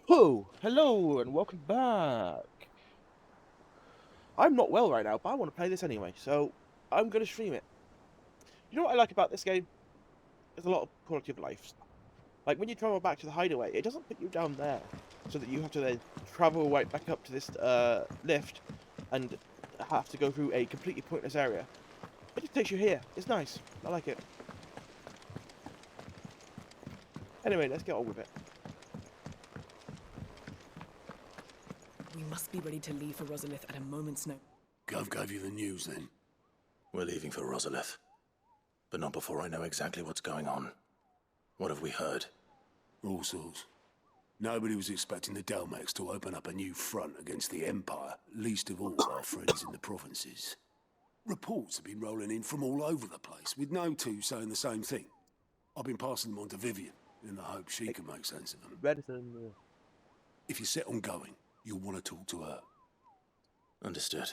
Oh, hello and welcome back. I'm not well right now, but I want to play this anyway, so I'm going to stream it. You know what I like about this game? There's a lot of quality of life stuff. Like when you travel back to the hideaway, it doesn't put you down there, so that you have to then travel right back up to this lift and have to go through a completely pointless area. It just takes you here. It's nice. I like it. Anyway, let's get on with it. We must be ready to leave for Rosalith at a moment's notice. Gov gave you the news then? We're leaving for Rosalith, but not before I know exactly what's going on. What have we heard? All sorts. Nobody was expecting the Dalmex to open up a new front against the Empire, least of all our friends in the provinces. Reports have been rolling in from all over the place, with no two saying the same thing. I've been passing them on to Vivian, in the hope she can make sense of them. Medicine. If you're set on going, you'll want to talk to her. Understood.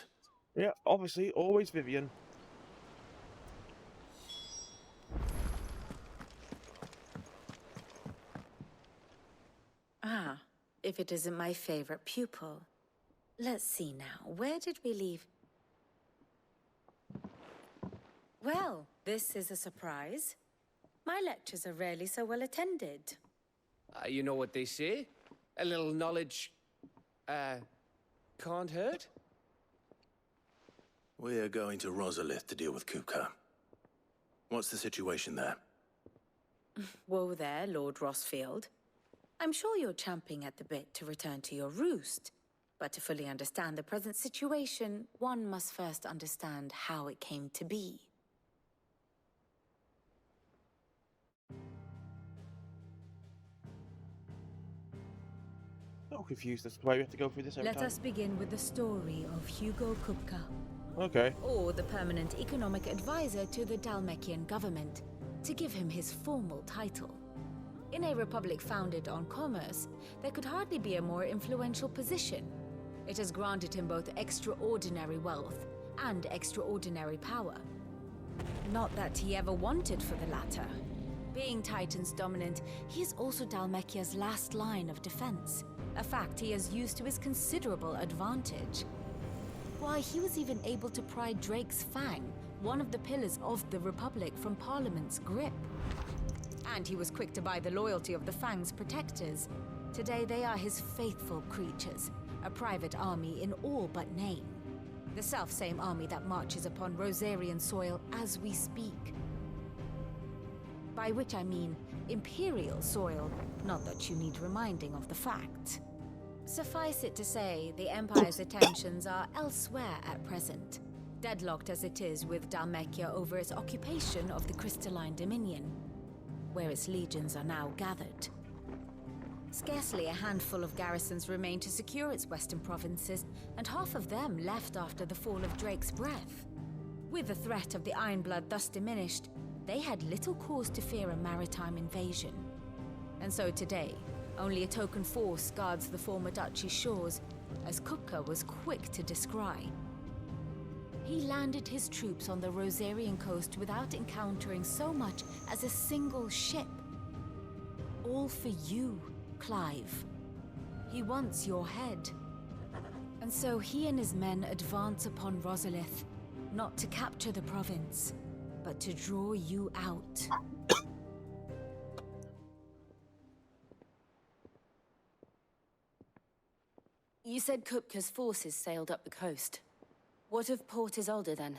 Yeah, obviously, always Vivian. Ah, if it isn't my favorite pupil. Let's see now, where did we leave? Well, this is a surprise. My lectures are rarely so well attended. You know what they say? A little knowledge, can't hurt? We're going to Rosalith to deal with Kupka. What's the situation there? Whoa there, Lord Rossfield. I'm sure you're champing at the bit to return to your roost. But to fully understand the present situation, one must first understand how it came to be. So confused as to why we have to go through this every Let time. us begin with the story of Hugo Kupka, Okay. or the permanent economic advisor to the Dalmekian government, to give him his formal title. In a republic founded on commerce, there could hardly be a more influential position. It has granted him both extraordinary wealth and extraordinary power. Not that he ever wanted for the latter. Being Titan's dominant, he is also Dalmekia's last line of defense, a fact he has used to his considerable advantage. Why, he was even able to pry Drake's Fang, one of the pillars of the Republic, from Parliament's grip. And he was quick to buy the loyalty of the Fang's protectors. Today they are his faithful creatures, a private army in all but name. The self-same army that marches upon Rosarian soil as we speak. By which I mean Imperial soil, not that you need reminding of the fact. Suffice it to say, the Empire's attentions are elsewhere at present, deadlocked as it is with Dalmekia over its occupation of the Crystalline Dominion, where its legions are now gathered. Scarcely a handful of garrisons remain to secure its western provinces, and half of them left after the fall of Drake's Breath. With the threat of the Ironblood thus diminished, they had little cause to fear a maritime invasion. And so today, only a token force guards the former duchy's shores, as Kupka was quick to descry. He landed his troops on the Rosarian coast without encountering so much as a single ship. All for you, Clive. He wants your head. And so he and his men advance upon Rosalith, not to capture the province, but to draw you out. You said Kupka's forces sailed up the coast. What of Port Isolde then?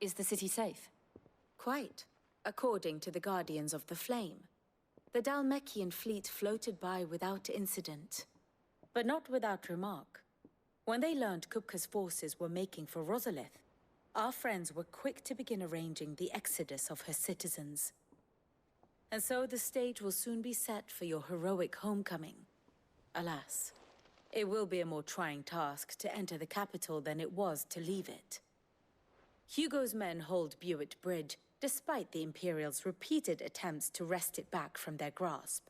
Is the city safe? Quite, according to the Guardians of the Flame. The Dalmekian fleet floated by without incident, but not without remark. When they learned Kupka's forces were making for Rosalith, our friends were quick to begin arranging the exodus of her citizens. And so the stage will soon be set for your heroic homecoming. Alas, it will be a more trying task to enter the capital than it was to leave it. Hugo's men hold Buet Bridge, despite the Imperials' repeated attempts to wrest it back from their grasp.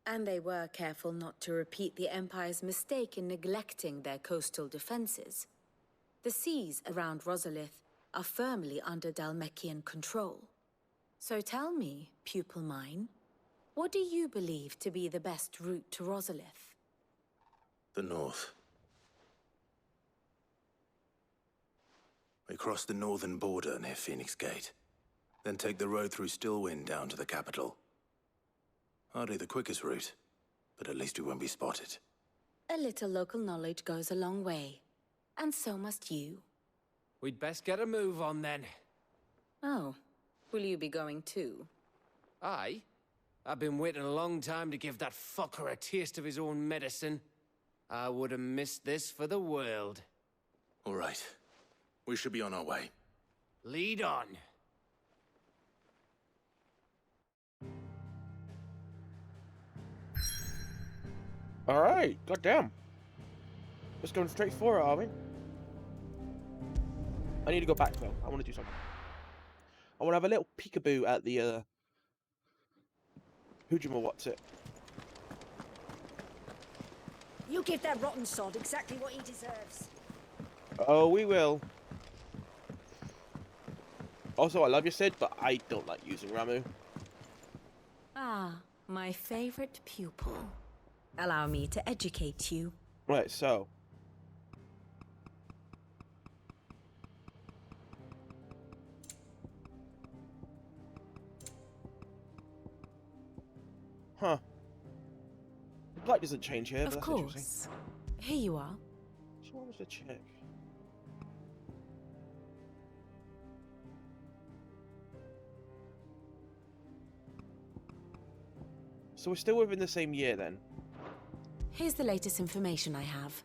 And they were careful not to repeat the Empire's mistake in neglecting their coastal defenses. The seas around Rosalith are firmly under Dalmekian control. So tell me, pupil mine, What do you believe to be the best route to Rosalith? The north. We cross the northern border near Phoenix Gate. Then take the road through Stillwind down to the capital. Hardly the quickest route, but at least we won't be spotted. A little local knowledge goes a long way. And so must you. We'd best get a move on then. Oh, will you be going too? Aye. I've been waiting a long time to give that fucker a taste of his own medicine. I would have missed this for the world. All right. We should be on our way. Lead on. Alright, goddamn. Just going straight for it, are we? I need to go back though. I want to do something. I want to have a little peekaboo at the what's it? You give that rotten sod exactly what he deserves. Oh, we will. Also, I love you, Sid, but I don't like using Ramu. Ah, my favorite pupil. Allow me to educate you. Right, so. Huh. The light doesn't change here, but Of that's interesting. course. Here you are. So what was the check? So we're still within the same year then? Here's the latest information I have.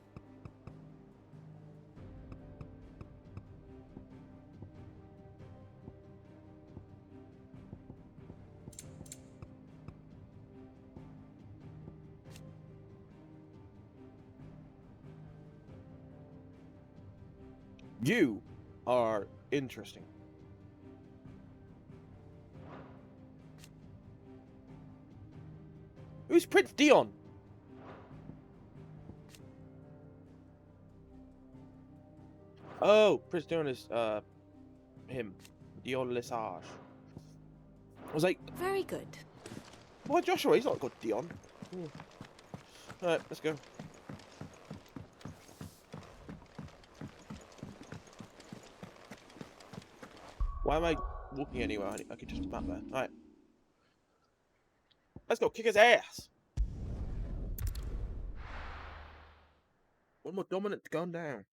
You are interesting. Who's Prince Dion? Oh, Prince Dion is him. Dion Lesage. I was like, Very good. why Joshua? He's not called Dion. Alright, let's go. Why am I walking anywhere? I could just map there. Alright. Let's go kick his ass! One more dominant gone down.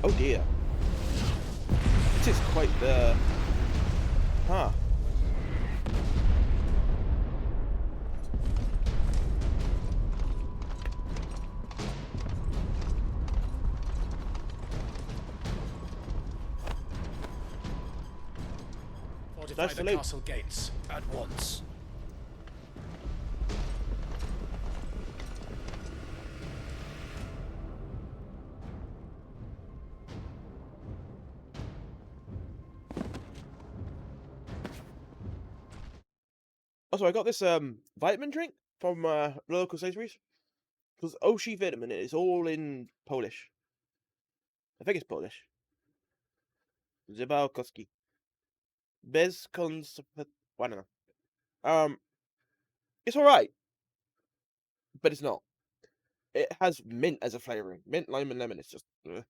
Oh dear. This is quite the... Huh. Fortify Nice the salute. castle gates at once. Also, I got this vitamin drink from local Sainsbury's. Because Oshi vitamin is all in Polish. I think it's Polish. Zybałkowski. Bez I don't know. It's alright. But it's not. It has mint as a flavouring. Mint, lime, and lemon. It's just... ugh.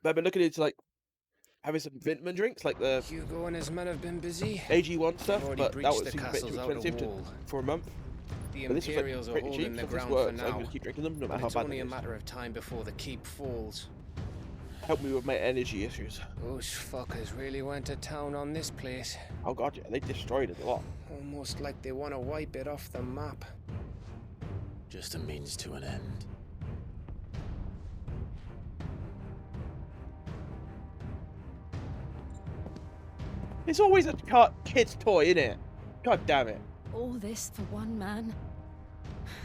But I've been looking into, like, having some vitamin drinks, like the Hugo and his men have been busy. AG1 stuff, They've already but that breached would the seem a bit too castle's outer expensive wall. for a month. The But this is like Imperials are pretty holding cheap, the so if this ground for works, I'm now. going to keep drinking them, no But matter how it's bad only it a is. matter of time before the keep falls. Help me with my energy issues. Those fuckers really went to town on this place. Oh god, yeah, they destroyed it a lot. Almost like they want to wipe it off the map. Just a means to an end. It's always a kid's toy, isn't it? God damn it. All this for one man?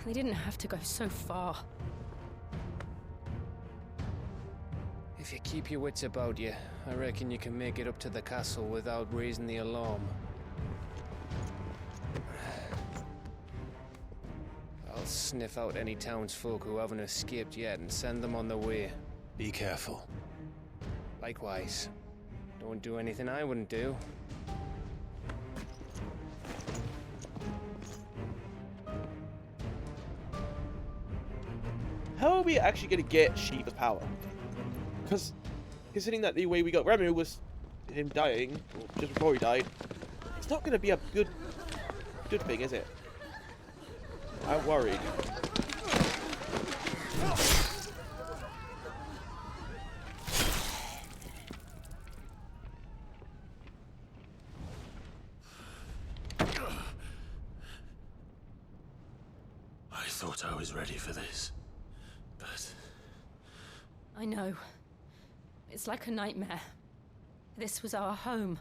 They didn't have to go so far. If you keep your wits about you, I reckon you can make it up to the castle without raising the alarm. I'll sniff out any townsfolk who haven't escaped yet and send them on their way. Be careful. Likewise. Don't do anything I wouldn't do. how are we actually going to get Shiva's power? Because considering that the way we got Remu was him dying, or just before he died, it's not going to be a good thing, is it? I'm worried. I thought I was ready for this, but I know. It's like a nightmare. This was our home.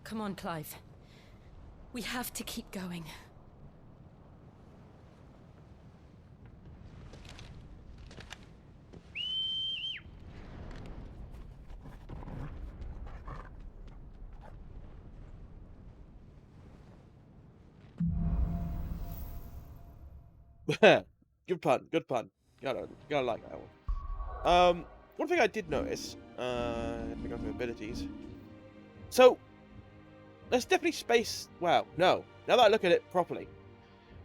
Come on, Clive. We have to keep going. Good pun. Good pun. Gotta like that one. One thing I did notice. We go through abilities. So there's definitely space. Wow, no. Now that I look at it properly,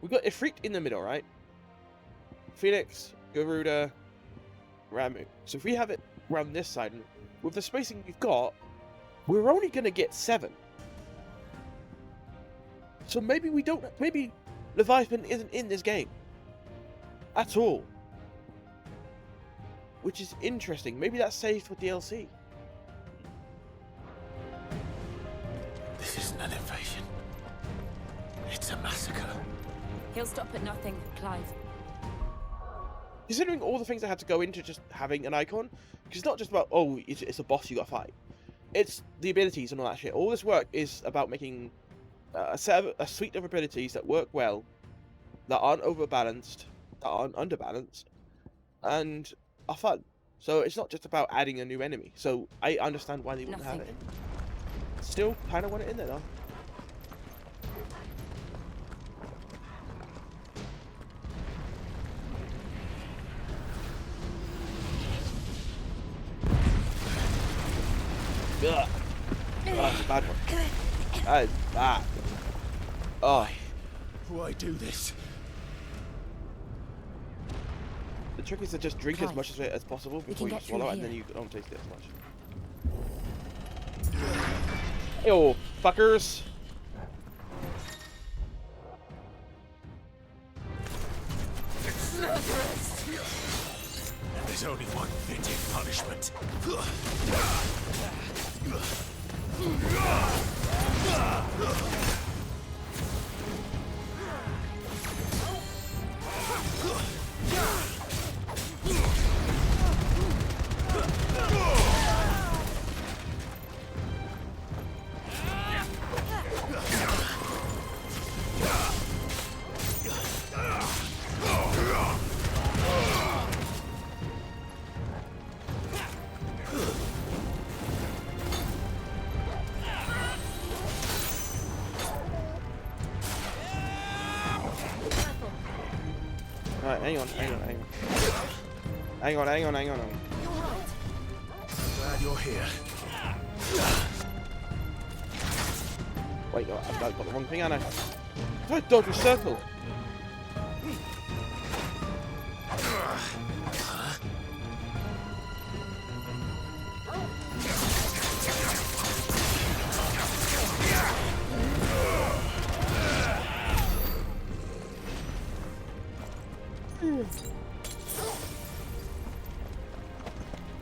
we've got Ifrit in the middle, right? Phoenix, Garuda, Ramu. So if we have it around this side, and with the spacing we've got, we're only gonna get 7. So maybe we don't. Maybe Leviathan isn't in this game at all, which is interesting. Maybe that's saved for DLC. this isn't an invasion. It's a massacre. He'll stop at nothing, Clive. Considering all the things I had to go into just having an icon, because it's not just about, oh, it's a boss you gotta fight. It's the abilities and all that shit. All this work is about making a suite of abilities that work well, that aren't overbalanced, that aren't underbalanced, and are fun. So it's not just about adding a new enemy. So I understand why they wouldn't have it. Still kind of want it in there though. Ugh. Oh, that's a bad one. That is bad. Oh. Why do this? The trick is to just drink as much of it as possible before you swallow it, and then you don't taste it as much. Yo, fuckers! There's only one fitting punishment. Alright, hang on. Glad you're here. Wait, no, I've got the wrong thing, haven't I? I dodged a circle.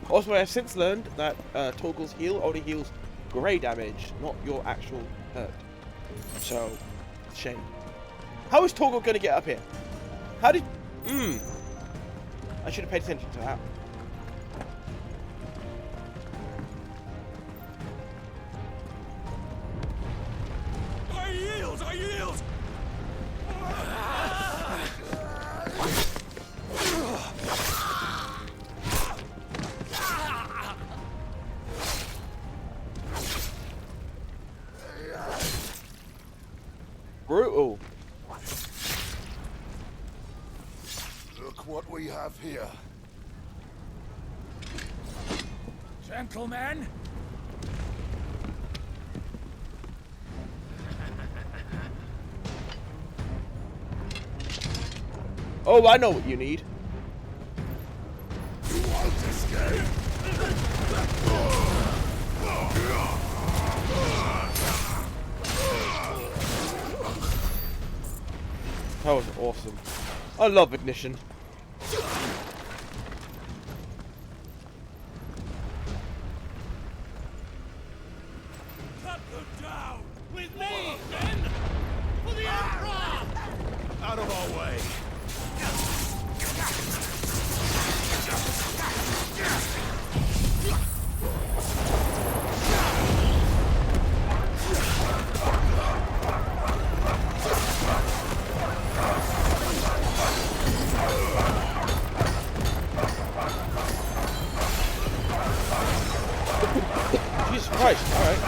Also, I have since learned that Toggle's heal only heals grey damage, not your actual hurt. So, shame. How is Toggle going to get up here? How did... I should have paid attention to that. I yield! I yield! Brutal. Look what we have here. Gentlemen! Oh, I know what you need. You won't escape. That was awesome. I love Ignition. Cut them down! With me, then! For the Emperor! Out of our way! Jesus Christ, alright.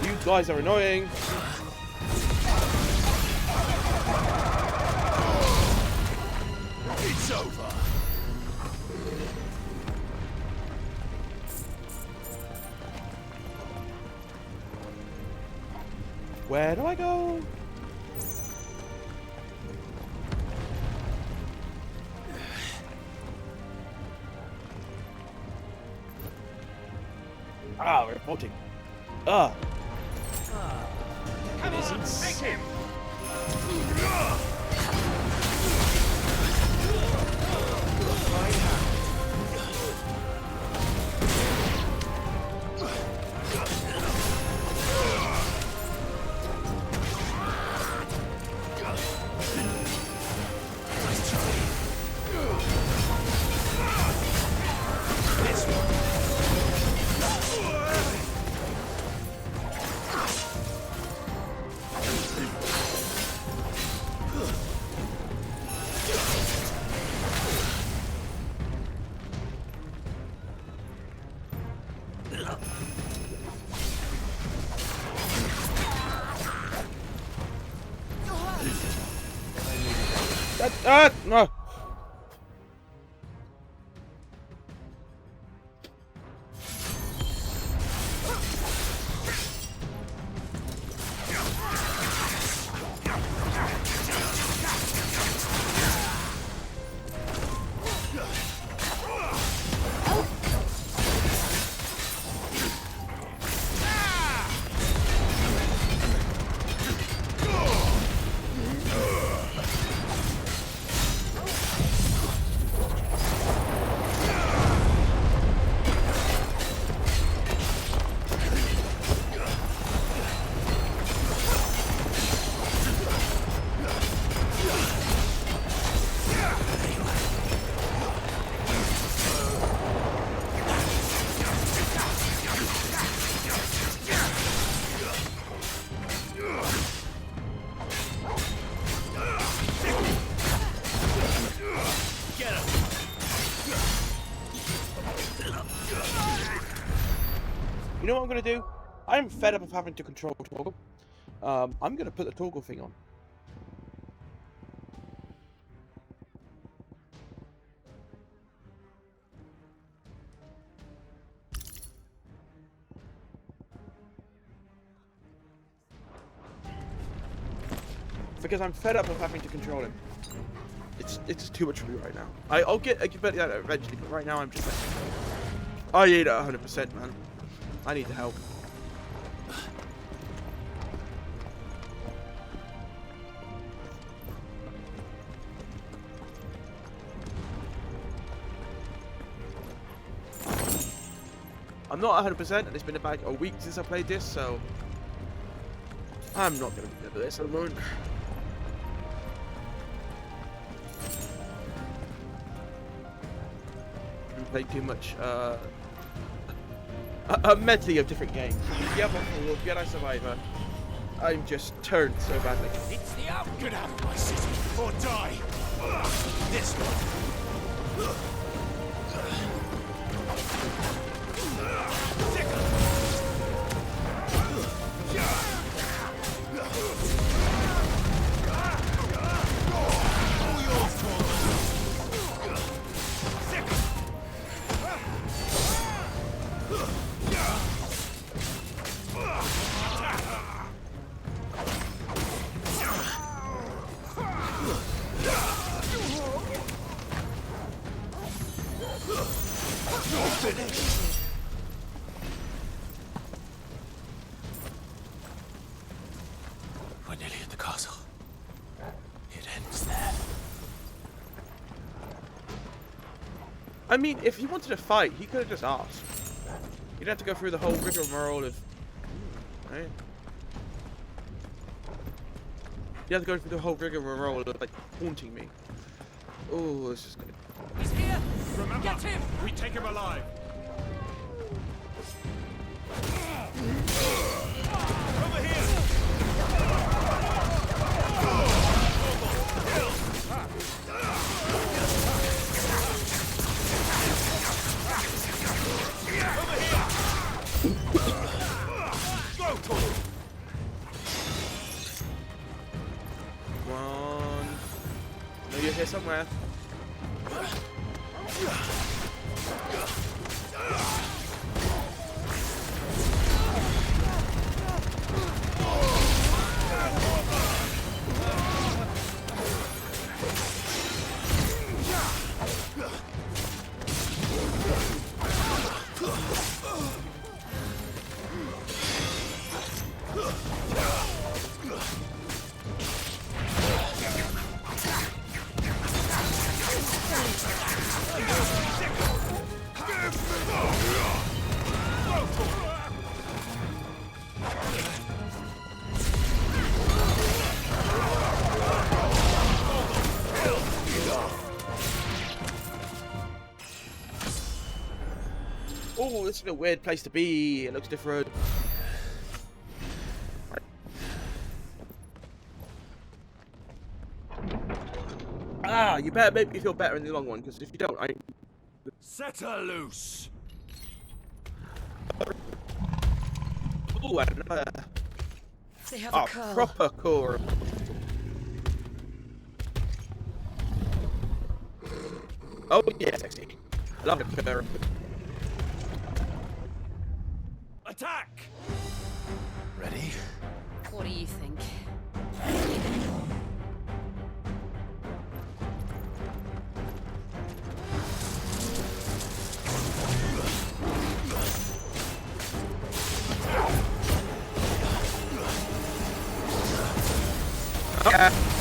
You guys are annoying. It's over! Where do I go? Ah, reporting. Ah. It is insane. No. You know what I'm going to do? I'm fed up of having to control toggle. I'm going to put the toggle thing on. Because I'm fed up of having to control him. It's just too much for me right now. I'll get better at it eventually, but right now I'm just like, I need it 100%, man. I need the help. I'm not 100%, and it's been about a week since I played this, so I'm not going to be good at this at the moment. playing too much a medley of different games. Diablo 4, Jedi Survivor. I'm just turned so badly. It's the out. Get out of my city or die. This one. We're nearly at the castle. It ends there. I mean, if he wanted to fight, he could have just asked. You'd have to go through the whole rigmarole of... Right? You have to go through the whole rigmarole of, like, haunting me. Oh, this is good. He's here! Remember, Get him! we take him alive. Over here! Come on. I know you're here somewhere. Oh, this is a weird place to be. It looks different. Ah, you better make me feel better in the long one, because if you don't, I... Set her loose. Ooh, another... They have Oh, a curl. proper core. Oh, yeah, sexy. Love it, curl. Attack! Ready? What do you think? Okay.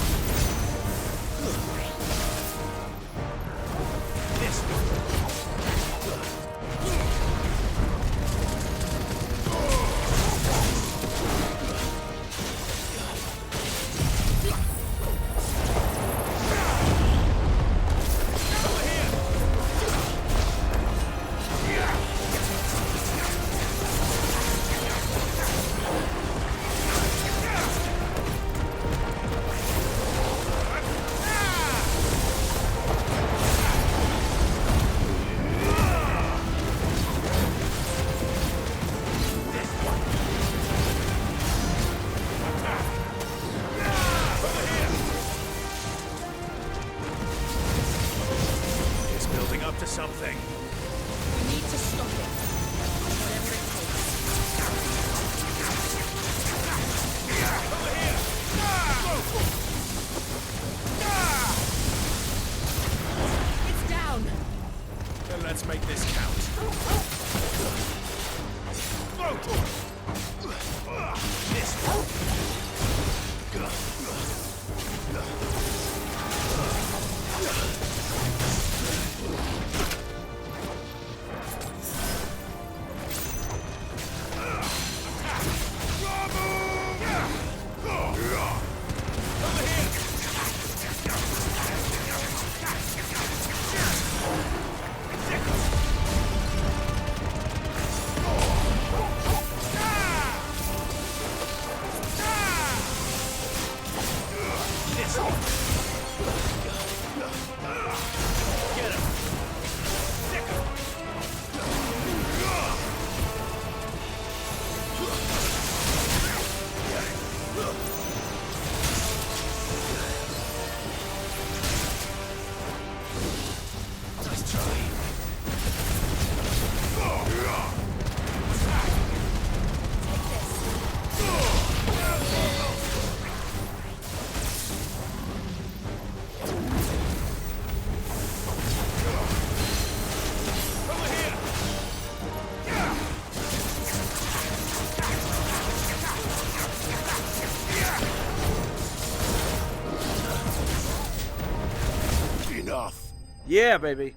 Yeah, baby.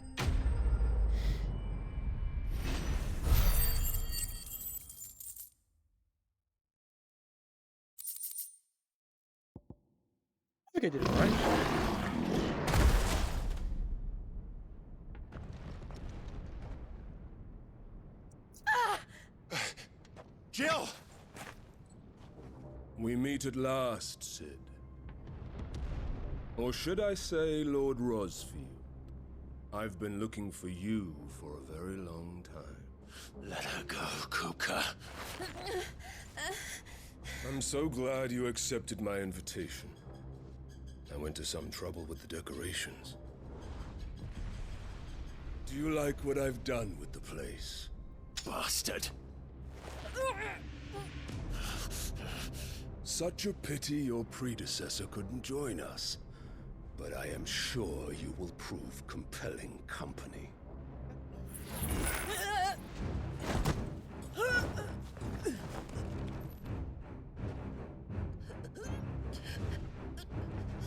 I think I did it right. Jill! We meet at last, Sid. Or should I say, Lord Rosfield? I've been looking for you for a very long time. Let her go, Kupka. I'm so glad you accepted my invitation. I went to some trouble with the decorations. Do you like what I've done with the place? Bastard. Such a pity your predecessor couldn't join us. But I am sure you will prove compelling company.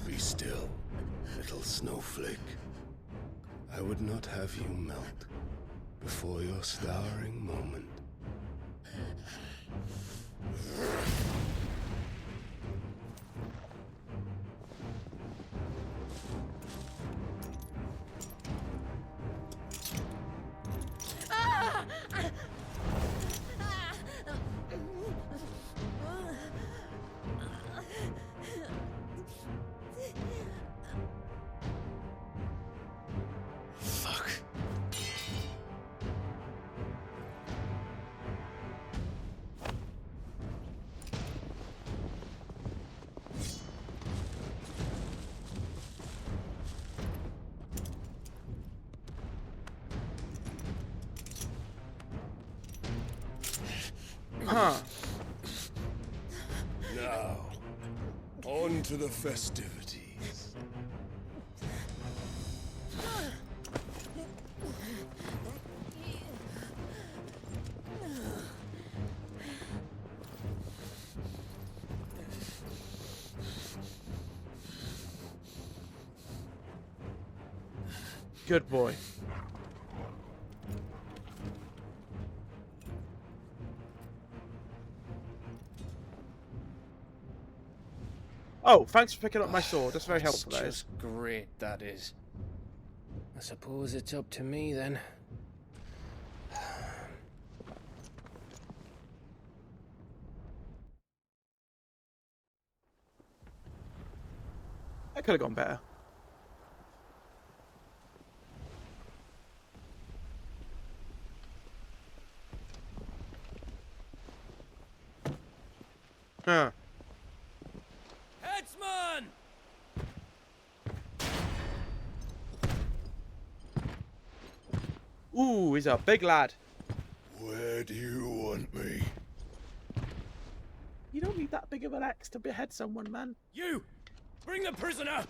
Be still, little snowflake. I would not have you melt before your starring moment. Fuck. Huh. Now, on to the festivities. Good boy. Oh, thanks for picking up my sword. That's very helpful, that is. Just great, that is. I suppose it's up to me then. That could have gone better. Huh. Headsman! Ooh, he's a big lad. Where do you want me? You don't need that big of an axe to behead someone, man. You! Bring the prisoner!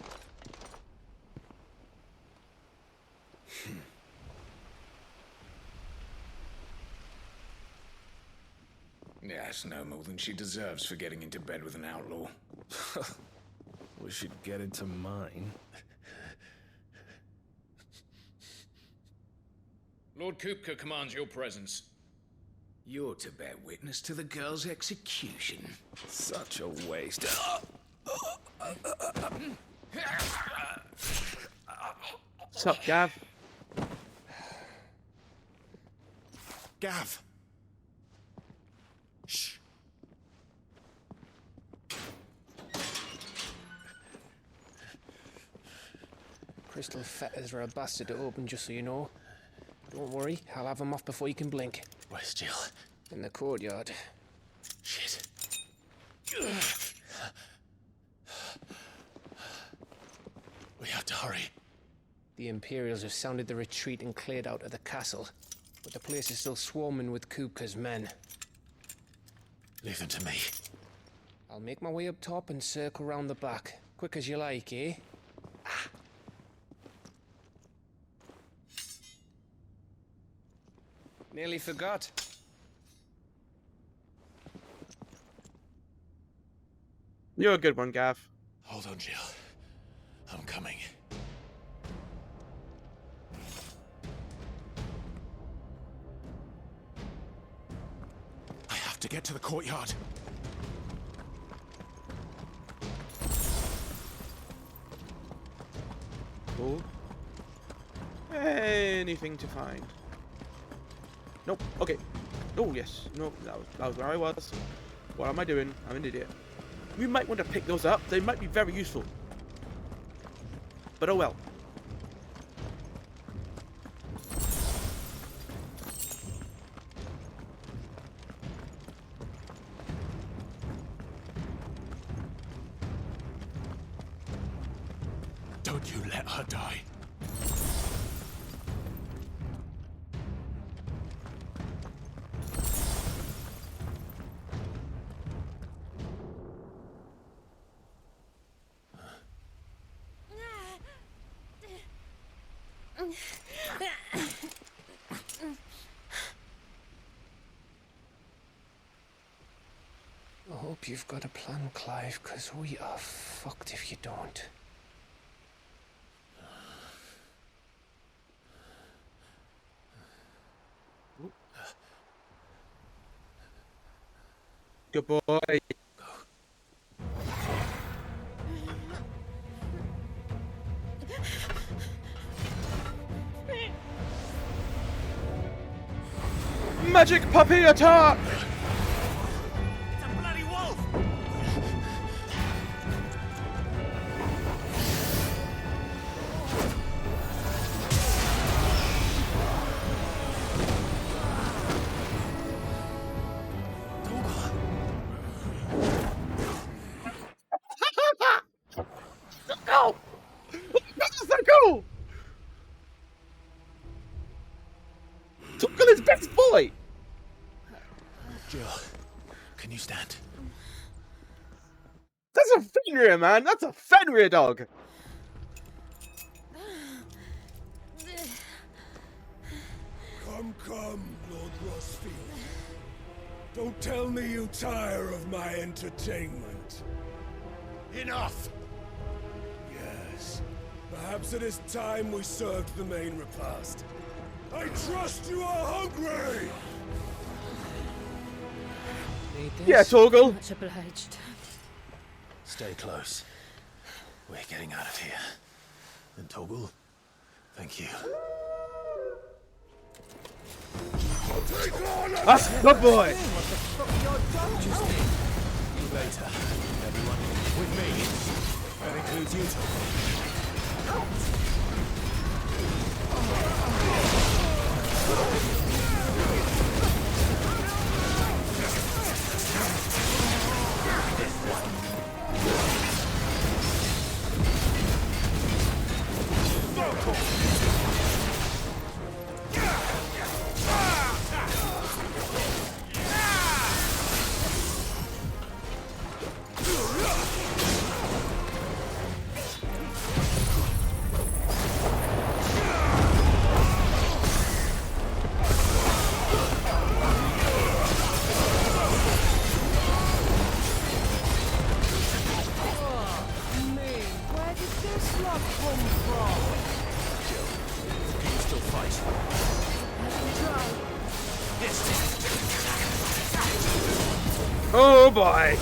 Yes, no more than she deserves for getting into bed with an outlaw. We should get into mine. Lord Kupka commands your presence. You're to bear witness to the girl's execution. Such a waste. What's up, Gav? Gav! Shh. Crystal fetters are a bastard to open, just so you know. Don't worry, I'll have them off before you can blink. Where's Jill? In the courtyard. Shit. We have to hurry. The Imperials have sounded the retreat and cleared out of the castle. But the place is still swarming with Kupka's men. Leave them to me. I'll make my way up top and circle round the back. Quick as you like, eh? Nearly forgot. You're a good one, Gav. Hold on, Jill. I'm coming. to the courtyard. Cool. Anything to find? Nope. Okay. Oh yes. No, that was where I was. What am I doing? I'm an idiot. We might want to pick those up. They might be very useful. But oh well. Don't you let her die. I hope you've got a plan, Clive, because we are fucked if you don't. Good boy. Magic puppy attack! It's a bloody wolf! Go! That's so cool! Tuckle is best boy! Jill, can you stand? That's a Fenrir, man! That's a Fenrir dog! Come, Lord Rossfield. Don't tell me you tire of my entertainment. Enough! Yes. Perhaps it is time we served the main repast. I trust you are hungry! Need this? Yeah, Torgal. Much obliged. Stay close. We're getting out of here. And Toggle, thank you. That's good boy! Later, everyone. With me. That includes you, Toggle. Oh boy!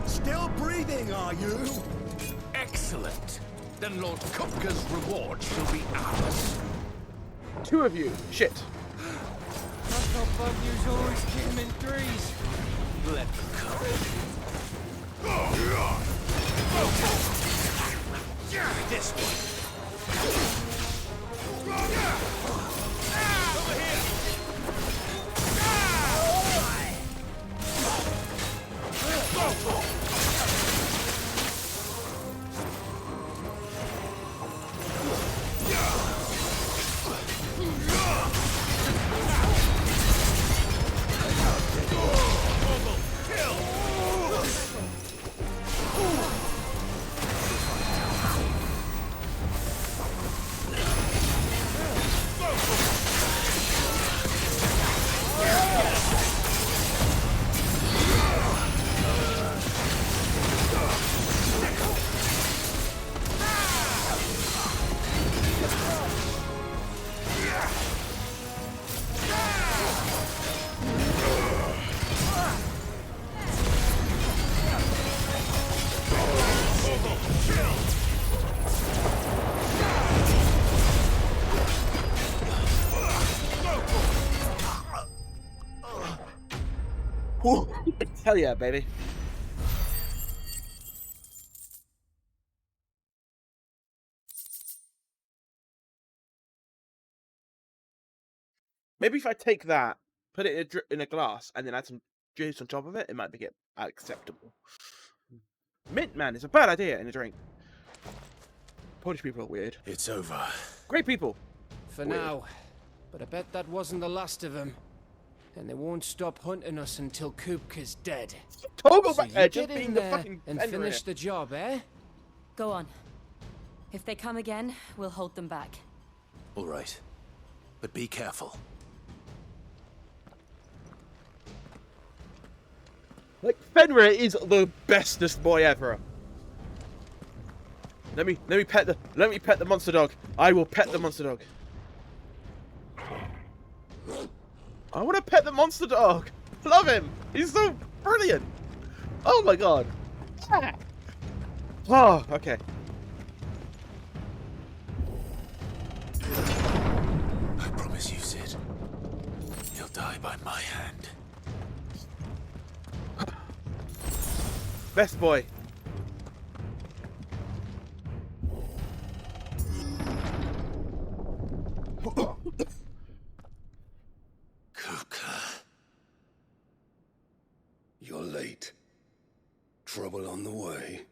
Still breathing, are you? Excellent. Then Lord Kupka's reward shall be ours. Two of you. Shit. I thought bug news always came in threes. Let them come. This one. Over here. Hell yeah, baby. Maybe if I take that, put it in a glass, and then add some juice on top of it, it might make it acceptable. Mint, man, it's a bad idea in a drink. Polish people are weird. It's over. Great people. For Weird. now. But I bet that wasn't the last of them. And they won't stop hunting us until Kupka's dead. Toggle So back there, you just get in being the there fucking and fender finish in the job, eh? Go on. If they come again, we'll hold them back. All right. But be careful. Like, Fenrir is the bestest boy ever. Let me pet the monster dog. I will pet the monster dog. I want to pet the monster dog. Love him. He's so brilliant. Oh my god. Oh, okay. I promise you, Sid. He'll die by my hand. Best boy. Kupka. You're late. Trouble on the way.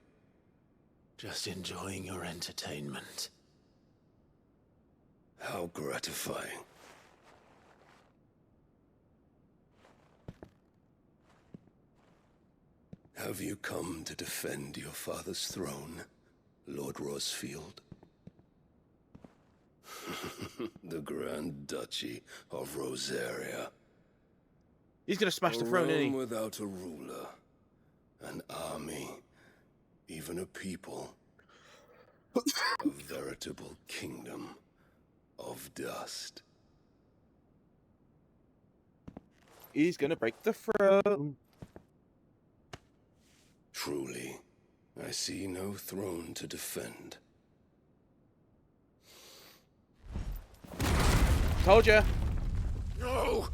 Just enjoying your entertainment. How gratifying. Have you come to defend your father's throne, Lord Rosfield? The Grand Duchy of Rosaria. He's gonna smash the A throne, isn't realm he? without a ruler, an army, even a people. A veritable kingdom of dust. He's gonna break the throne. Truly, I see no throne to defend. Told ya. No!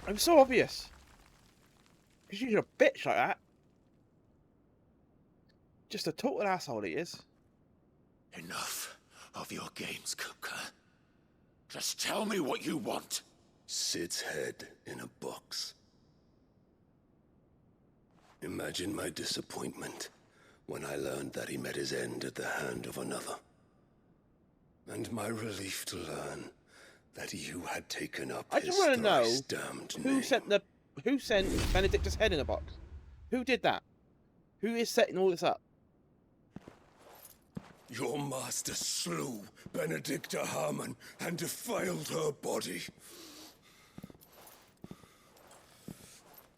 I'm so obvious. Because you're a bitch like that. Just a total asshole he is. Enough of your games, Kupka. Just tell me what you want. Sid's head in a box. Imagine my disappointment when I learned that he met his end at the hand of another. And my relief to learn that you had taken up I his just want to know thrice-damned who name. sent Benedictus' head in a box. Who did that? Who is setting all this up? Your master slew Benedicta Harmon and defiled her body.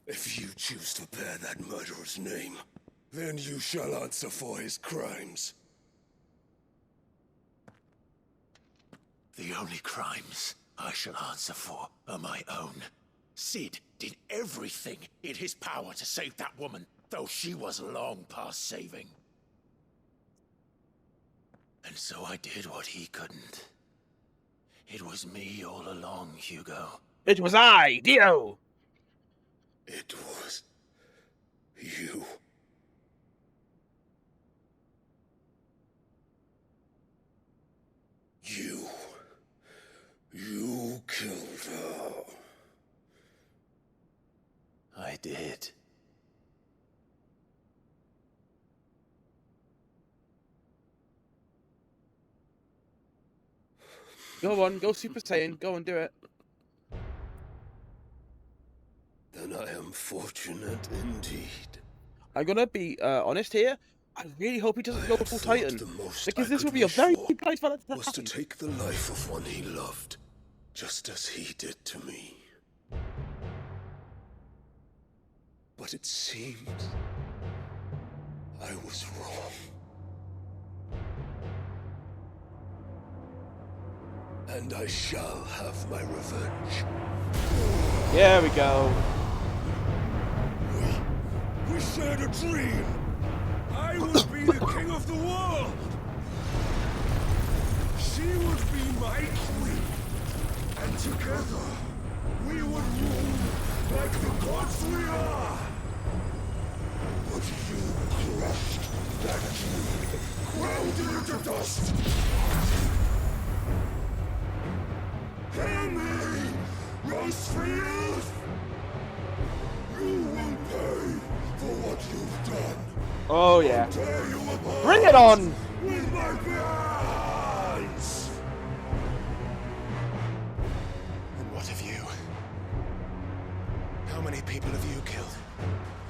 If you choose to bear that murderer's name, then you shall answer for his crimes. The only crimes I shall answer for are my own. Sid did everything in his power to save that woman, though she was long past saving. And so I did what he couldn't. It was me all along, Hugo. It was I, Dio! It was you. You killed her. I did. Go on, go Super Saiyan, go and do it. Then I am fortunate indeed. I'm gonna be honest here. I really hope he doesn't go full Titan, The most because I this could would be a wish very for nice for that to was to happen. take the life of one he loved, just as he did to me. But it seems I was wrong. And I shall have my revenge. There we go. We shared a dream. I would be the king of the world. She would be my queen. And together, we would rule like the gods we are! But you crushed that dream, ground it into dust! Hear me, Rosefield! You will pay for what you've done. Oh yeah. I'll tear you apart Bring it on! with my bare hands! And what of you? How many people have you killed?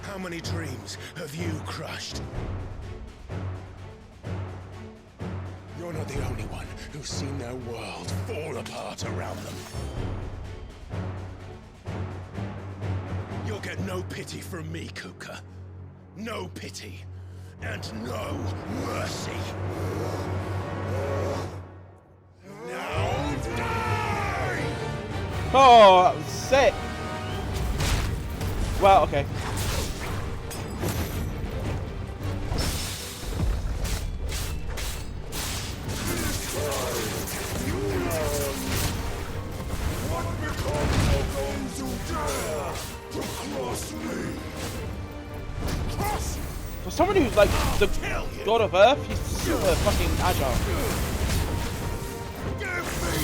How many dreams have you crushed? You're not the only one who's seen their world fall apart around them. You'll get no pity from me, Kuka. No pity. And no mercy. Now die! Oh, that was sick. Well, okay. What becomes of those who dare to cross me? Cross! For someone who's like the god of Earth, he's super fucking agile. Give me!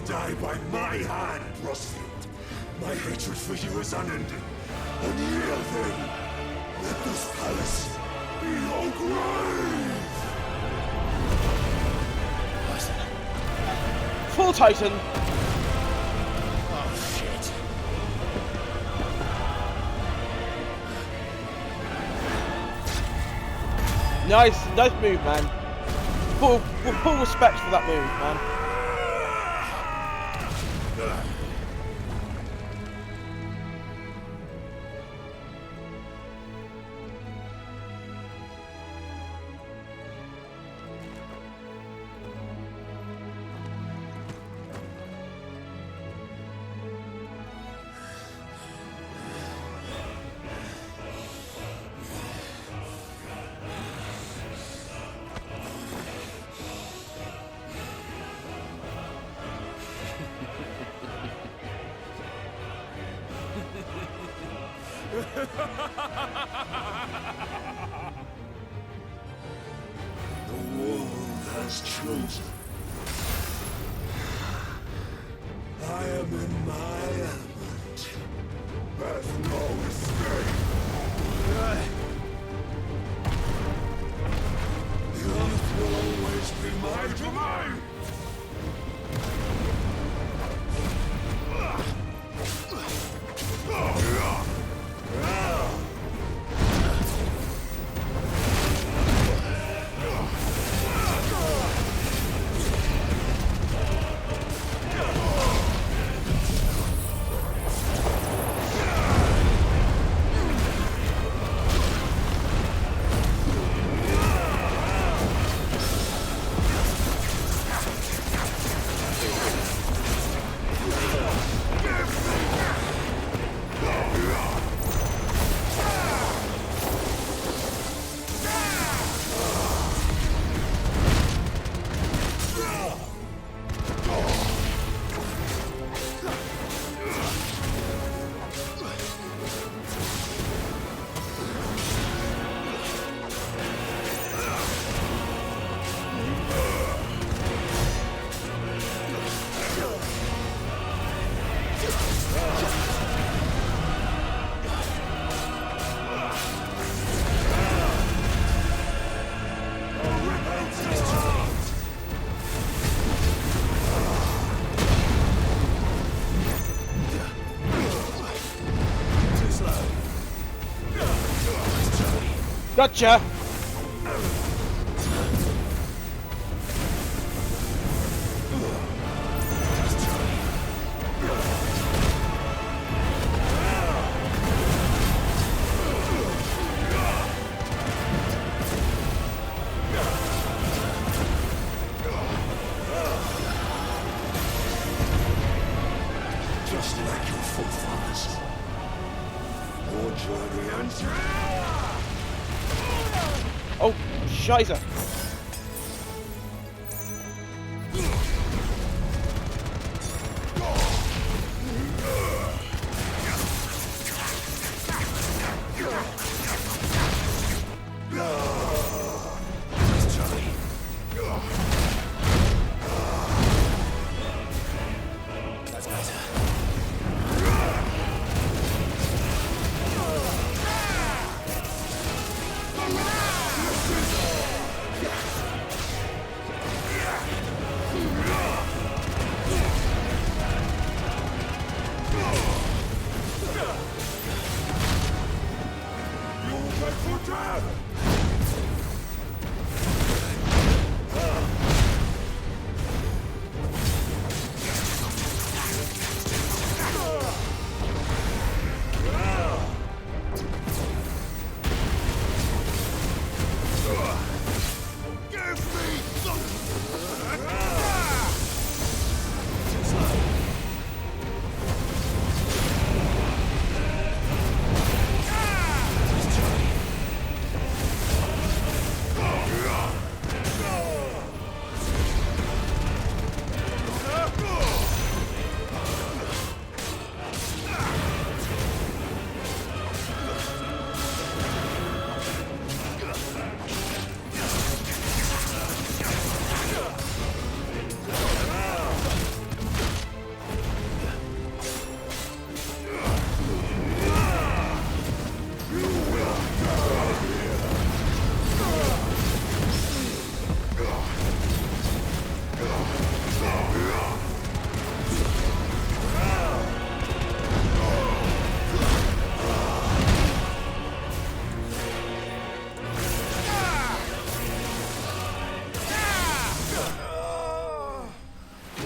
Die by my hand, Rosefield. My hatred for you is unending. Unyielding. Then, let this palace be your grave! Full Titan. Oh, shit. Nice move, man. Full respect for that move, man. The world has chosen. I am in my element. There's no escape. The earth will always be my domain. Gotcha! Just like your forefathers. Your journey ends. Oh, scheiße!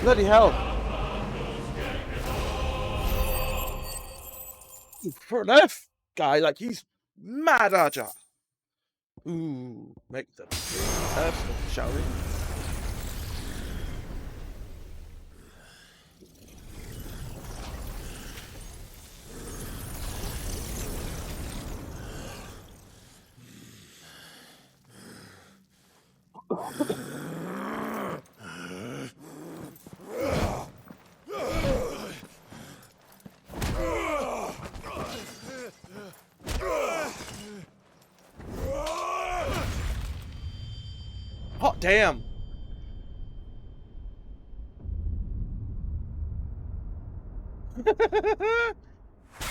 Bloody hell. For an Earth guy, like, he's mad agile. Ooh, make the Earth, shall we? Hot damn!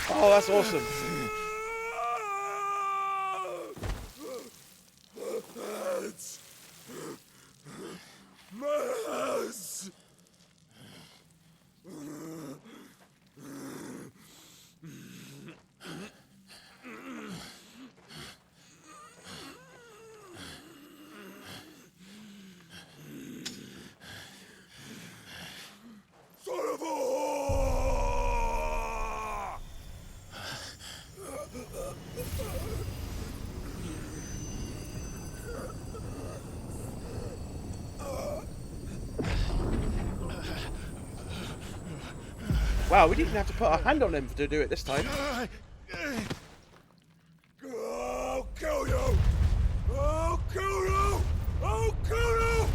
Oh, that's awesome. Wow, we didn't have to put our hand on him to do it this time. I'll kill you! I'll kill you! I'll kill you!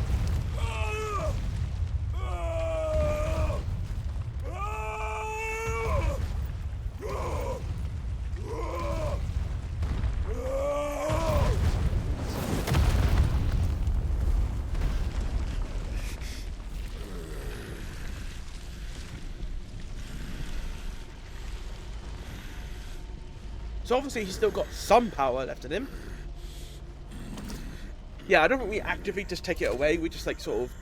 So obviously he's still got some power left in him. Yeah, I don't think we actively just take it away. We just like sort of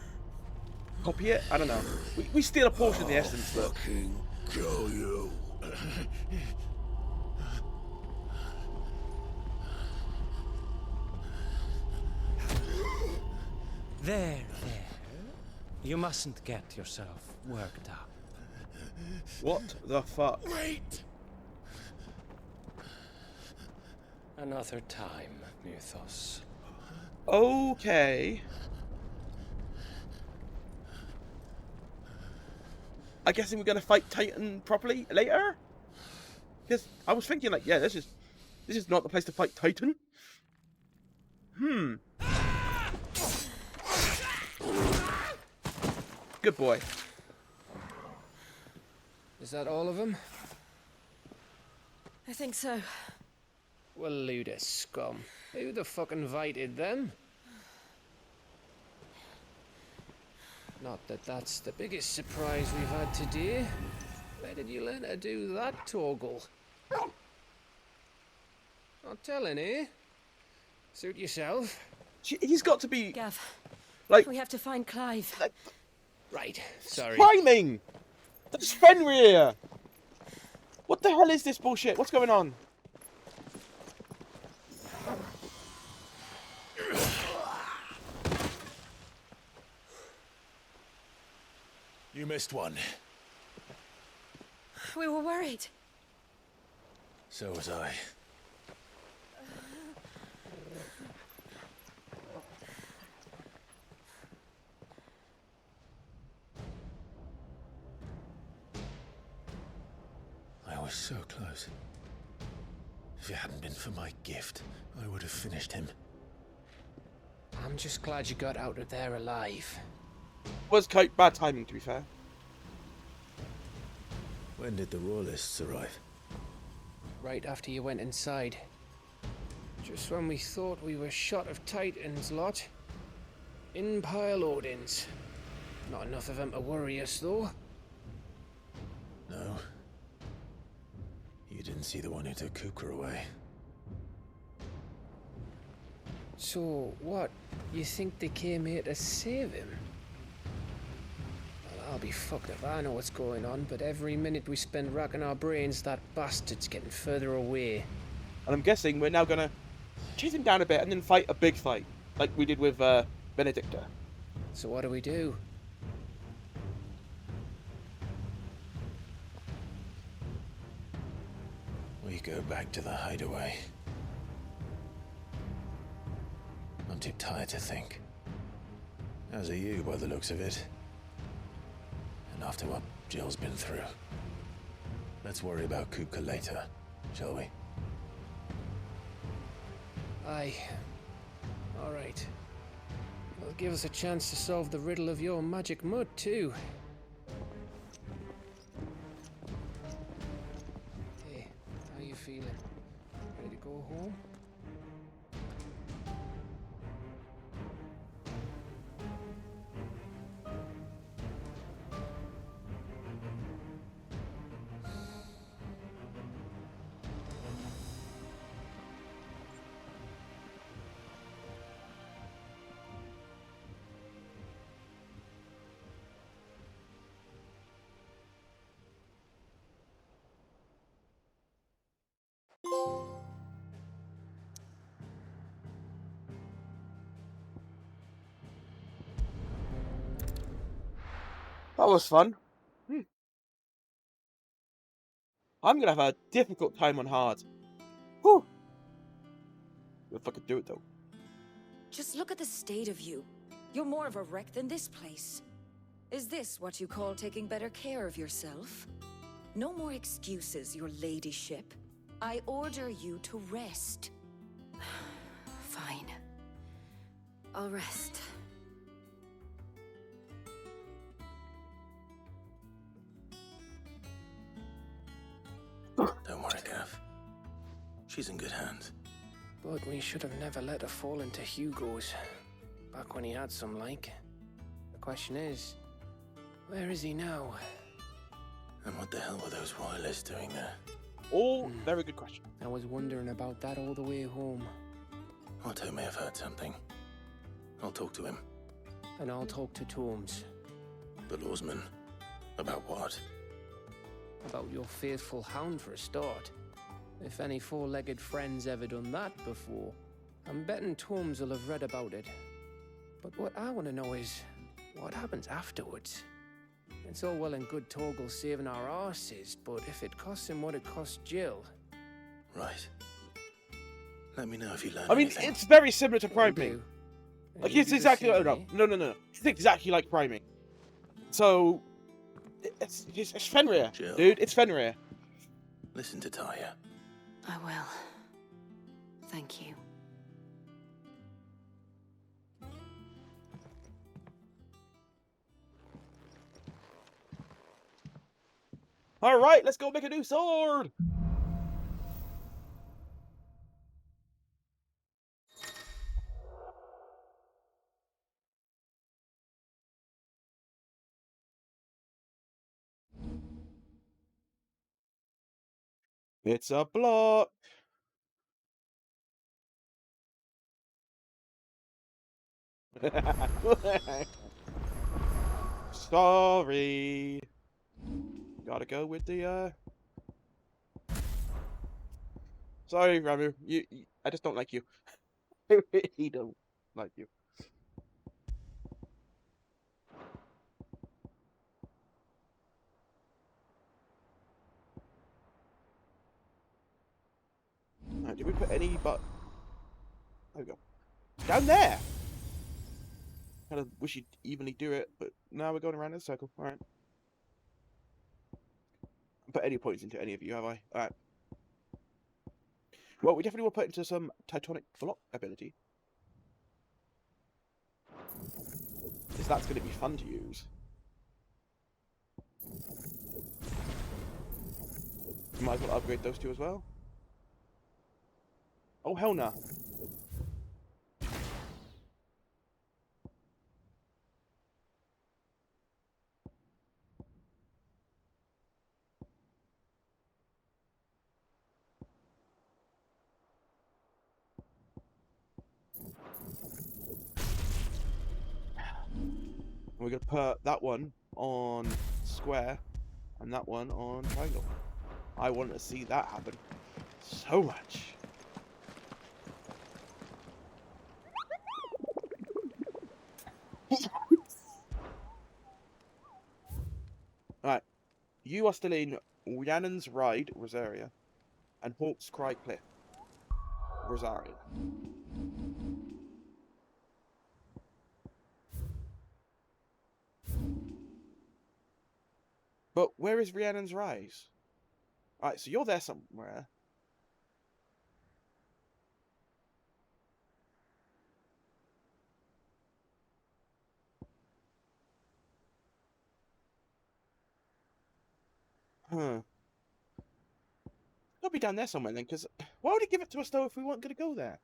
copy it. I don't know. We steal a portion of the essence, but fucking kill you. There. You mustn't get yourself worked up. What the fuck? Wait! Another time, Mythos. Okay. I guess we're gonna fight Titan properly later? Because I was thinking like, yeah, this is not the place to fight Titan. Good boy. Is that all of them? I think so. Well, Luda scum. Who the fuck invited them? Not that that's the biggest surprise we've had today. Where did you learn to do that, Torgal? Not telling, eh? Suit yourself. He's got to be Gav, like we have to find Clive. Right, sorry. timing. That's Fenrir. What the hell is this bullshit? What's going on? You missed one. We were worried. So was I. I was so close. If it hadn't been for my gift, I would have finished him. I'm just glad you got out of there alive. Was quite bad timing, to be fair. When did the Royalists arrive? Right after you went inside. Just when we thought we were shot of Titans lot. In pile Odins. Not enough of them to worry us, though. No. You didn't see the one who took Kuka away. So, what? You think they came here to save him? Well, I'll be fucked if I know what's going on, but every minute we spend racking our brains, that bastard's getting further away. And I'm guessing we're now gonna chase him down a bit and then fight a big fight, like we did with Benedicta. So what do we do? We go back to the hideaway. I'm too tired to think. As are you, by the looks of it. And after what Jill's been through. Let's worry about Kuka later, shall we? Aye. Alright. Well, give us a chance to solve the riddle of your magic mud, too. Hey, how you feeling? Ready to go home? That was fun. I'm gonna have a difficult time on hard. Whew. If I could do it though. Just look at the state of you. You're more of a wreck than this place. Is this what you call taking better care of yourself? No more excuses, your ladyship. I order you to rest. Fine. I'll rest. Don't worry, Gav. She's in good hands. But we should have never let her fall into Hugo's. Back when he had some like. The question is, where is he now? And what the hell were those royalists doing there? All very good question. I was wondering about that all the way home. Otto may have heard something. I'll talk to him. And I'll talk to Tomes. The lawsman? About what? About your faithful hound for a start. If any four-legged friend's ever done that before, I'm betting Tomes will have read about it. But what I want to know is, what happens afterwards? It's all well and good Torgal saving our arses, but if it costs him what it cost Jill... Right. Let me know if you learn I mean, anything. it's very similar to Will priming. do. Like, You it's do the exactly... same, No. It's exactly like priming. So, it's Fenrir, Jill. dude. It's Fenrir. Listen to Taya. I will. Thank you. All right, let's go make a new sword. It's a block. Sorry. Gotta go with the Sorry, Ramu. I just don't like you. I really don't like you. Right, did we put any but there we go. Down there! Kind of wish you'd evenly do it, but now we're going around in a circle. Alright. Put any points into any of you, have I? Alright. Well, we definitely will put into some Titanic block ability. Because that's going to be fun to use. Might as well upgrade those two as well. Oh, hell no. We're going to put that one on square and that one on triangle. I want to see that happen so much. Alright. You are still in Rhiannon's Ride, Rosaria, and Hawk's Cry Cliff, Rosaria. But where is Rhiannon's Rise? Alright, so you're there somewhere. Huh. It'll be down there somewhere then, because why would he give it to us though if we weren't going to go there?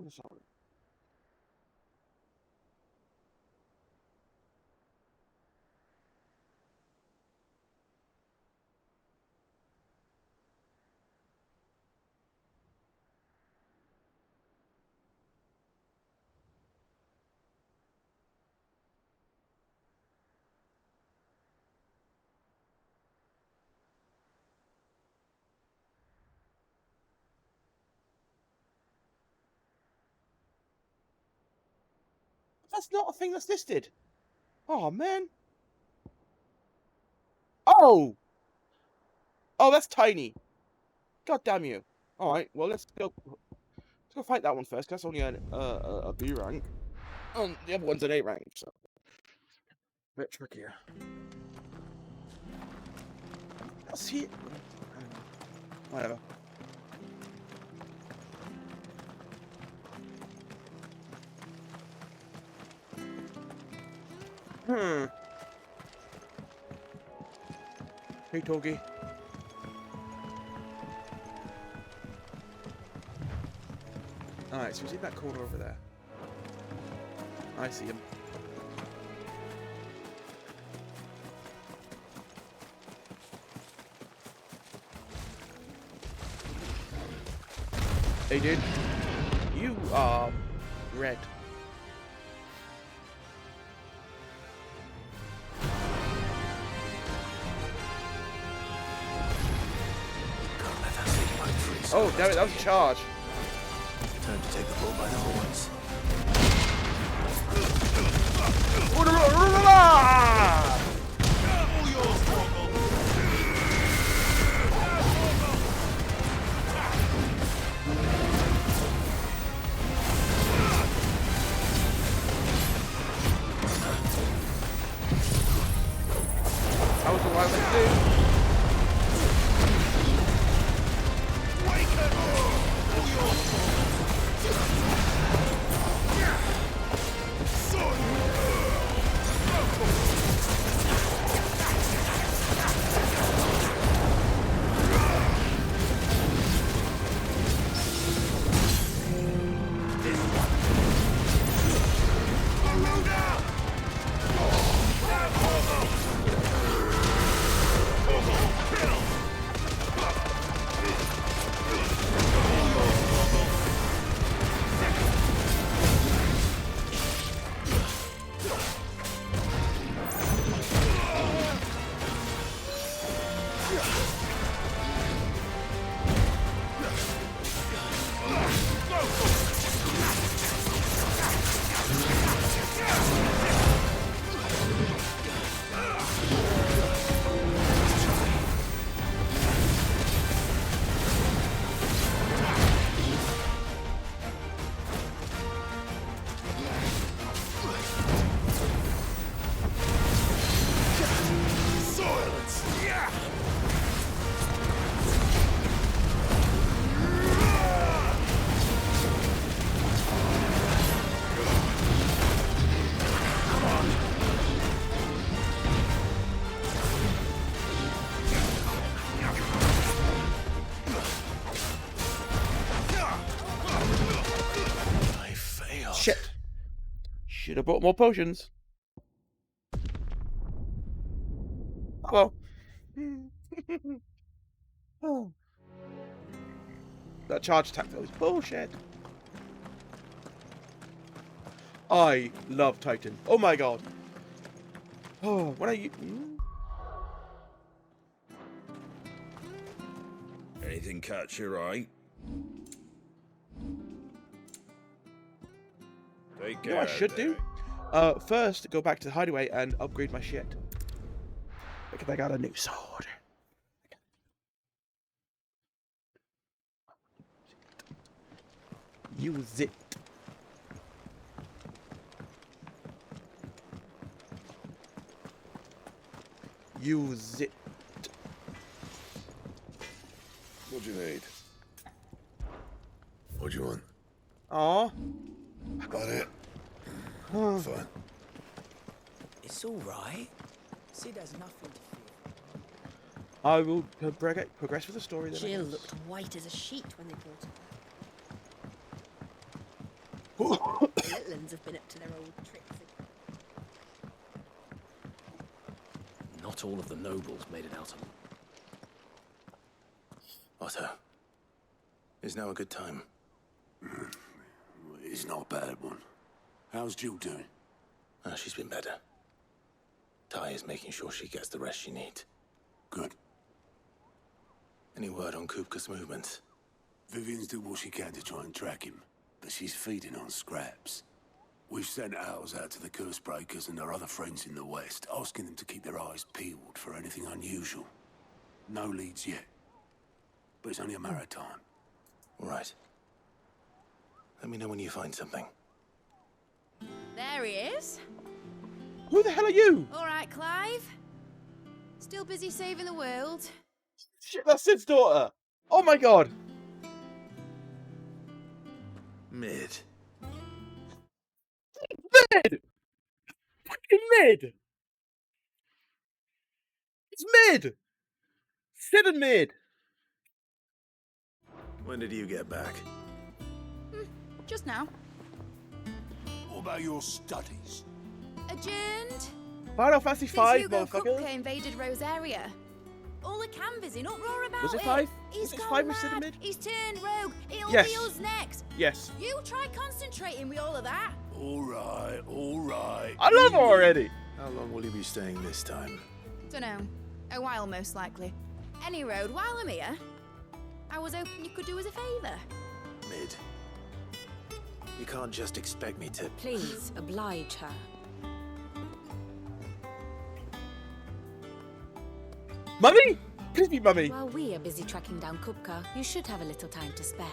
Sorry. That's not a thing that's listed. Oh, man. Oh! Oh, that's tiny. God damn you. Alright, well, let's go fight that one first, because that's only a B rank. The other one's an A rank, so... a bit trickier. What's he... whatever. Hey, Togi. Alright, so he's in that corner over there. I see him. Hey, dude. You are red. Oh, damn it, that was a charge. Time to take the bull by the horns. That was the right way to do. Shit. Should have bought more potions. Oh well. Oh. That charge attack though is bullshit. I love Titan. Oh my god. Oh, when are you? Anything catch your eye? Take You know what I should do? First, go back to the hideaway and upgrade my shit. Because I got a new sword. Use it. Use it. What do you need? What do you want? Aw. I got it. Oh. Fine. It's all right. Sid has nothing to fear. I will progress with the story then. Jill looked white as a sheet when they brought her. The Littlands have been up to their old tricks again. Not all of the nobles made it out alive. Otto, is now a good time? It's not a bad one. How's Jill doing? Oh, she's been better. Ty is making sure she gets the rest she needs. Good. Any word on Kupka's movements? Vivian's doing what she can to try and track him, but she's feeding on scraps. We've sent ours out to the curse breakers and our other friends in the west, asking them to keep their eyes peeled for anything unusual. No leads yet, but it's only a matter of time. All right. Let me know when you find something. There he is. Who the hell are you? All right, Clive. Still busy saving the world. Shit, that's Sid's daughter. Oh my god. Mid. Mid! Fucking mid! It's mid! Sid and mid! When did you get back? Just now. What about your studies? Adjourned. Final Fantasy Since 5, Hugo motherfucker. Kupka invaded Rosaria. All the canvas in uproar about Was it 5? He's Was it gone 5 with Sid and mad. mid? He's turned rogue. It'll Yes. be us next. Yes. You try concentrating with all of that. All right, all right. I love her already. How long will you be staying this time? Dunno. A while, most likely. Any road, while I'm here, I was hoping you could do us a favour. Mid. You can't just expect me to... Please, oblige her. Mummy? Please be Mummy. While we are busy tracking down Kupka, you should have a little time to spare.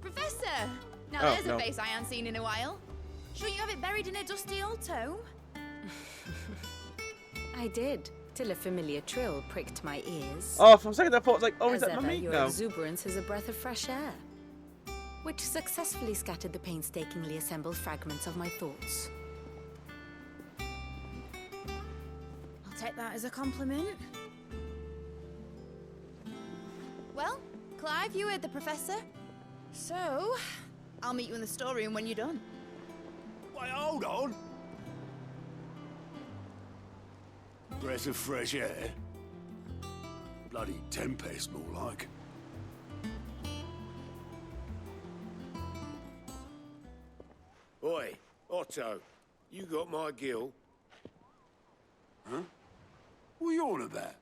Professor! Now Oh, there's no. a face I haven't seen in a while. Shouldn't you have it buried in a dusty old tome? I did, till a familiar trill pricked my ears. Oh, for a second I thought, like, oh, is As that ever, Mummy? your No. exuberance is a breath of fresh air, which successfully scattered the painstakingly assembled fragments of my thoughts. I'll take that as a compliment. Well, Clive, you heard the professor. So, I'll meet you in the storeroom when you're done. Wait, hold on. Breath of fresh air. Bloody tempest, more like. Oi, Otto, you got my gill? Huh? What are you on about?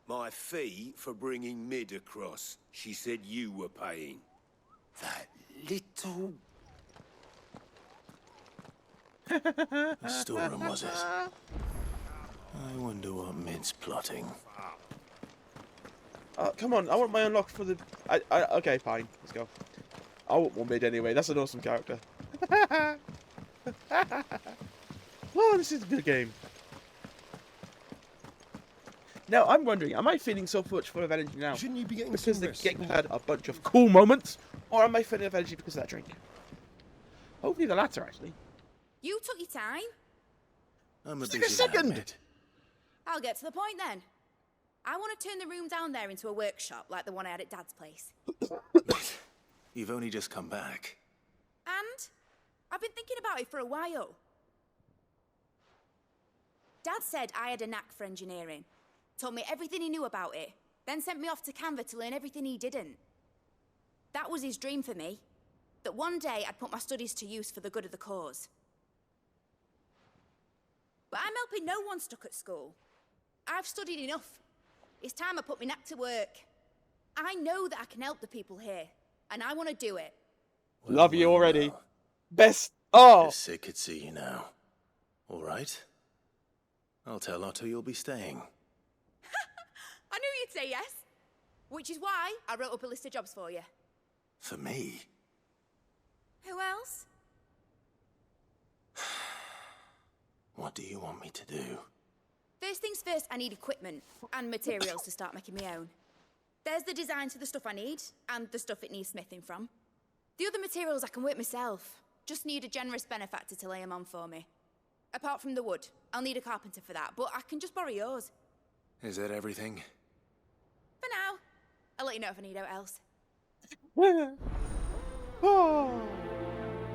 My fee for bringing Mid across. She said you were paying. That little... The storeroom, was it? I wonder what Mid's plotting. Come on, I want my unlock for the... okay, fine, let's go. I want more Mid anyway, that's an awesome character. Oh, this is a good game. Now, I'm wondering, am I feeling so much full of energy now? Shouldn't you be getting because some the rest? game had a bunch of cool moments, or am I feeling of energy because of that drink? Hopefully the latter, actually. You took your time. I'm a Just a busy second. man, Mid. I'll get to the point then. I want to turn the room down there into a workshop like the one I had at Dad's place. You've only just come back. And I've been thinking about it for a while. Dad said I had a knack for engineering. Told me everything he knew about it, then sent me off to Canva to learn everything he didn't. That was his dream for me. That one day I'd put my studies to use for the good of the cause. But I'm helping no one stuck at school. I've studied enough. It's time I put my knack to work. I know that I can help the people here, and I want to do it. Love you already. Best. Oh. Sid could see you now. All right. I'll tell Otto you'll be staying. I knew you'd say yes. Which is why I wrote up a list of jobs for you. For me? Who else? What do you want me to do? First things first, I need equipment and materials to start making my own. There's the designs for the stuff I need, and the stuff it needs smithing from. The other materials I can work myself. Just need a generous benefactor to lay them on for me. Apart from the wood, I'll need a carpenter for that, but I can just borrow yours. Is that everything? For now. I'll let you know if I need out else. Oh.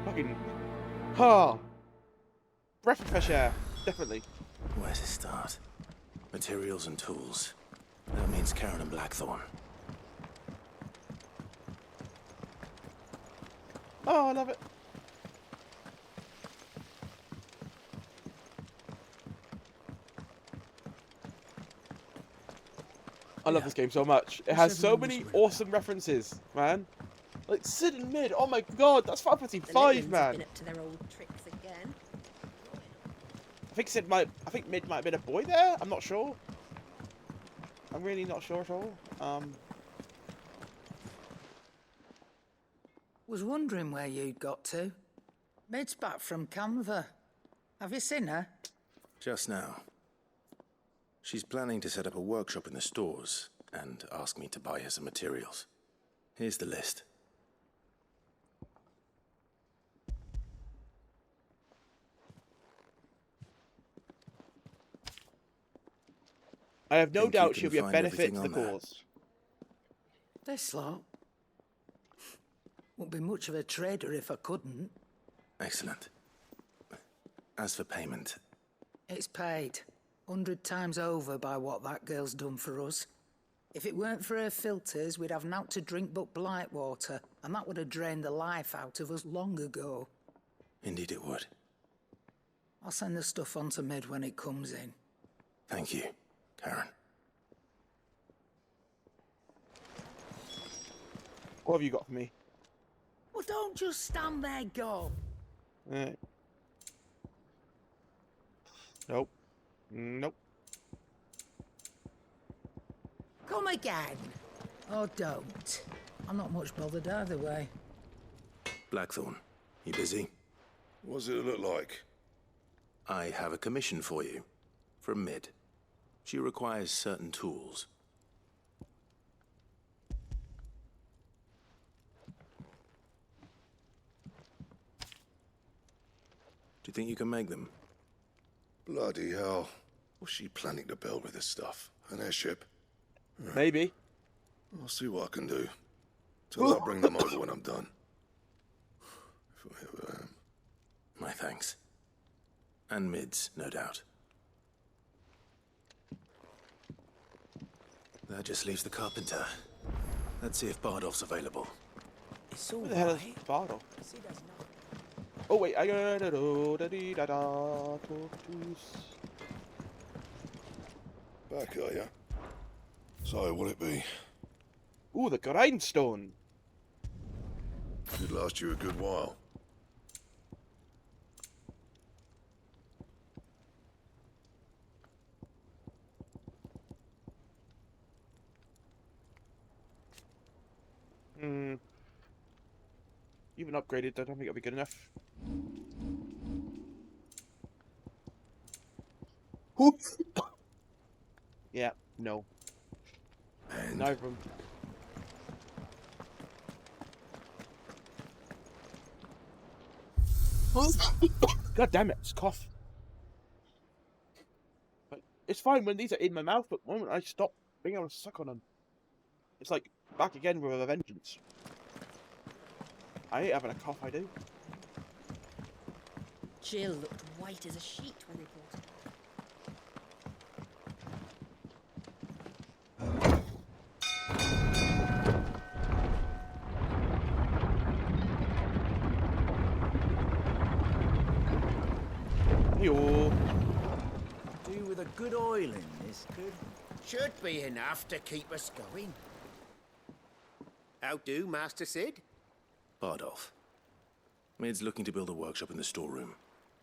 Fucking. Oh. Breath of fresh air. Definitely. Where to start? Materials and tools. That means Karen and Blackthorn. Oh, I love it. I love this game so much. It has so many awesome references, man. Like Sid and Mid. Oh my god, that's Final Fantasy 5, man. Been up to their old tricks again. I think Mid might have been a boy there. I'm not sure. I'm really not sure at all. Was wondering where you'd got to. Mid's back from Canva. Have you seen her? Just now. She's planning to set up a workshop in the stores and ask me to buy her some materials. Here's the list. I have no Think you doubt can she'll be a find benefit everything to the on that? cause. This lot. Wouldn't be much of a trader if I couldn't. Excellent. As for payment, It's paid 100 times over by what that girl's done for us. If it weren't for her filters, we'd have naught to drink but blight water, and that would have drained the life out of us long ago. indeed it would. I'll send the stuff on to Mid when it comes in. Thank you, Karen. What have you got for me? Well, don't just stand there, go. Alright. Nope. Nope. Come again. Or don't. I'm not much bothered either way. Blackthorn, you busy? What's it look like? I have a commission for you. From Mid. She requires certain tools. Do you think you can make them? Bloody hell. What's she planning to build with this stuff? An airship? Maybe. I'll see what I can do. Till I'll bring them over when I'm done. If I ever am. My thanks. And Mid's, no doubt. That just leaves the carpenter. Let's see if Bardolph's available. It's Who the hell is Bardolph? Oh wait, I got Back, are ya? So, what'll it be? Ooh, the grindstone. Should last you a good while. Even upgraded, I don't think it'll be good enough. Yeah, no. And Neither of them. God damn it, it's cough. But it's fine when these are in my mouth, but the moment I stop being able to suck on them, it's like back again with a vengeance. I hate having a cough, I do. Jill looked white as a sheet when they brought her. Yo. Do with a good oil in this, could? Should be enough to keep us going. How do, Master Sid? Bardolph. Mid's looking to build a workshop in the storeroom,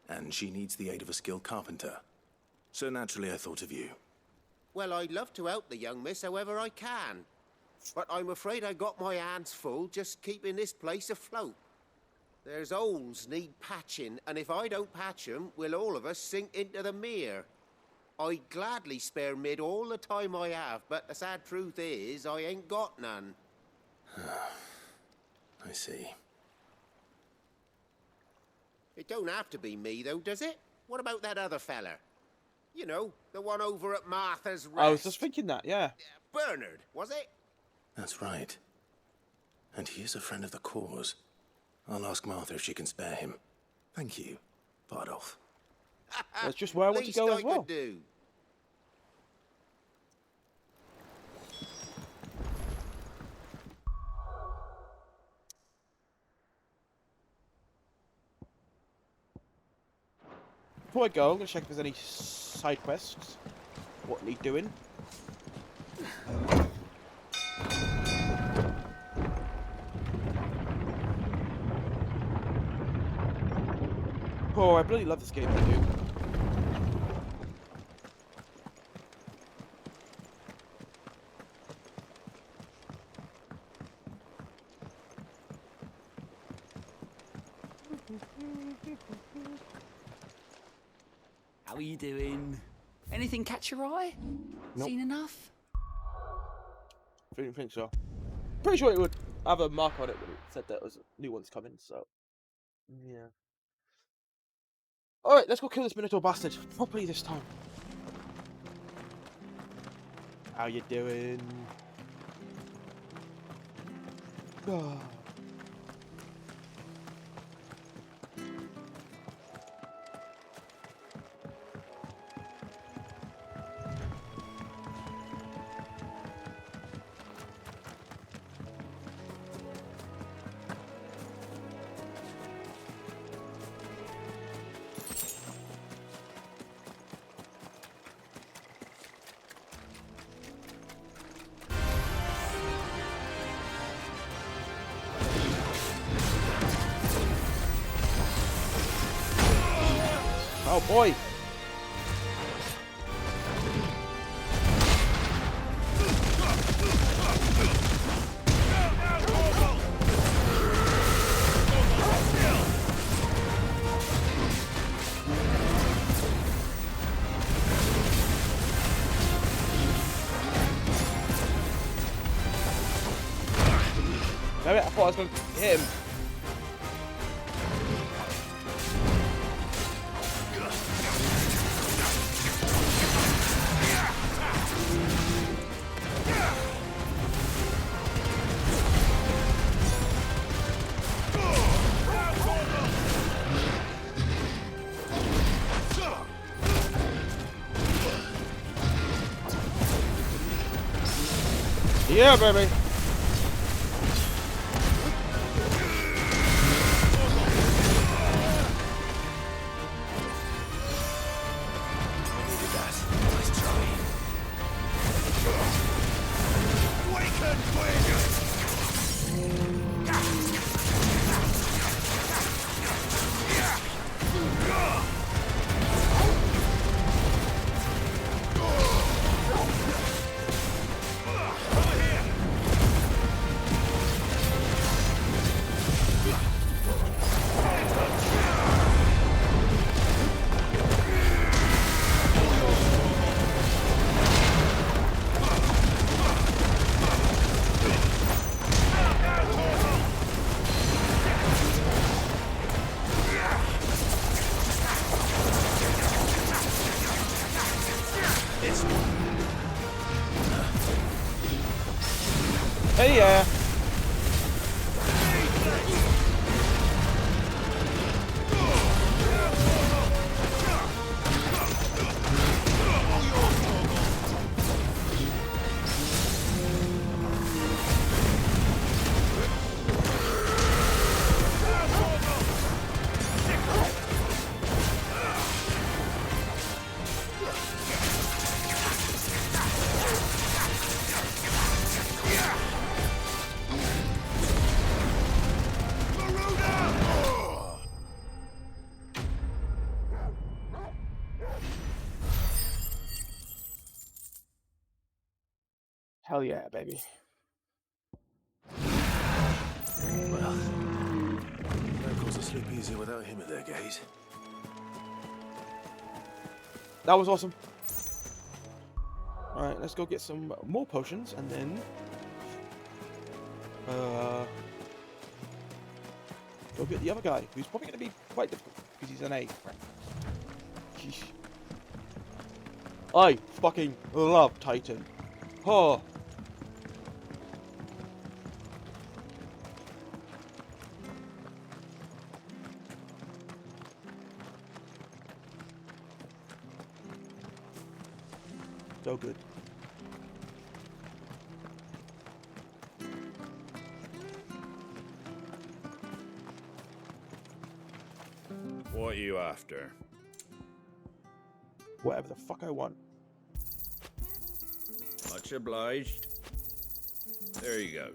and she needs the aid of a skilled carpenter. So naturally I thought of you. Well, I'd love to help the young miss however I can. But I'm afraid I got my hands full just keeping this place afloat. There's holes need patching, and if I don't patch them, we'll all of us sink into the mere. I'd gladly spare Mid all the time I have, but the sad truth is, I ain't got none. I see. It don't have to be me, though, does it? What about that other fella? You know, the one over at Martha's Rest. I was just thinking that, yeah. Bernard, was it? That's right. And he is a friend of the cause. I'll ask Martha if she can spare him. Thank you, Bardolph. That's just where I want to go as well. Could do. Before I go, I'm going to check if there's any side quests. What need doing. Oh, I bloody love this game, I do. How are you doing? Anything catch your eye? Nope. Seen enough? I don't think so. Pretty sure it would have a mark on it when it said that there was new ones coming, so... yeah. Alright, let's go kill this Minotaur bastard. Properly this time. How you doing? Ah. Oh boy! Damn it, I thought I was going to hit him. Yeah, baby. Hey, yeah. Hell yeah, baby. Well, locals will sleep easy without him at their gate. That was awesome. Alright, let's go get some more potions and then go get the other guy, who's probably going to be quite difficult because he's an A. Sheesh. I fucking love Titan. Oh. So good. What are you after? Whatever the fuck I want. Much obliged. There you go.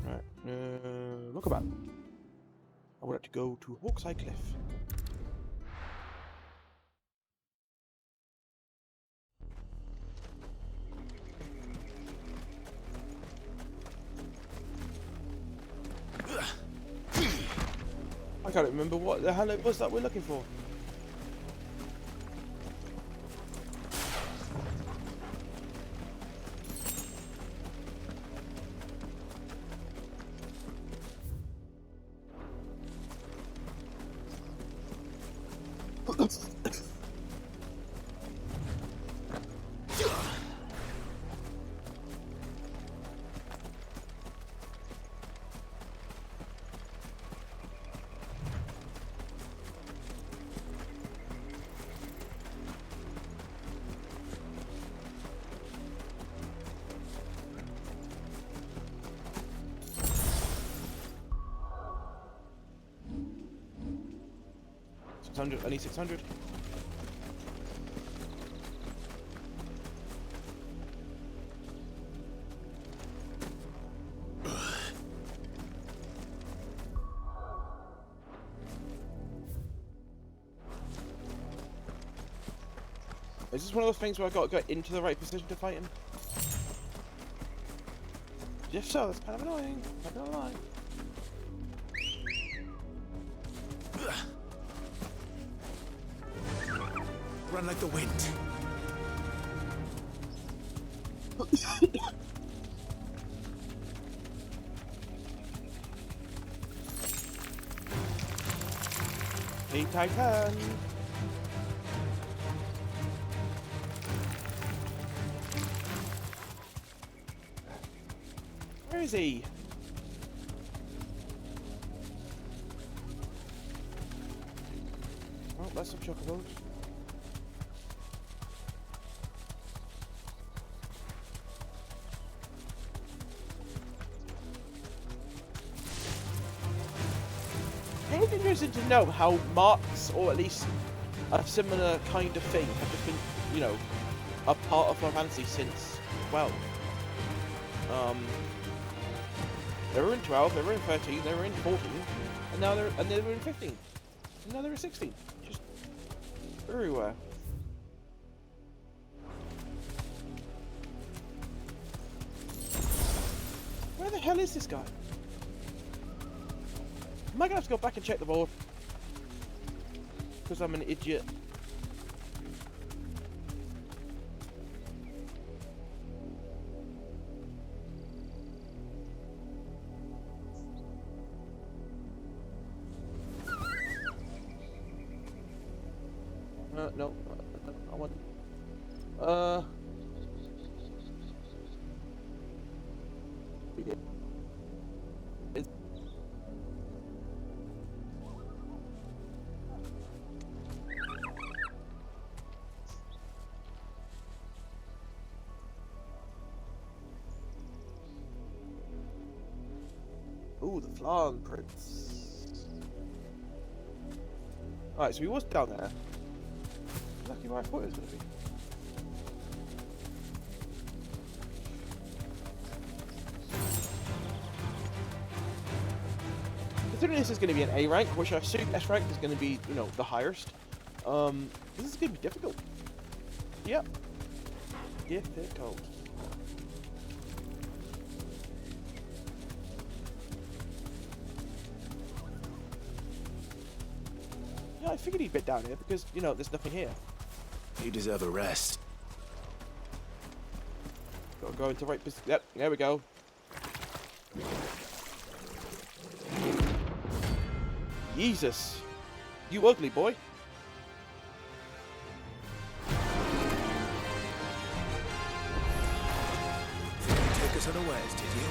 Right. Look about. I want to go to Hawkseye Cliff. I can't remember what the hell it was that we're looking for. I need 600. Is this one of those things where I've got to get into the right position to fight him? If so, that's kind of annoying. Not gonna lie. Run like the wind. Teen Titan. Where is he? Oh, that's some chocobos. It's interesting to know how marks, or at least a similar kind of thing, have just been, you know, a part of Final Fantasy since 12. They were in 12, they were in 13, they were in 14, and now they were in 15, and now they're in 16. Just everywhere. Where the hell is this guy? Am I gonna have to go back and check the board? Because I'm an idiot. No. I want... We did. Ooh, the Flan Prince. Alright, so he was down there. Exactly where I thought it was going to be. Considering this is going to be an A rank, which I assume S rank is going to be, you know, the highest. This is going to be difficult. Yep. Difficult. Yeah, I figured he'd bit down here because, you know, there's nothing here. You deserve a rest. Gotta go into the right position. Yep, there we go. Jesus. You ugly boy. Take us unawares, did you?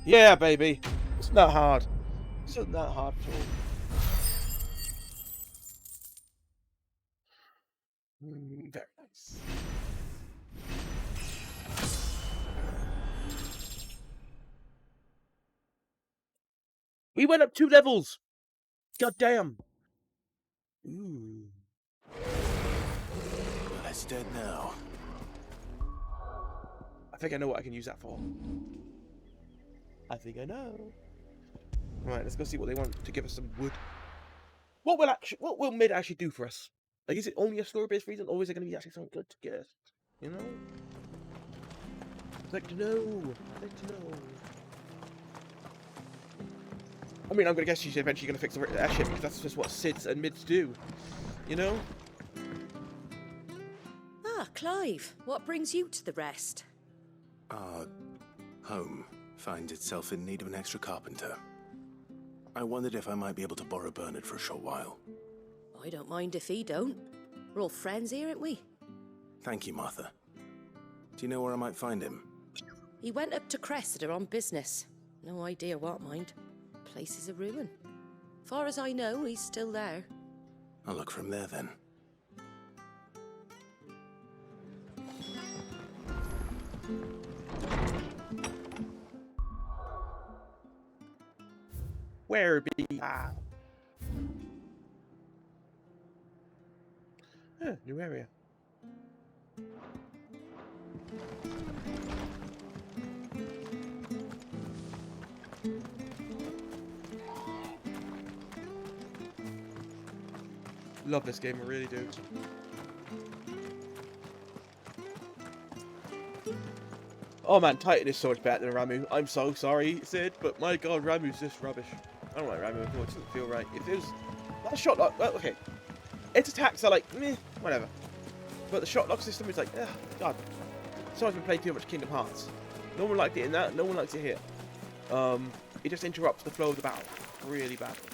Yeah, baby. It's not hard. It's not that hard at all. Very nice. We went up 2 levels. God damn. Ooh. Well, it's dead now. I think I know what I can use that for. I think I know. Right, let's go see what they want to give us some wood. What will mid actually do for us? Like, is it only a story-based reason, or is it going to be actually something good to get? You know? I'd like to know. I'd like to know. I mean, I'm going to guess she's eventually going to fix the airship, because that's just what Sids and mids do. You know? Ah, Clive, what brings you to the rest? Our home finds itself in need of an extra carpenter. I wondered if I might be able to borrow Bernard for a short while. I don't mind if he don't. We're all friends here, aren't we? Thank you, Martha. Do you know where I might find him? He went up to Cressida on business. No idea what, mind. Place is a ruin. Far as I know, he's still there. I'll look for him there, then. Where be? Ah. New area. Love this game, I really do. Oh man, Titan is so much better than Ramu. I'm so sorry, Sid, but my god, Ramu's just rubbish. I don't like Ramu at all, it doesn't feel right. If it was... That shot lock... Well, okay. Its attacks are like, meh, whatever. But the shot lock system is like, ugh, god. Someone's been playing too much Kingdom Hearts. No one liked it in that, no one likes it here. It just interrupts the flow of the battle. Really badly.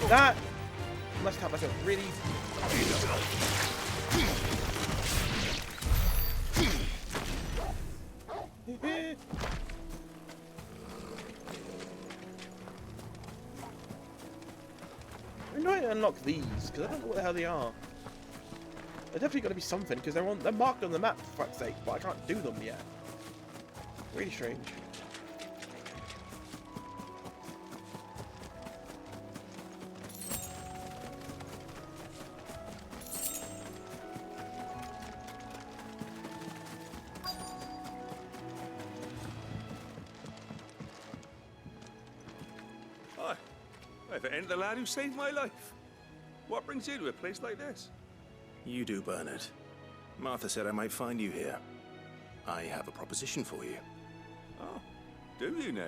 That must have like a really... I know I unlock these, because I don't know what the hell they are. They're definitely got to be something, because they're marked on the map, for fuck's sake, but I can't do them yet. Really strange. If it ain't the lad who saved my life. What brings you to a place like this? You do, Bernard. Martha said I might find you here. I have a proposition for you. Oh, do you now?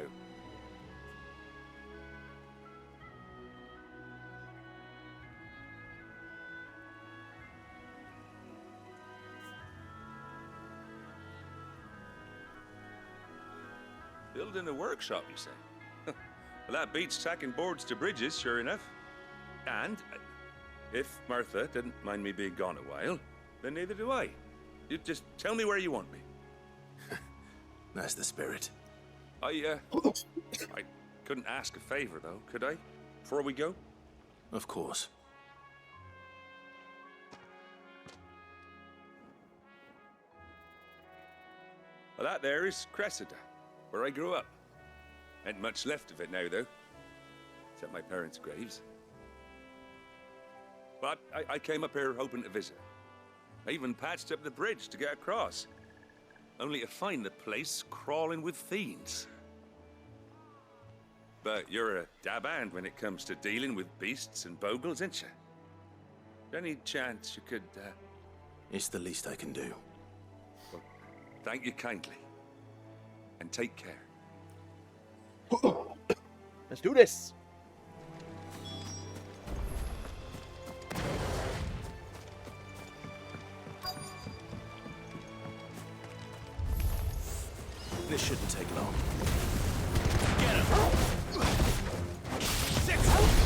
Building a workshop, you say? Well, that beats tacking boards to bridges, sure enough. And if Martha didn't mind me being gone a while, then neither do I. You just tell me where you want me. That's the spirit. I couldn't ask a favor, though, could I? Before we go? Of course. Well, that there is Cressida, where I grew up. Ain't much left of it now, though. Except my parents' graves. But I came up here hoping to visit. I even patched up the bridge to get across. Only to find the place crawling with fiends. But you're a dab hand when it comes to dealing with beasts and bogles, ain't you? Any chance you could, It's the least I can do. Well, thank you kindly. And take care. Let's do this. This This shouldn't take long. Get him! Six!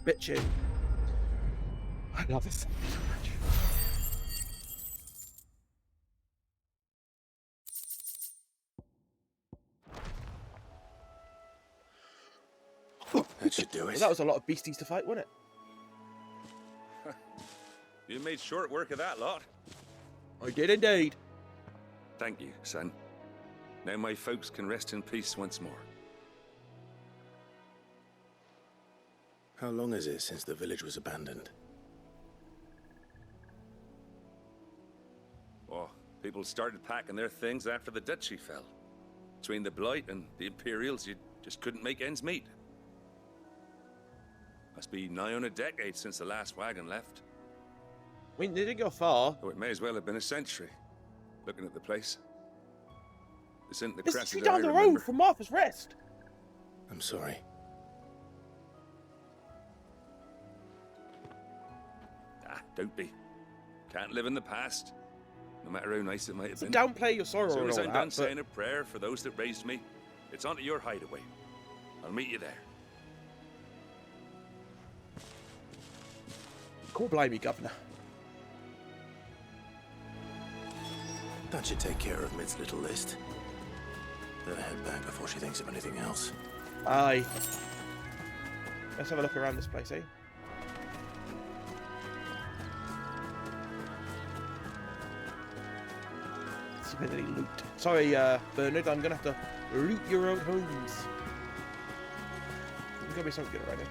Bitchin'. I love this so much. That should do it. Well, that was a lot of beasties to fight, wasn't it? You made short work of that lot. I did indeed. Thank you, son. Now my folks can rest in peace once more. How long is it since the village was abandoned? Oh, people started packing their things after the duchy fell. Between the Blight and the Imperials, you just couldn't make ends meet. Must be nigh on a decade since the last wagon left. I mean, they didn't go far. Oh, it may as well have been a century, looking at the place. This isn't the This Cressida is down I the remember. road from Martha's Rest. I'm sorry. Don't be. Can't live in the past, no matter how nice it might have So been. downplay your sorrow As soon and as all I'm that, done but saying a prayer for those that raised me, it's onto your hideaway. I'll meet you there. Call blimey, Governor. That should take care of Mid's little list. Better head back before she thinks of anything else. Aye. Let's have a look around this place, eh? See if there's any loot. Sorry, Bernard, I'm gonna have to loot your own homes. There's gotta be something good around here.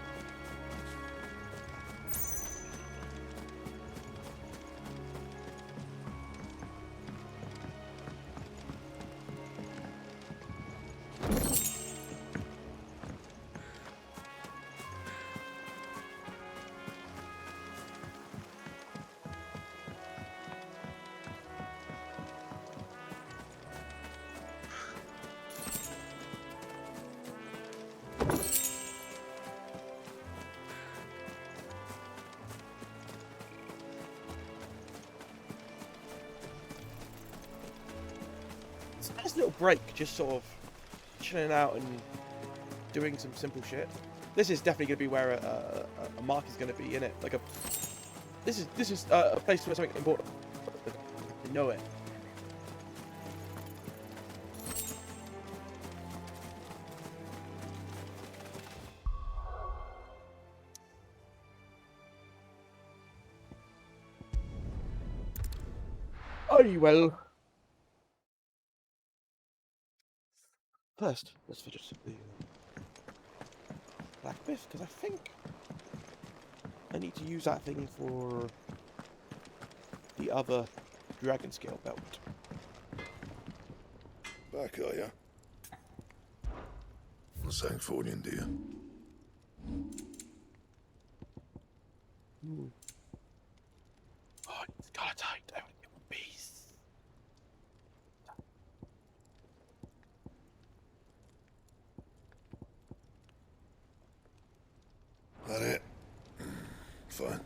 It's a nice little break, just sort of chilling out and doing some simple shit. This is definitely going to be where a mark is going to be in it. Like this is a place where something important. You know it. Very well. First, let's fidget the blacksmith, because I think I need to use that thing for the other dragon scale belt. Back, are ya? What's something for you, dear? Oh, it's got tight. I want to get one piece. That it? Fine.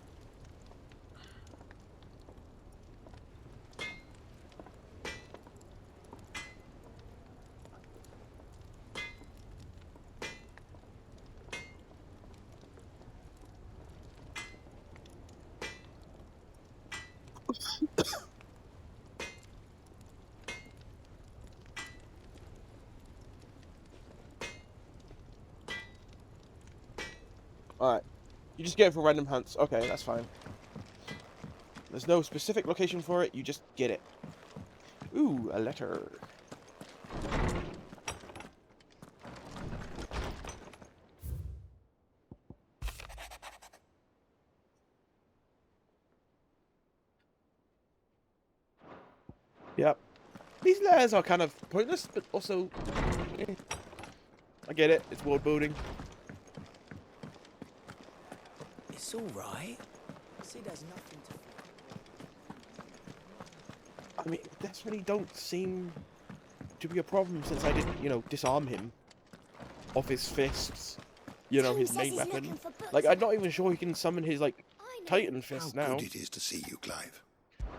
Alright. You just get it for random hunts. Okay, that's fine. There's no specific location for it, you just get it. Ooh, a letter. Yep. These letters are kind of pointless, but also... I get it, it's world building. It's all right. Sid has nothing to. I mean, it definitely don't seem to be a problem since I didn't, you know, disarm him of his fists. You know, his main weapon. Like, I'm not even sure he can summon his, like, Titan fist now. How good it is to see you, Clive.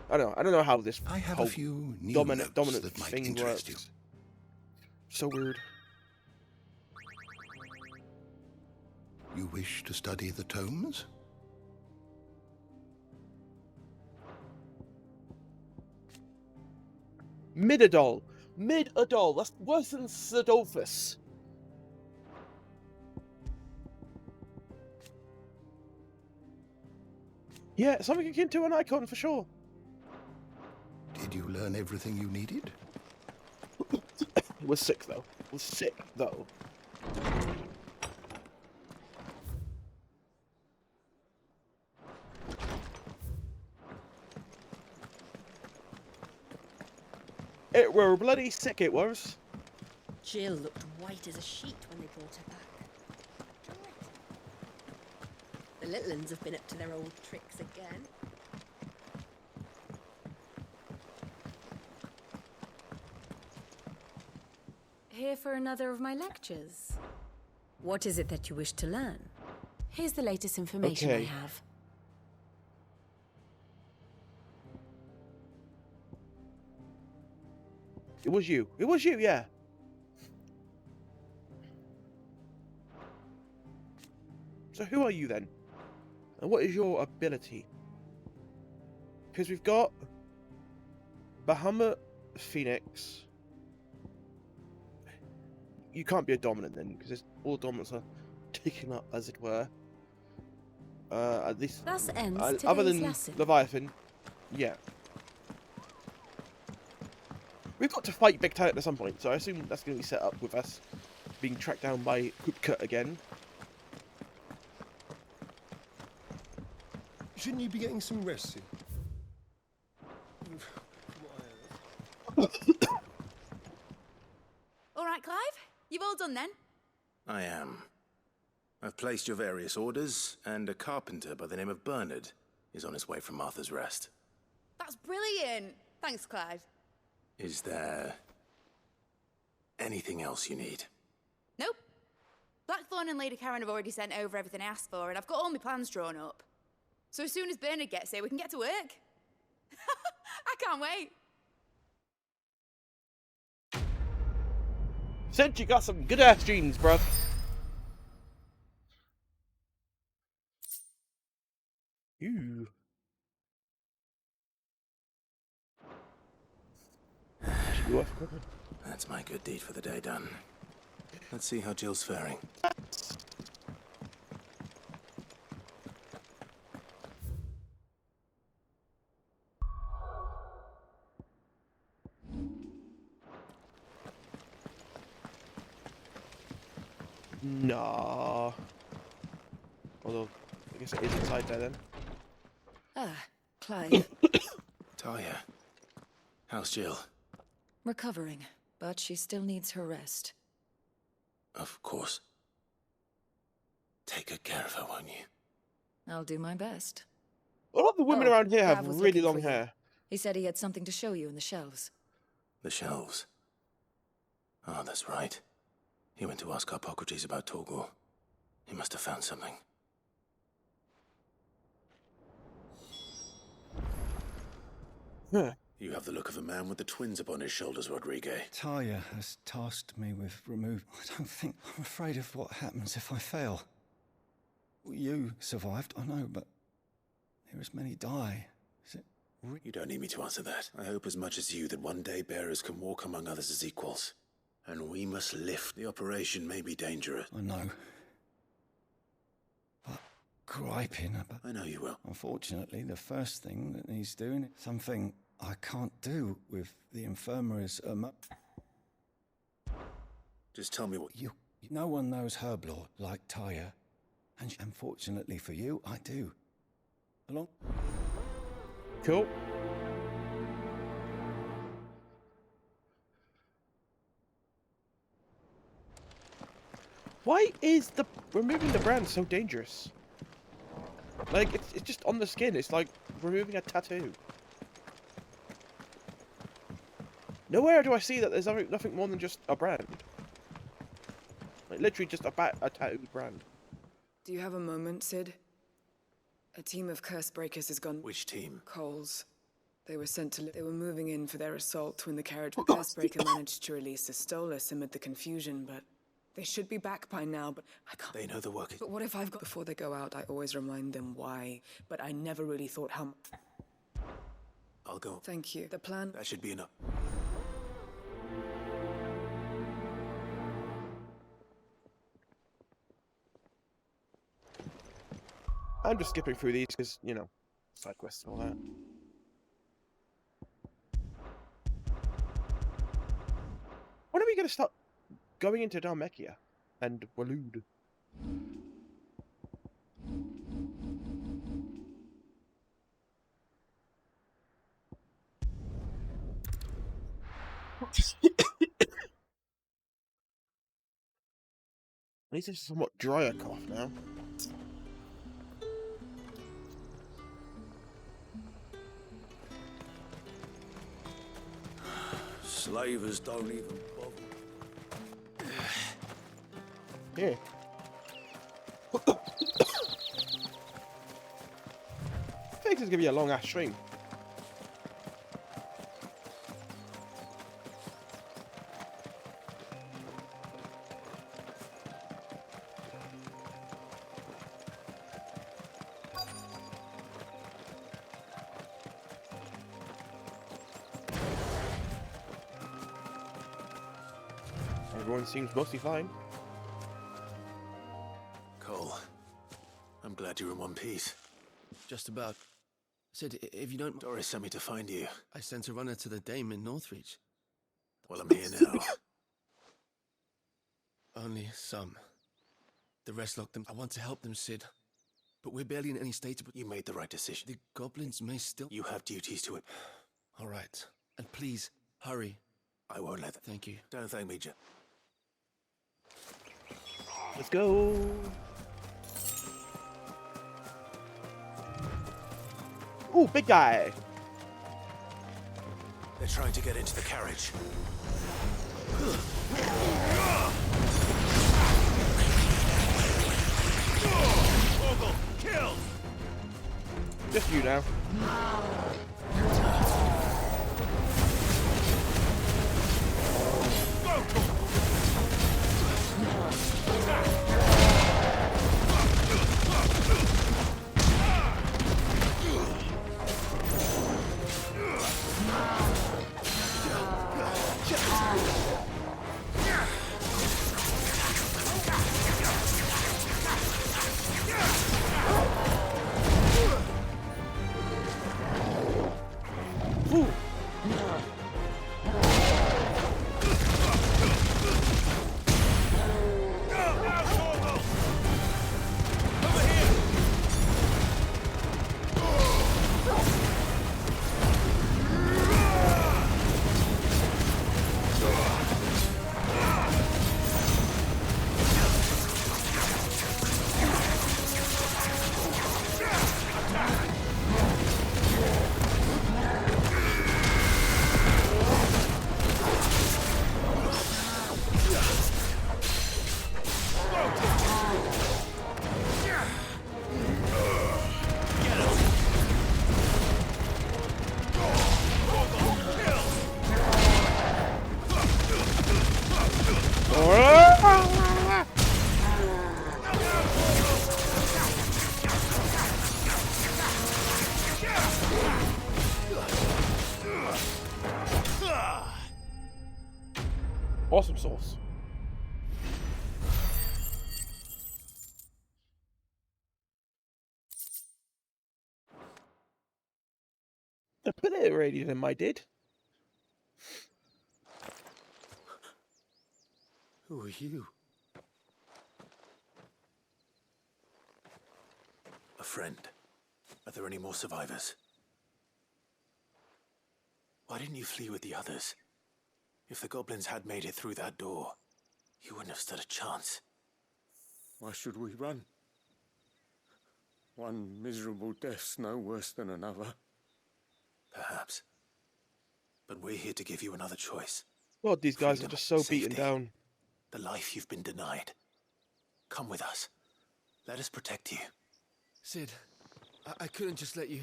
I don't know how this I have whole a few new dominant notes that might thing interest works. So weird. You wish to study the tomes? Midadol. Midadol. That's worse than Sidolphus. Yeah, something akin to an icon for sure. Did you learn everything you needed? It was sick though. It was sick though. It were bloody sick, it was. Jill looked white as a sheet when they brought her back. The little uns have been up to their old tricks again. Here for another of my lectures. What is it that you wish to learn? Here's the latest information I have. It was you. It was you, yeah. So who are you then? And what is your ability? Because we've got Bahamut Phoenix. You can't be a dominant then, because all dominants are taken up, as it were. At least Thus ends other today's than lesson. Leviathan, yeah. We've got to fight Big Titan at some point, so I assume that's going to be set up with us being tracked down by Hoopkut again. Shouldn't you be getting some rest soon? All right, Clive? You've all done then? I am. I've placed your various orders, and a carpenter by the name of Bernard is on his way from Martha's Rest. That's brilliant. Thanks, Clive. Is there anything else you need? Nope. Blackthorn and Lady Karen have already sent over everything I asked for, and I've got all my plans drawn up. So as soon as Bernard gets here, we can get to work. I can't wait. Since you got some good ass jeans, bruh. Ooh. Should be worth cooking. That's my good deed for the day done. Let's see how Jill's faring. Nah. Although, I guess it is inside there then. Ah, Clive. Talia, how's Jill? Recovering, but she still needs her rest. Of course. Take good care of her, won't you? I'll do my best. A lot of the women around here have Gav was really looking long for you. hair. He said he had something to show you in the shelves. The shelves. Oh, that's right. He went to ask Hippocrates about Torgor. He must have found something. Huh. You have the look of a man with the twins upon his shoulders, Rodrigue. Talia has tasked me with remove. I'm afraid of what happens if I fail. You survived, I know, but there is many die. Is it You don't need me to answer that. I hope as much as you that one day bearers can walk among others as equals. And we must lift. The operation may be dangerous. I know. But griping about... I know you will. Unfortunately, the first thing that needs doing is something I can't do with the infirmaries. Just tell me what... No one knows herb lore like Talia. And unfortunately for you, I do. Along... Cool. Why is removing the brand so dangerous? Like, it's just on the skin. It's like removing a tattoo. Nowhere do I see that there's nothing more than just a brand. Like, literally just a tattooed brand. Do you have a moment, Sid? A team of curse breakers has gone... Which team? Coles. They were sent to... They were moving in for their assault when the carriage curse breaker managed to release a Stolas amid the confusion, but... They should be back by now, but I can't... They know the work is... But what if I've got... Before they go out, I always remind them why, but I never really thought how... I'll go. Thank you. The plan... That should be enough. I'm just skipping through these because, you know, side quests and all that. When are we going to start going into Dhalmekia and Waloed? At least it's a somewhat drier cough now. Slavers don't even bother. Here. I think it's gonna be a long ass stream. Everyone seems mostly fine. Cole, I'm glad you're in one piece. Just about. Sid, if you don't... Doris sent me to find you. I sent a runner to the Dame in Northreach. Well, I'm here now. Only some. The rest locked them. I want to help them, Sid. But we're barely in any state to... You made the right decision. The goblins may still... You have duties to it. All right. And please, hurry. I won't let them. Thank you. Don't thank me, Jim. Let's go. Ooh, big guy. They're trying to get into the carriage. Killed! Just you now. Awesome sauce. I put it already in I did. Who are you? A friend. Are there any more survivors? Why didn't you flee with the others? If the goblins had made it through that door, you wouldn't have stood a chance. Why should we run? One miserable death's no worse than another. Perhaps. But we're here to give you another choice. God, these guys Freedom, are just so beaten safety, down. The life you've been denied. Come with us. Let us protect you. Sid, I couldn't just let you...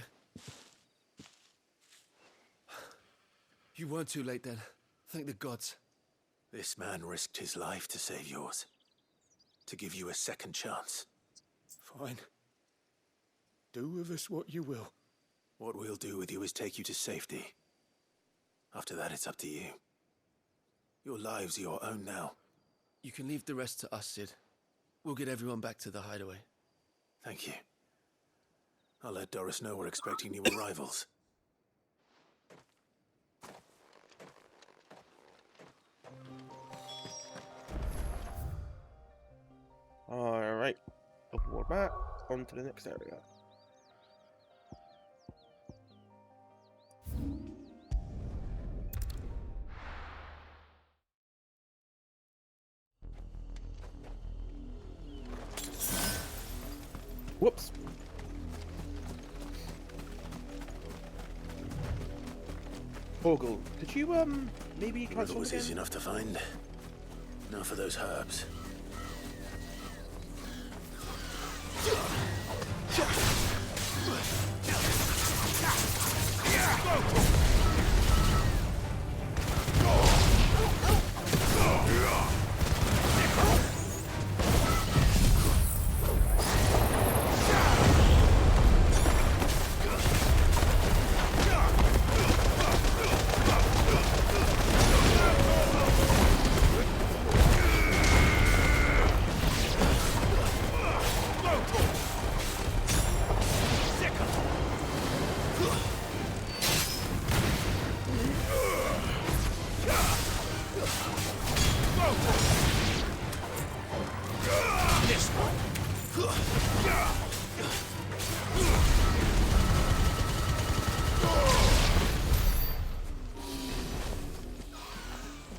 You weren't too late then. Thank the gods. This man risked his life to save yours. To give you a second chance. Fine. Do with us what you will. What we'll do with you is take you to safety. After that, it's up to you. Your lives are your own now. You can leave the rest to us, Sid. We'll get everyone back to the hideaway. Thank you. I'll let Doris know we're expecting new arrivals. Alright. Open world map. On to the next area. Whoops. Borgle, could you maybe Riddle transform was again? easy enough to find. Now for those herbs.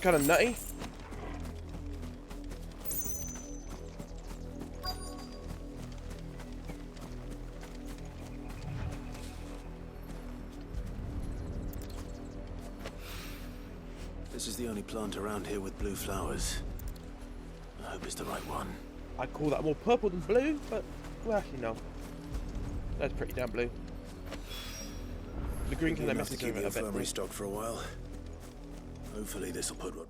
Kind of nutty. This is the only plant around here with blue flowers. I hope it's the right one. I'd call that more purple than blue, but well, actually no. That's pretty damn blue. The green kind of Enough to messes keep over your a bit. firm restocked for a while. Hopefully this'll put what...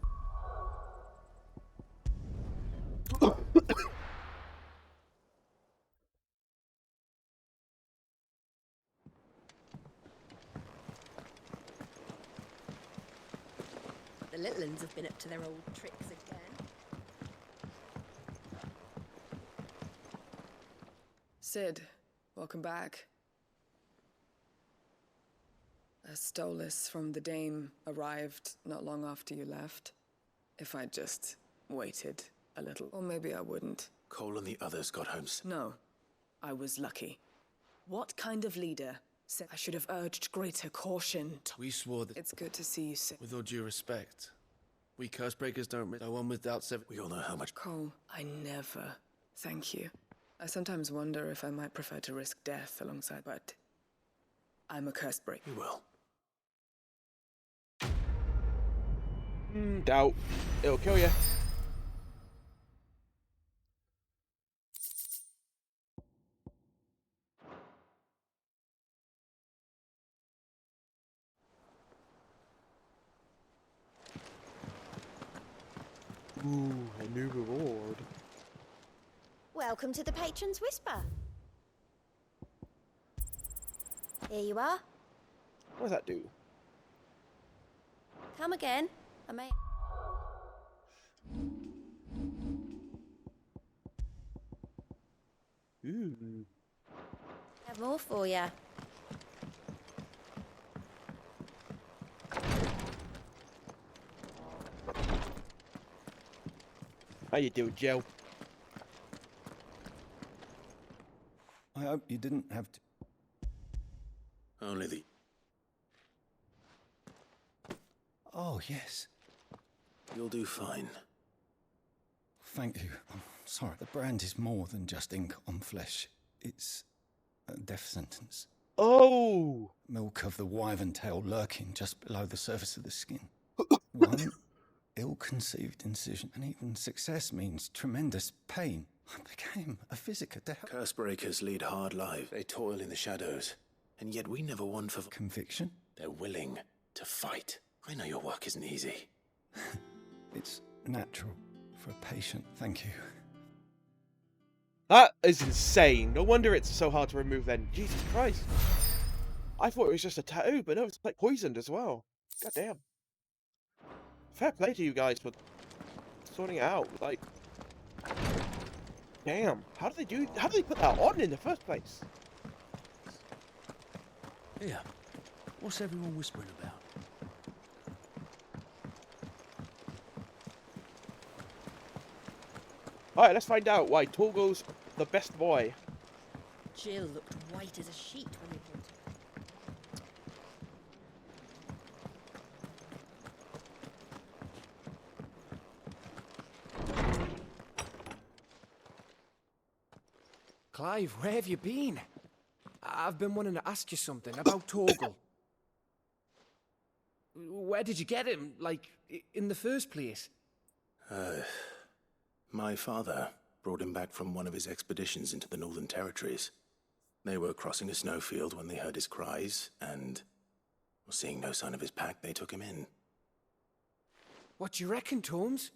The little uns have been up to their old tricks again. Sid, welcome back. A Stolas from the Dame arrived not long after you left. If I'd just waited a little, or maybe I wouldn't. Cole and the others got home. No, I was lucky. What kind of leader said I should have urged greater caution? We swore that... It's good to see you, Sid. With all due respect, we curse breakers don't risk no one without seven... We all know how much... Cole, I never thank you. I sometimes wonder if I might prefer to risk death alongside, but I'm a curse breaker. You will. Doubt. It'll kill you. Ooh, a new reward. Welcome to the Patron's Whisper. Here you are. What does that do? Come again. I may... Ooh. Have more for you. How you doing, Joe? I hope you didn't have to. Only the... Oh, yes. You'll do fine. Thank you. I'm sorry. The brand is more than just ink on flesh. It's a death sentence. Oh! Milk of the wyvern tail lurking just below the surface of the skin. One ill-conceived incision, and even success means tremendous pain. I became a physicker to help. Curse breakers lead hard lives. They toil in the shadows. And yet we never won for... Conviction? They're willing to fight. I know your work isn't easy. It's natural for a patient, thank you. That is insane. No wonder it's so hard to remove then. Jesus Christ. I thought it was just a tattoo, but no, it's like poisoned as well. God damn. Fair play to you guys for sorting it out. Like, damn. How do they put that on in the first place? Here, what's everyone whispering about? Alright, let's find out why Torgal's the best boy. Jill looked white as a sheet when we came to. Clive, where have you been? I've been wanting to ask you something about Torgal. Where did you get him, like, in the first place? My father brought him back from one of his expeditions into the Northern Territories. They were crossing a snowfield when they heard his cries, and, seeing no sign of his pack, they took him in. What do you reckon, Tomes?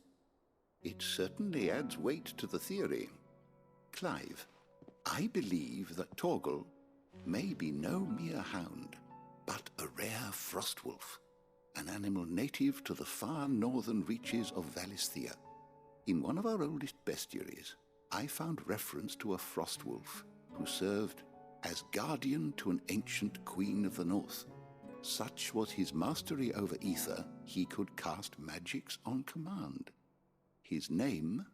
It certainly adds weight to the theory. Clive, I believe that Torgal may be no mere hound, but a rare frostwolf, an animal native to the far northern reaches of Valisthea. In one of our oldest bestiaries, I found reference to a frostwolf who served as guardian to an ancient queen of the north. Such was his mastery over ether, he could cast magics on command. His name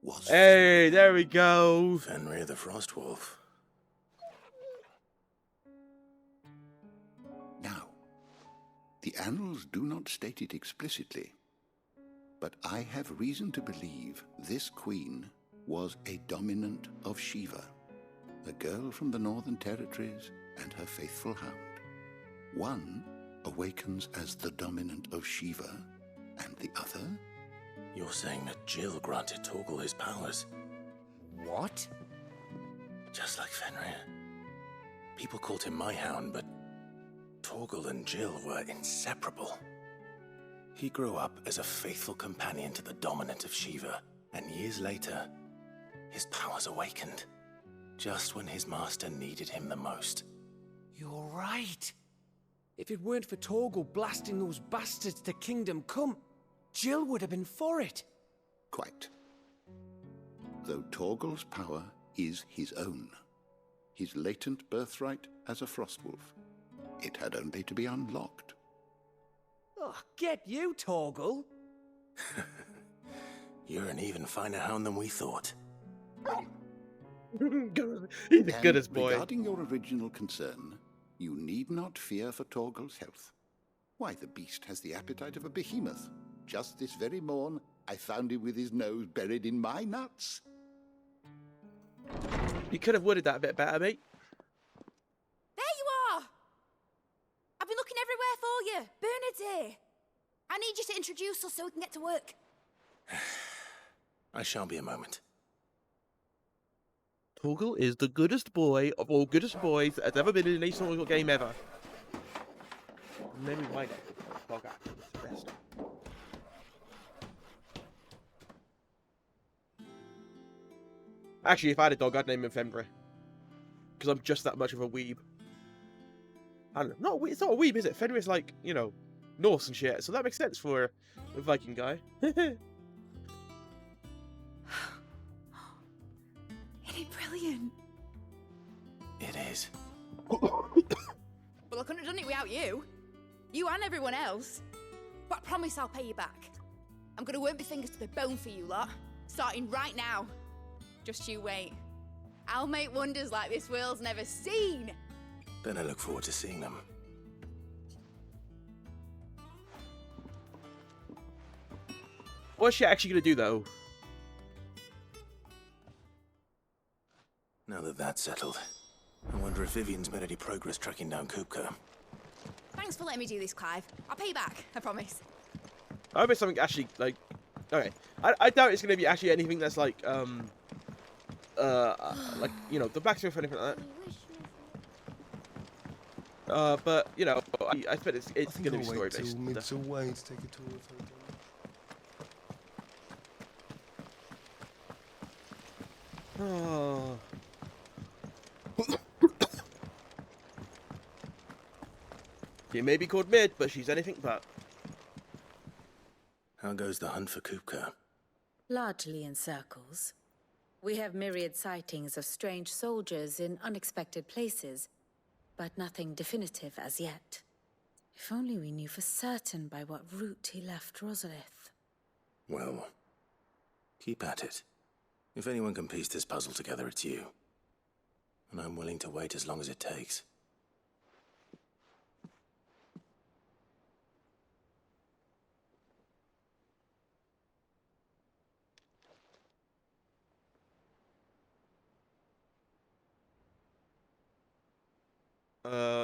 was... Hey, there we go. Fenrir the Frostwolf. Now, the annals do not state it explicitly, but I have reason to believe this queen was a dominant of Shiva, a girl from the Northern Territories and her faithful hound. One awakens as the dominant of Shiva, and the other... You're saying that Jill granted Torgal his powers? What? Just like Fenrir. People called him my hound, but Torgal and Jill were inseparable. He grew up as a faithful companion to the dominant of Shiva, and years later, his powers awakened, just when his master needed him the most. You're right. If it weren't for Torgal blasting those bastards to Kingdom Come, Jill would have been for it. Quite. Though Torgal's power is his own, his latent birthright as a frostwolf, it had only to be unlocked. Oh, get you, Torgal. You're an even finer hound than we thought. He's the goodest boy. Regarding your original concern, you need not fear for Torgal's health. Why, the beast has the appetite of a behemoth. Just this very morn, I found him with his nose buried in my nuts. You could have worded that a bit better, mate. There you are! I've been looking everywhere for you. Bernard's here. I need you to introduce us so we can get to work. I shall be a moment. Torgal is the goodest boy of all goodest boys that has ever been in any single game ever. Maybe why not? Actually, if I had a dog, I'd name him Fenrir. Because I'm just that much of a weeb. I don't know. No, it's not a weeb, is it? Fenrir's like, you know, Norse and shit. So that makes sense for a Viking guy. Any brilliant. It is. Well, I couldn't have done it without you. You and everyone else. But I promise I'll pay you back. I'm gonna work my fingers to the bone for you lot. Starting right now. Just you wait. I'll make wonders like this world's never seen. Then I look forward to seeing them. What's she actually going to do, though? Now that that's settled, I wonder if Vivian's made any progress tracking down Kupka. Thanks for letting me do this, Clive. I'll pay you back, I promise. I hope it's something actually, like... Okay. I doubt it's going to be actually anything that's like, like, you know, the blacksmith or anything like that. But, you know, I expect it's going to be story-based. Mid's away to take a tour of her. Oh. She may be called Mid, but she's anything but. How goes the hunt for Kupka? Largely in circles. We have myriad sightings of strange soldiers in unexpected places, but nothing definitive as yet. If only we knew for certain by what route he left Rosalith. Well, keep at it. If anyone can piece this puzzle together, it's you. And I'm willing to wait as long as it takes.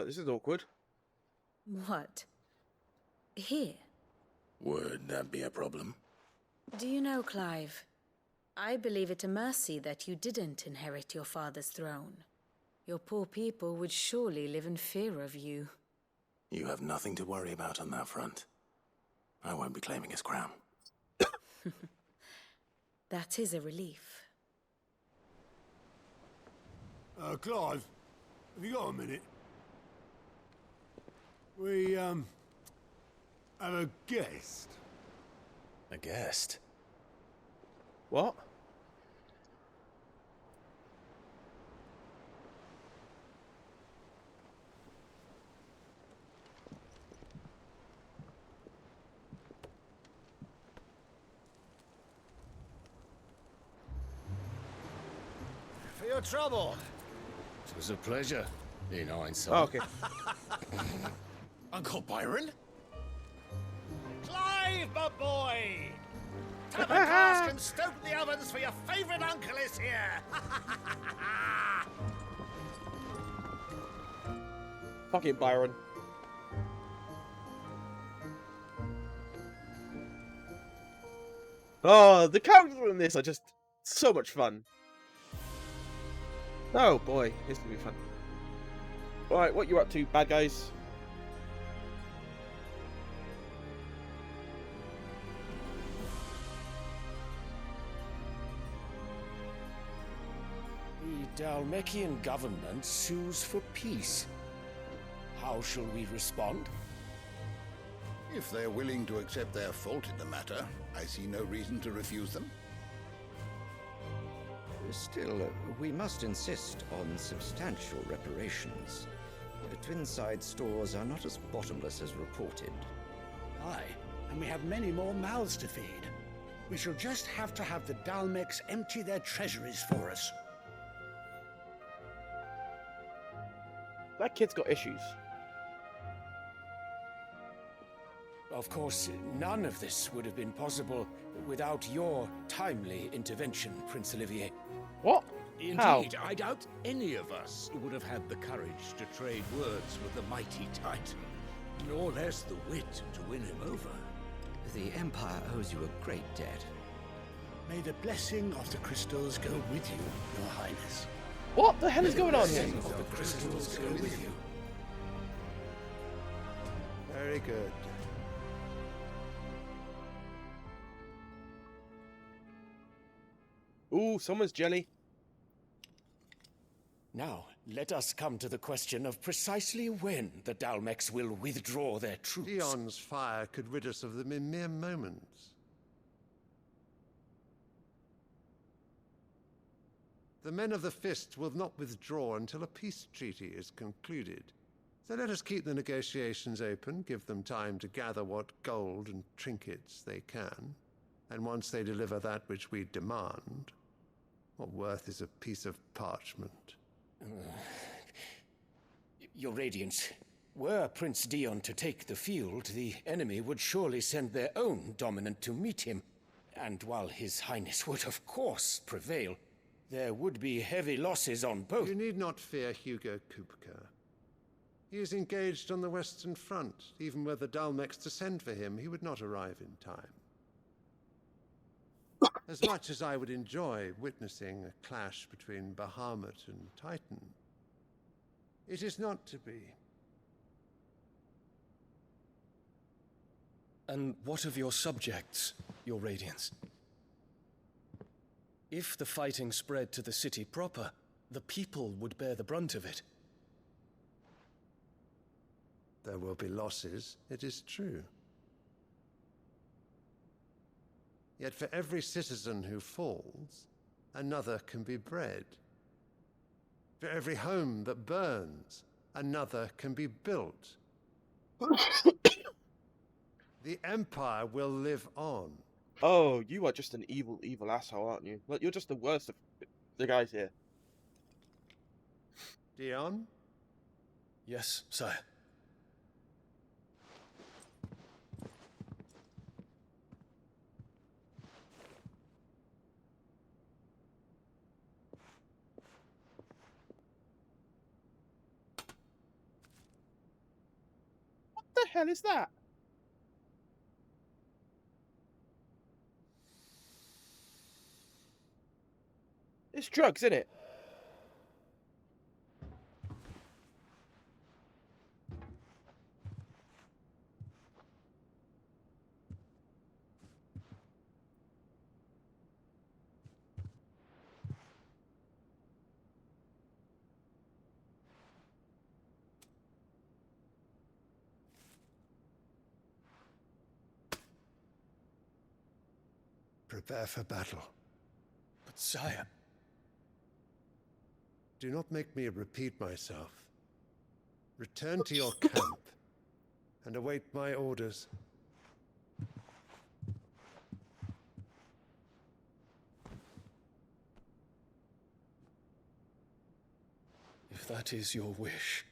This is awkward. What? Here? Would that be a problem? Do you know, Clive? I believe it a mercy that you didn't inherit your father's throne. Your poor people would surely live in fear of you. You have nothing to worry about on that front. I won't be claiming his crown. That is a relief. Clive, have you got a minute? We, have a guest. A guest? What? For your trouble. It was a pleasure, in hindsight. Oh, okay. Uncle Byron? Clive, my boy! Tub and cask and stoke the ovens for your favourite uncle is here! Fucking Byron. Oh, the characters in this are just so much fun. Oh boy, this is gonna be fun. Alright, what you up to, bad guys? The Dalmekian government sues for peace. How shall we respond? If they're willing to accept their fault in the matter, I see no reason to refuse them. Still, we must insist on substantial reparations. Twinside stores are not as bottomless as reported. Aye, and we have many more mouths to feed. We shall just have to have the Dalmecs empty their treasuries for us. That kid's got issues. Of course, none of this would have been possible without your timely intervention, Prince Olivier. What? Indeed, How? I doubt any of us would have had the courage to trade words with the mighty Titan, nor less the wit to win him over. The Empire owes you a great debt. May the blessing of the crystals go with you, Your Highness. What the hell is going on here? Of the crystals go with you. Very good. Ooh, someone's jelly. Now, let us come to the question of precisely when the Dalmecs will withdraw their troops. Dion's fire could rid us of them in mere moments. The men of the Fist will not withdraw until a peace treaty is concluded. So let us keep the negotiations open, give them time to gather what gold and trinkets they can. And once they deliver that which we demand, what worth is a piece of parchment? Your Radiance, were Prince Dion to take the field, the enemy would surely send their own dominant to meet him. And while His Highness would of course prevail, there would be heavy losses on both. You need not fear Hugo Kupka. He is engaged on the Western Front. Even were the Dalmex to send for him, he would not arrive in time. As much as I would enjoy witnessing a clash between Bahamut and Titan, it is not to be. And what of your subjects, Your Radiance? If the fighting spread to the city proper, the people would bear the brunt of it. There will be losses, it is true. Yet for every citizen who falls, another can be bred. For every home that burns, another can be built. The Empire will live on. Oh, you are just an evil, evil asshole, aren't you? Look, you're just the worst of the guys here. Dion? Yes, sire. What the hell is that? It's drugs, isn't it? Prepare for battle. But sire... Do not make me repeat myself. Return to your camp and await my orders. If that is your wish,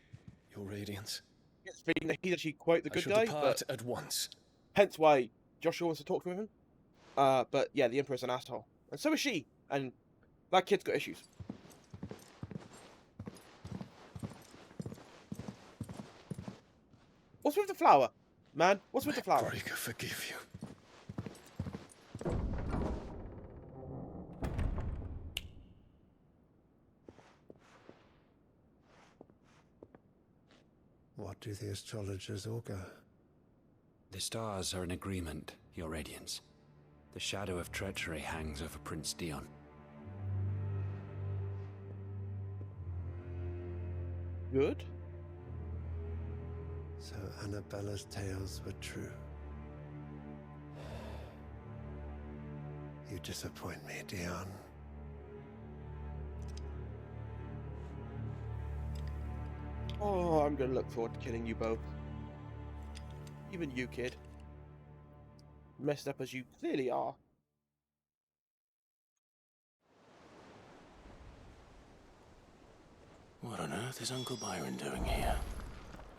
Your Radiance. It's feeling that he's actually quite the I good shall guy, depart but at once. hence why Joshua wants to talk to him. But yeah, the Emperor's an asshole, and so is she, and that kid's got issues. What's with the flower, man? What's with the flower? May Brega forgive you. What do the astrologers augur? The stars are in agreement, Your Radiance. The shadow of treachery hangs over Prince Dion. Good. So Annabella's tales were true. You disappoint me, Dion. Oh, I'm gonna look forward to killing you both. Even you, kid. Messed up as you clearly are. What on earth is Uncle Byron doing here?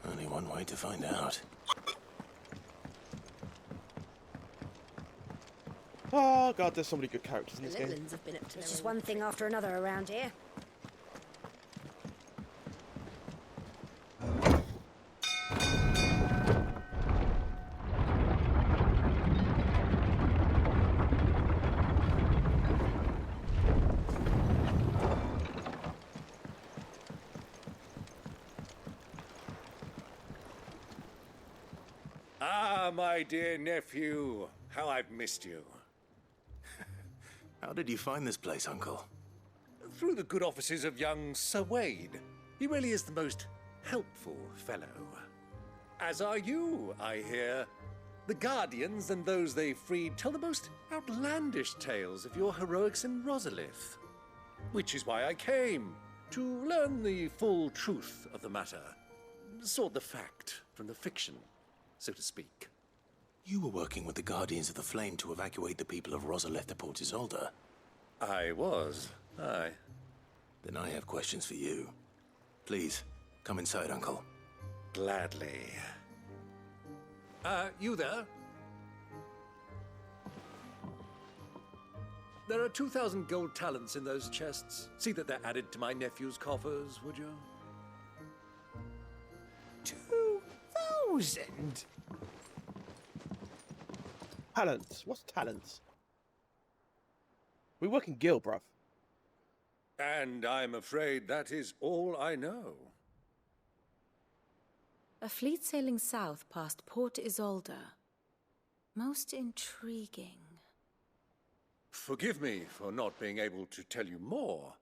Only one way to find out. Oh god, there's so many good characters in this game. Have been up to it's just one thing after another around here. Ah, my dear nephew, how I've missed you. How did you find this place, Uncle? Through the good offices of young Sir Wade. He really is the most helpful fellow. As are you, I hear. The Guardians and those they freed tell the most outlandish tales of your heroics in Rosalith. Which is why I came, to learn the full truth of the matter. Sort the fact from the fiction, so to speak. You were working with the Guardians of the Flame to evacuate the people of Rosalith to Port Isolde. I was, aye. Then I have questions for you. Please, come inside, Uncle. Gladly. You there? There are 2,000 gold talents in those chests. See that they're added to my nephew's coffers, would you? 2,000? Talents? What's talents? We work in guild, bruv. And I'm afraid that is all I know. A fleet sailing south past Port Isolde. Most intriguing. Forgive me for not being able to tell you more.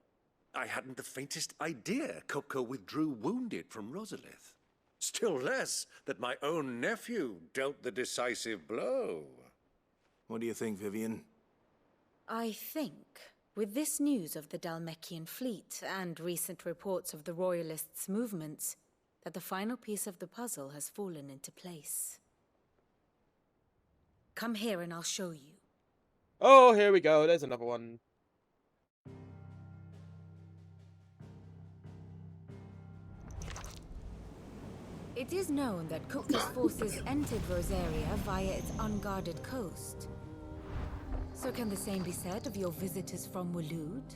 I hadn't the faintest idea Kupka withdrew wounded from Rosalith. Still less that my own nephew dealt the decisive blow. What do you think, Vivian? I think, with this news of the Dhalmekian fleet and recent reports of the Royalists' movements, that the final piece of the puzzle has fallen into place. Come here and I'll show you. Oh, here we go. There's another one. It is known that Kupka's forces entered Rosaria via its unguarded coast. So can the same be said of your visitors from Waloed?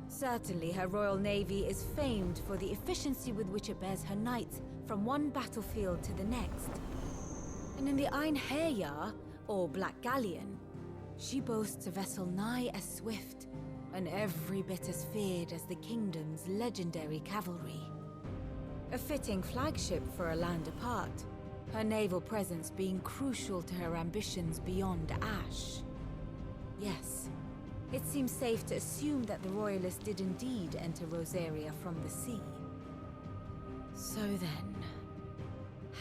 Certainly, her Royal Navy is famed for the efficiency with which it bears her knights from one battlefield to the next. And in the Einherjar, or Black Galleon, she boasts a vessel nigh as swift and every bit as feared as the kingdom's legendary cavalry. A fitting flagship for a land apart, her naval presence being crucial to her ambitions beyond Ash. Yes, it seems safe to assume that the Royalists did indeed enter Rosaria from the sea. So then,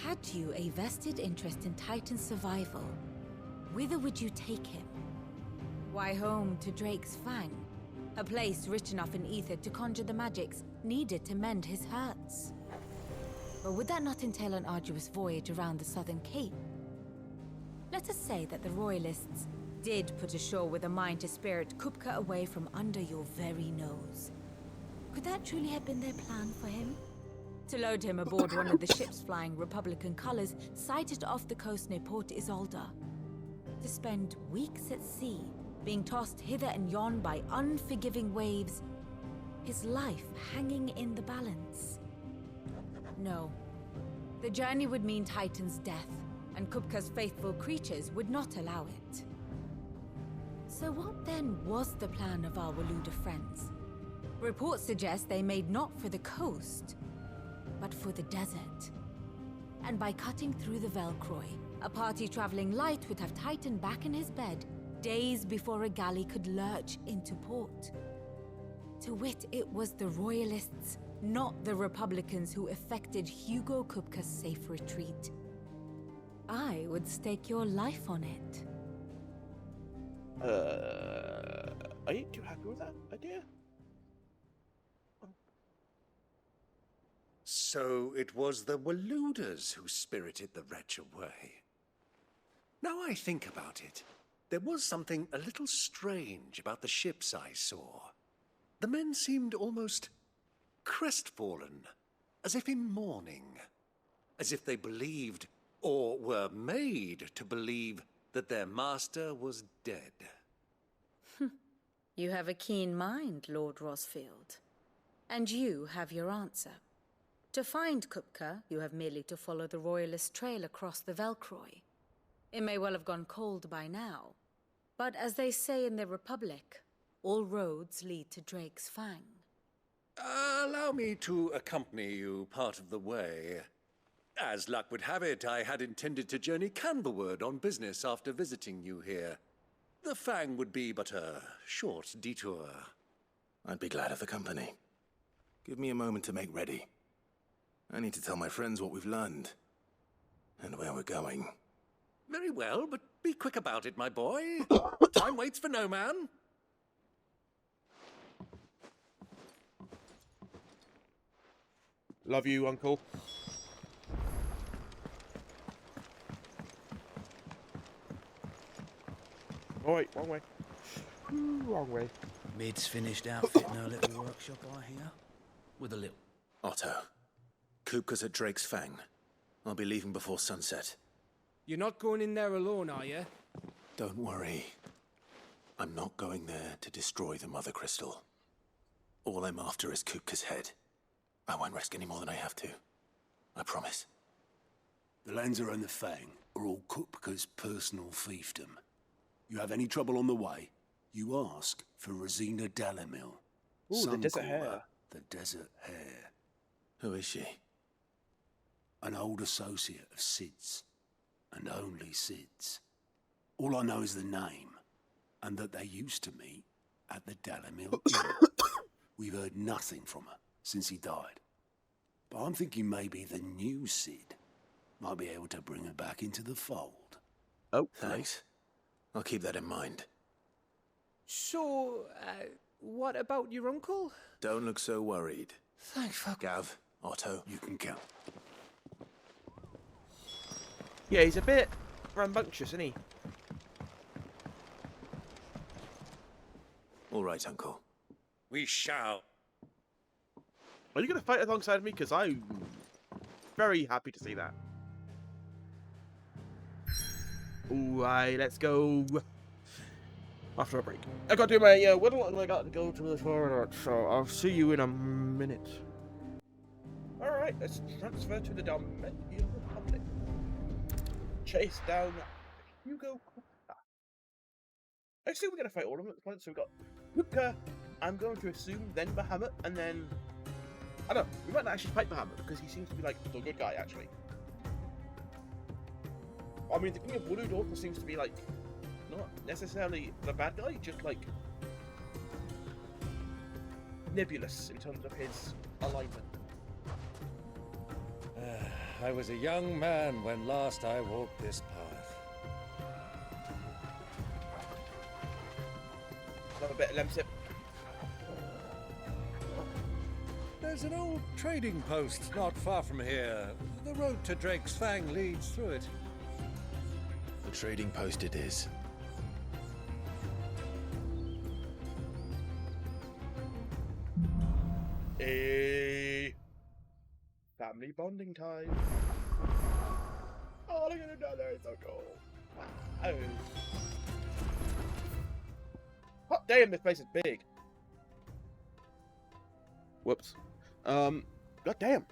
had you a vested interest in Titan's survival, whither would you take him? Why, home to Drake's Fang, a place rich enough in ether to conjure the magics needed to mend his hurts. But would that not entail an arduous voyage around the southern cape? Let us say that the Royalists did put ashore with a mind to spirit Kupka away from under your very nose. Could that truly have been their plan for him? To load him aboard one of the ships flying Republican colors sighted off the coast near Port Isolde. To spend weeks at sea, being tossed hither and yon by unforgiving waves, his life hanging in the balance. No. The journey would mean Titan's death, and Kupka's faithful creatures would not allow it. So what then was the plan of our Waluda friends? Reports suggest they made not for the coast, but for the desert. And by cutting through the Velcroy, a party traveling light would have Titan back in his bed days before a galley could lurch into port. To wit, it was the Royalists, not the Republicans, who effected Hugo Kupka's safe retreat. I would stake your life on it. Are you too happy with that idea? So it was the Waluders who spirited the wretch away. Now I think about it, there was something a little strange about the ships I saw. The men seemed almost crestfallen, as if in mourning, as if they believed, or were made to believe, that their master was dead. You have a keen mind, Lord Rosfield. And you have your answer. To find Kupka, you have merely to follow the Royalist trail across the Velcroy. It may well have gone cold by now, but as they say in the Republic, all roads lead to Drake's Fang. Allow me to accompany you part of the way. As luck would have it, I had intended to journey Canberward on business after visiting you here. The Fang would be but a short detour. I'd be glad of the company. Give me a moment to make ready. I need to tell my friends what we've learned, and where we're going. Very well, but be quick about it, my boy. Time waits for no man. Love you, Uncle. Oh, wait, wrong way. Wrong way. Mid's finished outfitting her little workshop, I hear. With a little... Otto, Kupka's at Drake's Fang. I'll be leaving before sunset. You're not going in there alone, are you? Don't worry. I'm not going there to destroy the Mother Crystal. All I'm after is Kupka's head. I won't risk any more than I have to. I promise. The Lanza and the Fang are all Kupka's personal fiefdom. You have any trouble on the way, you ask for Rosina Dalamil. Ooh, the desert call hare. her the Desert Hare. Who is she? An old associate of Sid's, and only Sid's. All I know is the name, and that they used to meet at the Dalamil Inn. We've heard nothing from her since he died. But I'm thinking maybe the new Sid might be able to bring her back into the fold. Oh, thanks. I'll keep that in mind. So, what about your uncle? Don't look so worried. Thank fuck. Gav, Otto, you can count. Yeah, he's a bit rambunctious, isn't he? All right, Uncle. We shall. Are you going to fight alongside me? Because I'm very happy to see that. Alright, let's go. After a break. I got to do my whittle and I got to go to the toilet, so I'll see you in a minute. Alright, let's transfer to the Dalmatian Republic. Chase down Hugo Kupka. I assume we're going to fight all of them at the point, so we've got Kupka, I'm going to assume, then Bahamut, and then... I don't know, we might not actually fight Bahamut, because he seems to be like the good guy, actually. I mean, the King of Wulud also seems to be like, not necessarily the bad guy, just like nebulous in terms of his alignment. I was a young man when last I walked this path. Love a bit of lemsip. There's an old trading post not far from here. The road to Drake's Fang leads through it. The trading post it is. Hey, family bonding time. Oh, look at him down there, it's so cool. Wow. Oh, damn, this place is big. Whoops. God damn.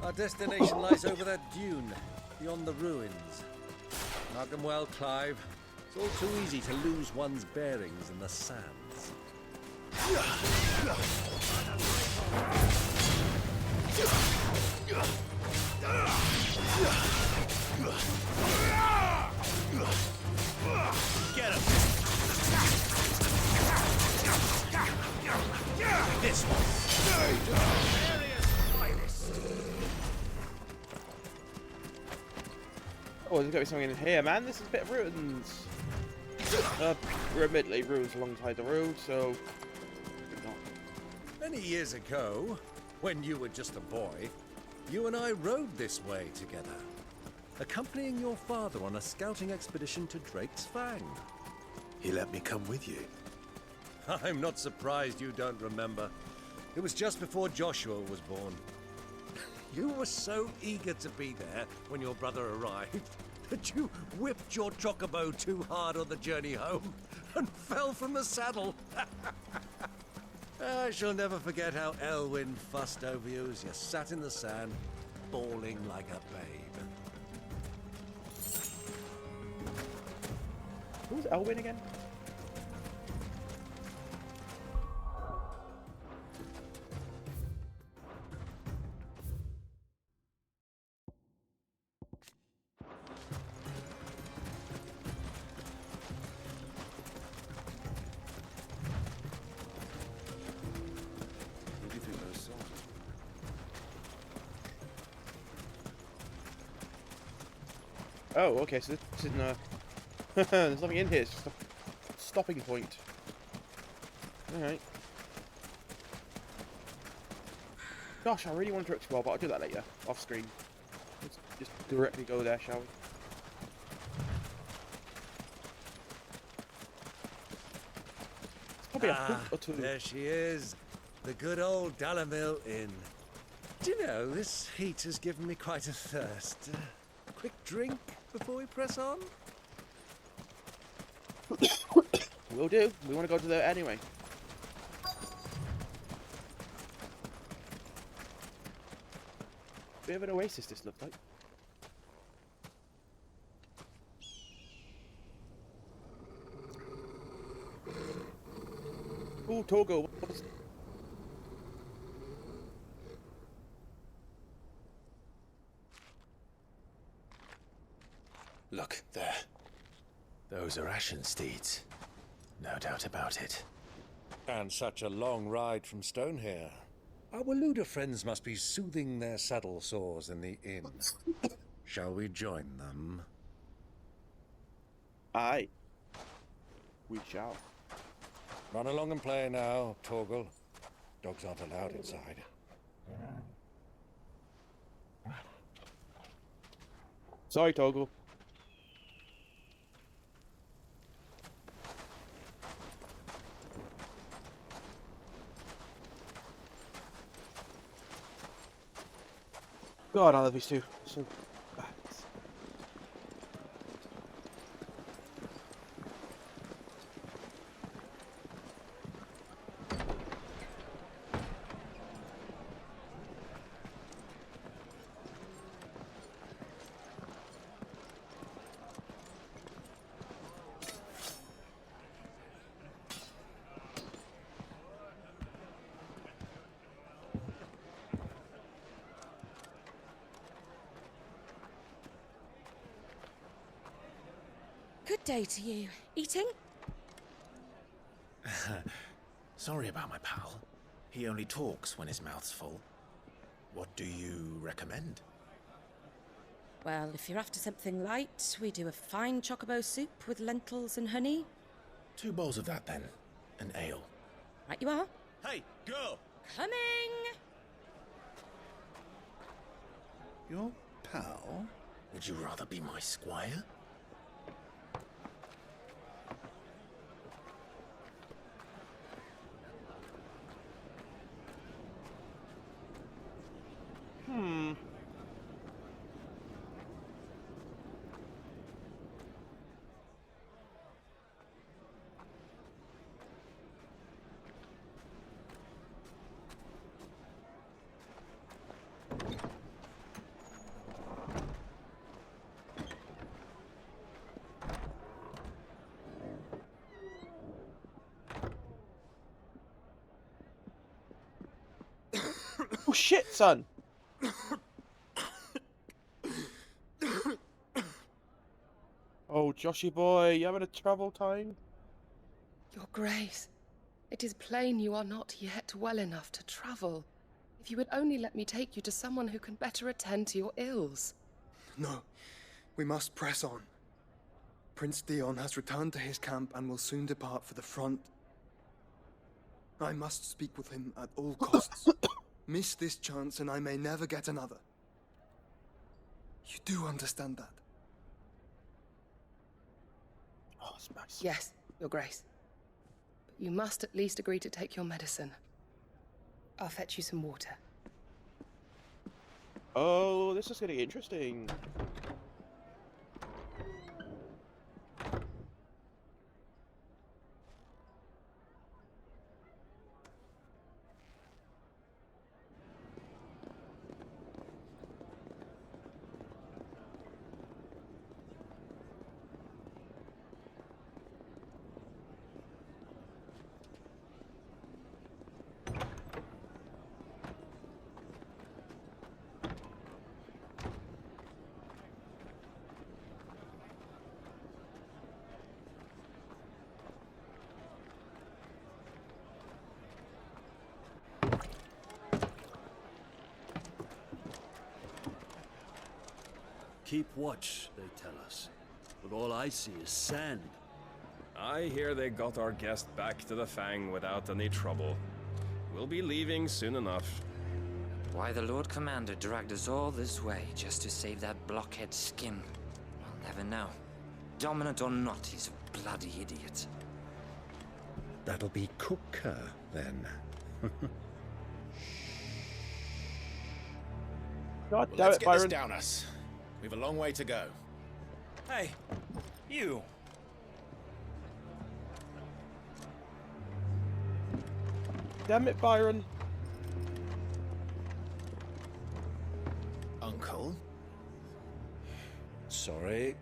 Our destination lies over that dune, beyond the ruins. Mark 'em well, Clive. It's all too easy to lose one's bearings in the sands. Get him! This one! Oh, there's gotta be something in here, man. This is a bit of ruins. We're admittedly ruins alongside the road, so... Many years ago, when you were just a boy, you and I rode this way together, accompanying your father on a scouting expedition to Drake's Fang. He let me come with you. I'm not surprised you don't remember. It was just before Joshua was born. You were so eager to be there when your brother arrived that you whipped your chocobo too hard on the journey home and fell from the saddle. I shall never forget how Elwyn fussed over you as you sat in the sand, bawling like a babe. Who's Elwyn again? Oh, okay, so this isn't a... There's nothing in here, it's just a stopping point. Alright. Gosh, I really want to explore, but I'll do that later, off screen. Let's just directly go there, shall we? It's probably a foot or two. There she is. The good old Dalamil Inn. Do you know, this heat has given me quite a thirst. A quick drink before we press on? Will do. We want to go to there anyway. Bit of an oasis, this looks like. Ooh, Togo. Look, there. Those are Ashen steeds. No doubt about it. And such a long ride from Stonehair. Our Waluda friends must be soothing their saddle sores in the inn. Shall we join them? Aye. We shall. Run along and play now, Torgal. Dogs aren't allowed inside. Sorry, Togo. God, I love these two. So bad. Good day to you. Eating? Sorry about my pal. He only talks when his mouth's full. What do you recommend? Well, if you're after something light, we do a fine chocobo soup with lentils and honey. 2 bowls of that, then. An ale. Right you are. Hey, girl! Coming! Your pal? Would you rather be my squire? Oh shit, son! Oh, Joshy boy, you having a trouble time? Your Grace, it is plain you are not yet well enough to travel. If you would only let me take you to someone who can better attend to your ills. No, we must press on. Prince Dion has returned to his camp and will soon depart for the front. I must speak with him at all costs. Miss this chance and I may never get another. You do understand that? Oh, that's nice. Yes, Your Grace. But you must at least agree to take your medicine. I'll fetch you some water. Oh, this is getting interesting. keep watch, they tell us. But all I see is sand. I hear they got our guest back to the Fang without any trouble. We'll be leaving soon enough. Why the Lord Commander dragged us all this way just to save that blockhead skin, I'll never know. Dominant or not, he's a bloody idiot. That'll be Cooker, then. God Well, damn let's it, get this Byron. down us. We've a long way to go. Hey, you. Damn it, Byron. Uncle? Sorry.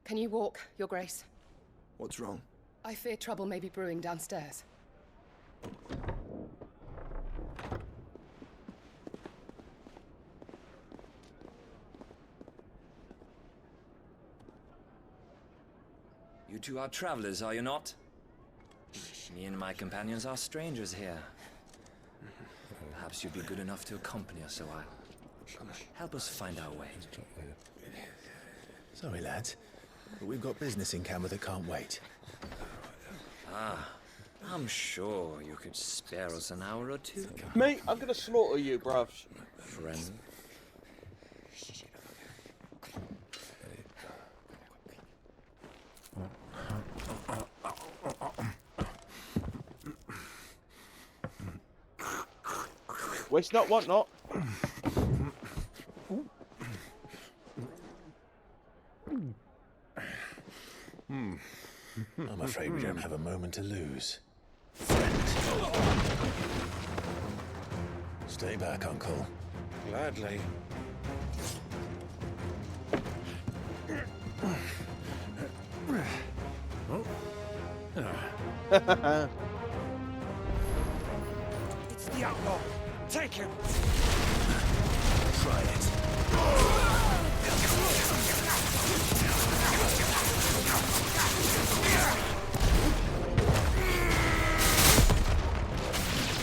Can you walk, Your Grace? What's wrong? I fear trouble may be brewing downstairs. You two are travelers, are you not? Me and my companions are strangers here. Perhaps you'd be good enough to accompany us a while. Help us find our way. Sorry, lads, but we've got business in camera that can't wait. Ah, I'm sure you could spare us an hour or two. Mate, I'm gonna slaughter you, bruv. Friend. Waste not, want not. I'm afraid we don't have a moment to lose. Stay back, Uncle. Gladly. It's the outlaw. Take him. Try it.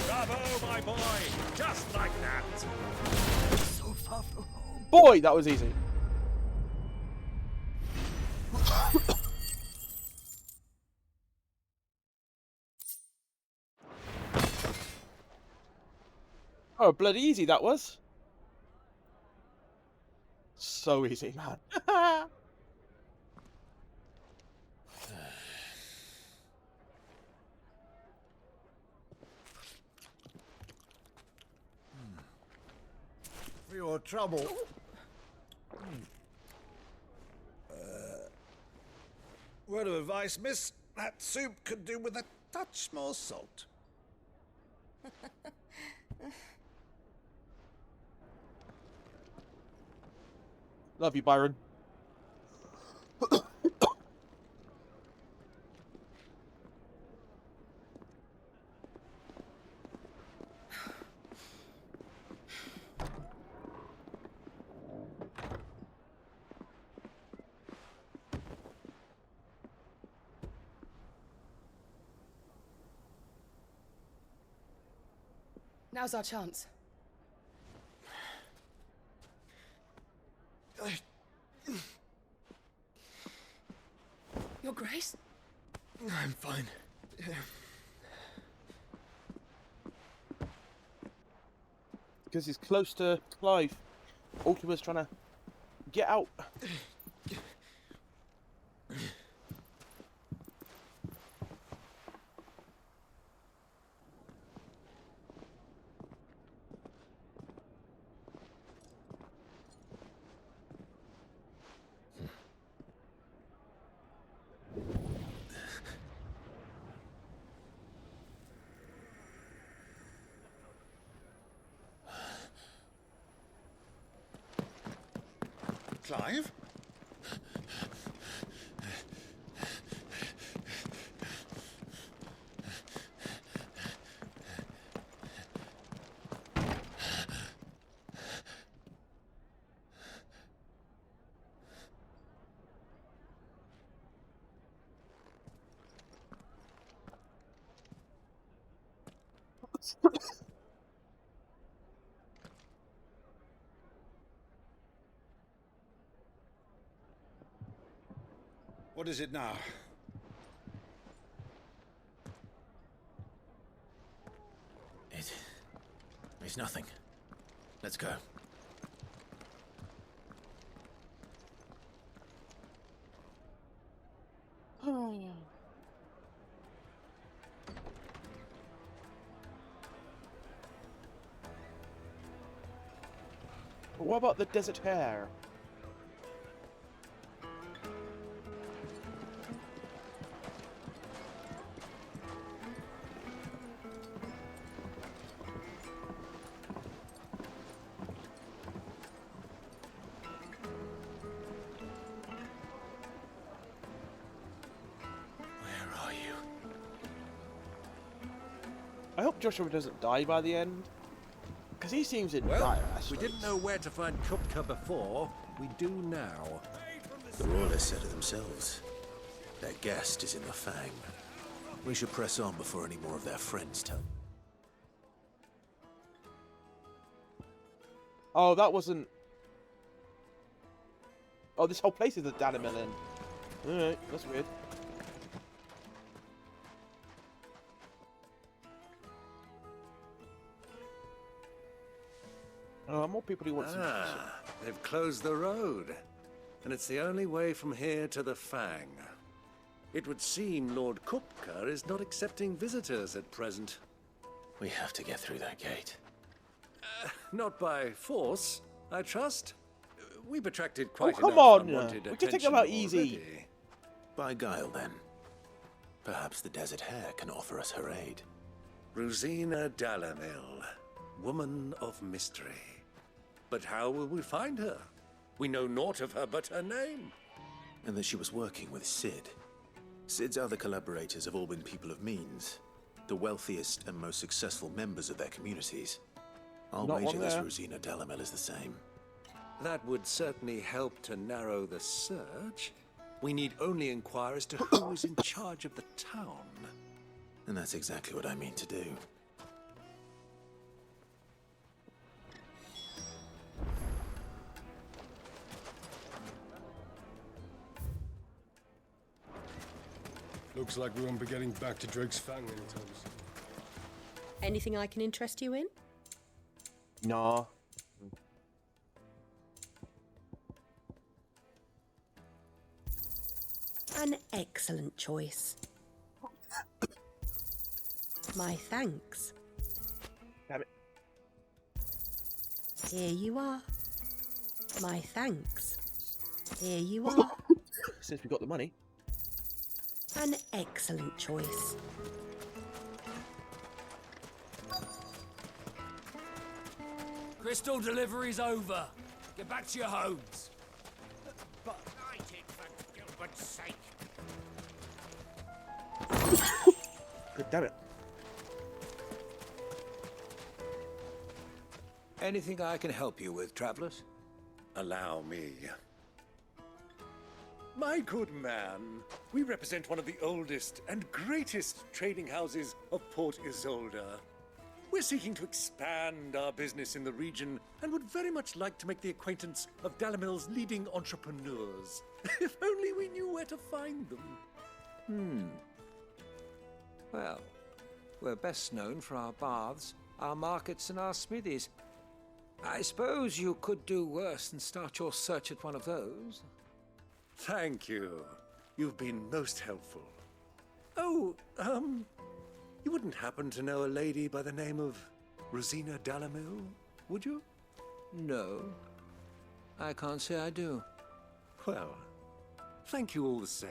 Bravo, my boy! Just like that! So far from home. Boy, that was easy. Oh, bloody easy that was. So easy, man. For your trouble. Word of advice, miss. That soup could do with a touch more salt. Love you, Byron. Now's our chance. Your Grace? I'm fine. Because he's close to Clive. Ultima's trying to get out. Clive? What is it now? It's nothing. Let's go. Oh. But what about the desert hare? I hope Joshua doesn't die by the end, because he seems in dire we didn't know where to find Kupka before. We do now. The Royalists said it themselves. Their guest is in the Fang. We should press on before any more of their friends tell. Oh, that wasn't... Oh, this whole place is a Danimel in. Alright, that's weird. Oh, more people who want some... They've closed the road, and it's the only way from here to the Fang. It would seem Lord Kupka is not accepting visitors at present. We have to get through that gate. Not by force, I trust. We've attracted quite come enough on! unwanted We just take attention them out easy. already. By guile, then. Perhaps the Desert Hare can offer us her aid. Rosina Dalamil, woman of mystery. But how will we find her? We know naught of her but her name. And that she was working with Cid. Cid's other collaborators have all been people of means. The wealthiest and most successful members of their communities. I'll Not wager one this there. Rosina Dalamil is the same. That would certainly help to narrow the search. We need only inquire as to who is in charge of the town. And that's exactly what I mean to do. Looks like we won't be getting back to Drake's Fang anytime soon. Anything I can interest you in? Nah. An excellent choice. My thanks. Damn it. Here you are. My thanks. Here you are. Since we got the money. An excellent choice. Crystal delivery's over. Get back to your homes. But I did for Gilbert's sake. God damn it. Anything I can help you with, travelers? Allow me. My good man, we represent one of the oldest and greatest trading houses of Port Isolde. We're seeking to expand our business in the region and would very much like to make the acquaintance of Dalamil's leading entrepreneurs. If only we knew where to find them. Well, we're best known for our baths, our markets, and our smithies. I suppose you could do worse than start your search at one of those. Thank you. You've been most helpful. Oh, you wouldn't happen to know a lady by the name of Rosina Dalamil, would you? No, I can't say I do. Well, thank you all the same.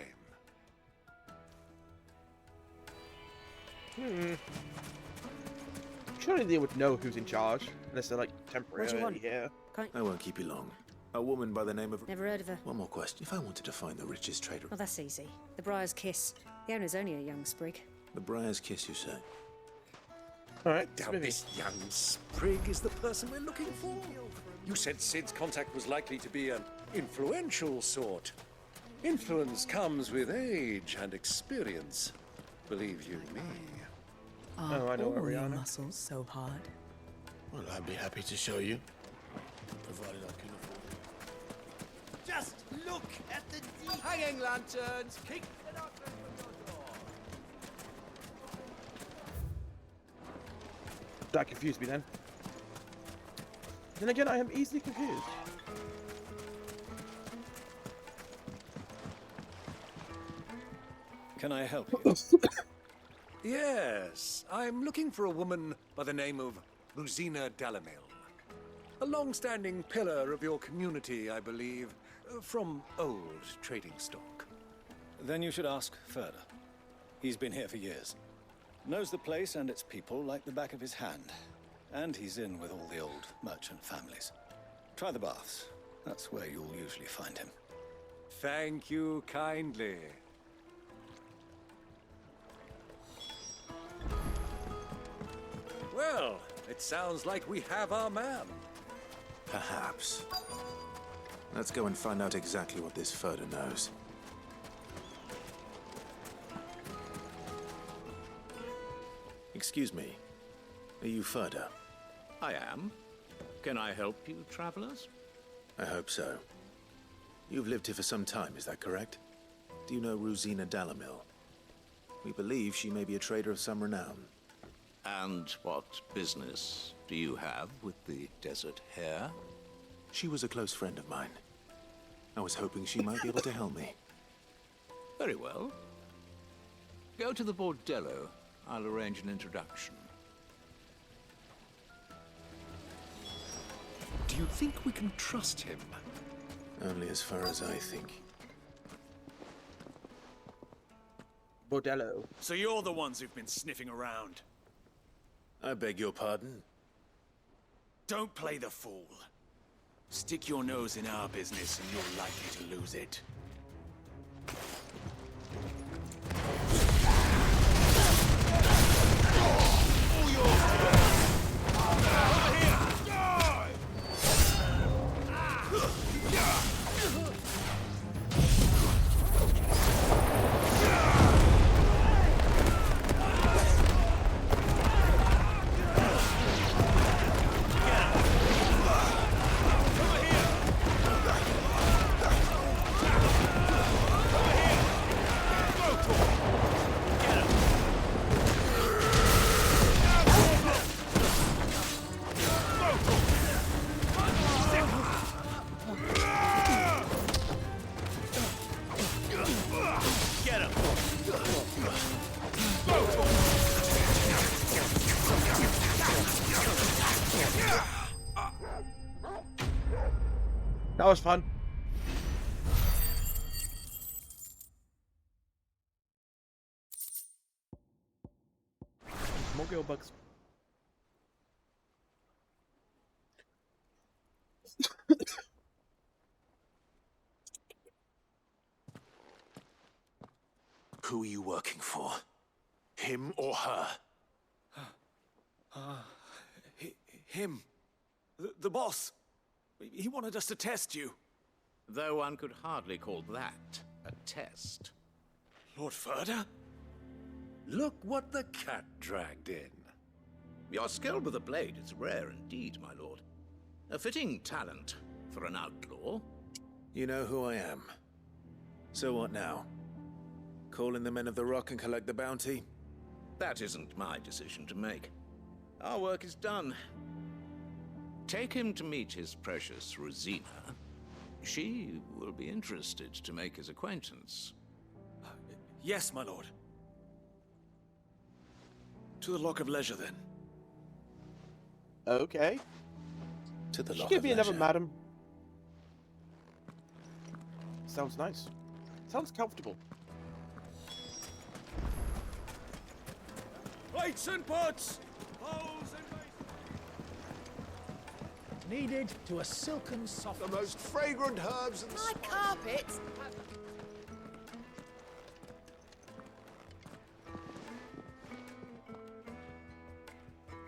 Surely they would know who's in charge, unless they're like temporarily want? here. I won't keep you long. A woman by the name of... Never heard of her. One more question. If I wanted to find the richest trader... Well, that's easy. The Briar's Kiss. The owner's only a young sprig. The Briar's Kiss, you say? Alright, Doubt this young sprig is the person we're looking for. You said Cid's contact was likely to be an influential sort. Influence comes with age and experience. Believe you me. Are Oh, I know all where we your are now. muscles so hard? Well, I'd be happy to show you, provided I can afford it. Just look at the hanging lanterns. Kick it up and open your door. That confused me then. Then again, I am easily confused. Can I help you? Yes, I'm looking for a woman by the name of Rosina Dalamil. A long-standing pillar of your community, I believe, from old trading stock. Then you should ask Furder. He's been here for years. Knows the place and its people like the back of his hand. And he's in with all the old merchant families. Try the baths. That's where you'll usually find him. Thank you kindly. Well, it sounds like we have our man. Perhaps. Let's go and find out exactly what this Furder knows. Excuse me. Are you Furder? I am. Can I help you, travelers? I hope so. You've lived here for some time, is that correct? Do you know Rosina Dalamil? We believe she may be a trader of some renown. And what business do you have with the Desert Hare? She was a close friend of mine. I was hoping she might be able to help me. Very well. Go to the bordello. I'll arrange an introduction. Do you think we can trust him? Only as far as I think. Bordello. So you're the ones who've been sniffing around. I beg your pardon? Don't play the fool. Stick your nose in our business and you're likely to lose it. That was fun. More girl bugs. Who are you working for? Him or her? Him. The boss. He wanted us to test you. Though one could hardly call that a test. Lord Furder? Look what the cat dragged in. Your skill with the blade is rare indeed, my lord. A fitting talent for an outlaw. You know who I am. So what now? Call in the Men of the Rock and collect the bounty? That isn't my decision to make. Our work is done. Take him to meet his precious Rosina. She will be interested to make his acquaintance. Yes, my lord. To the Lock of Leisure, then. Okay. To the Lock Give of me another Leisure. madam. Sounds nice. Sounds comfortable. Plates and pots! Bowls and Needed to a silken soft. The most fragrant herbs and My carpets!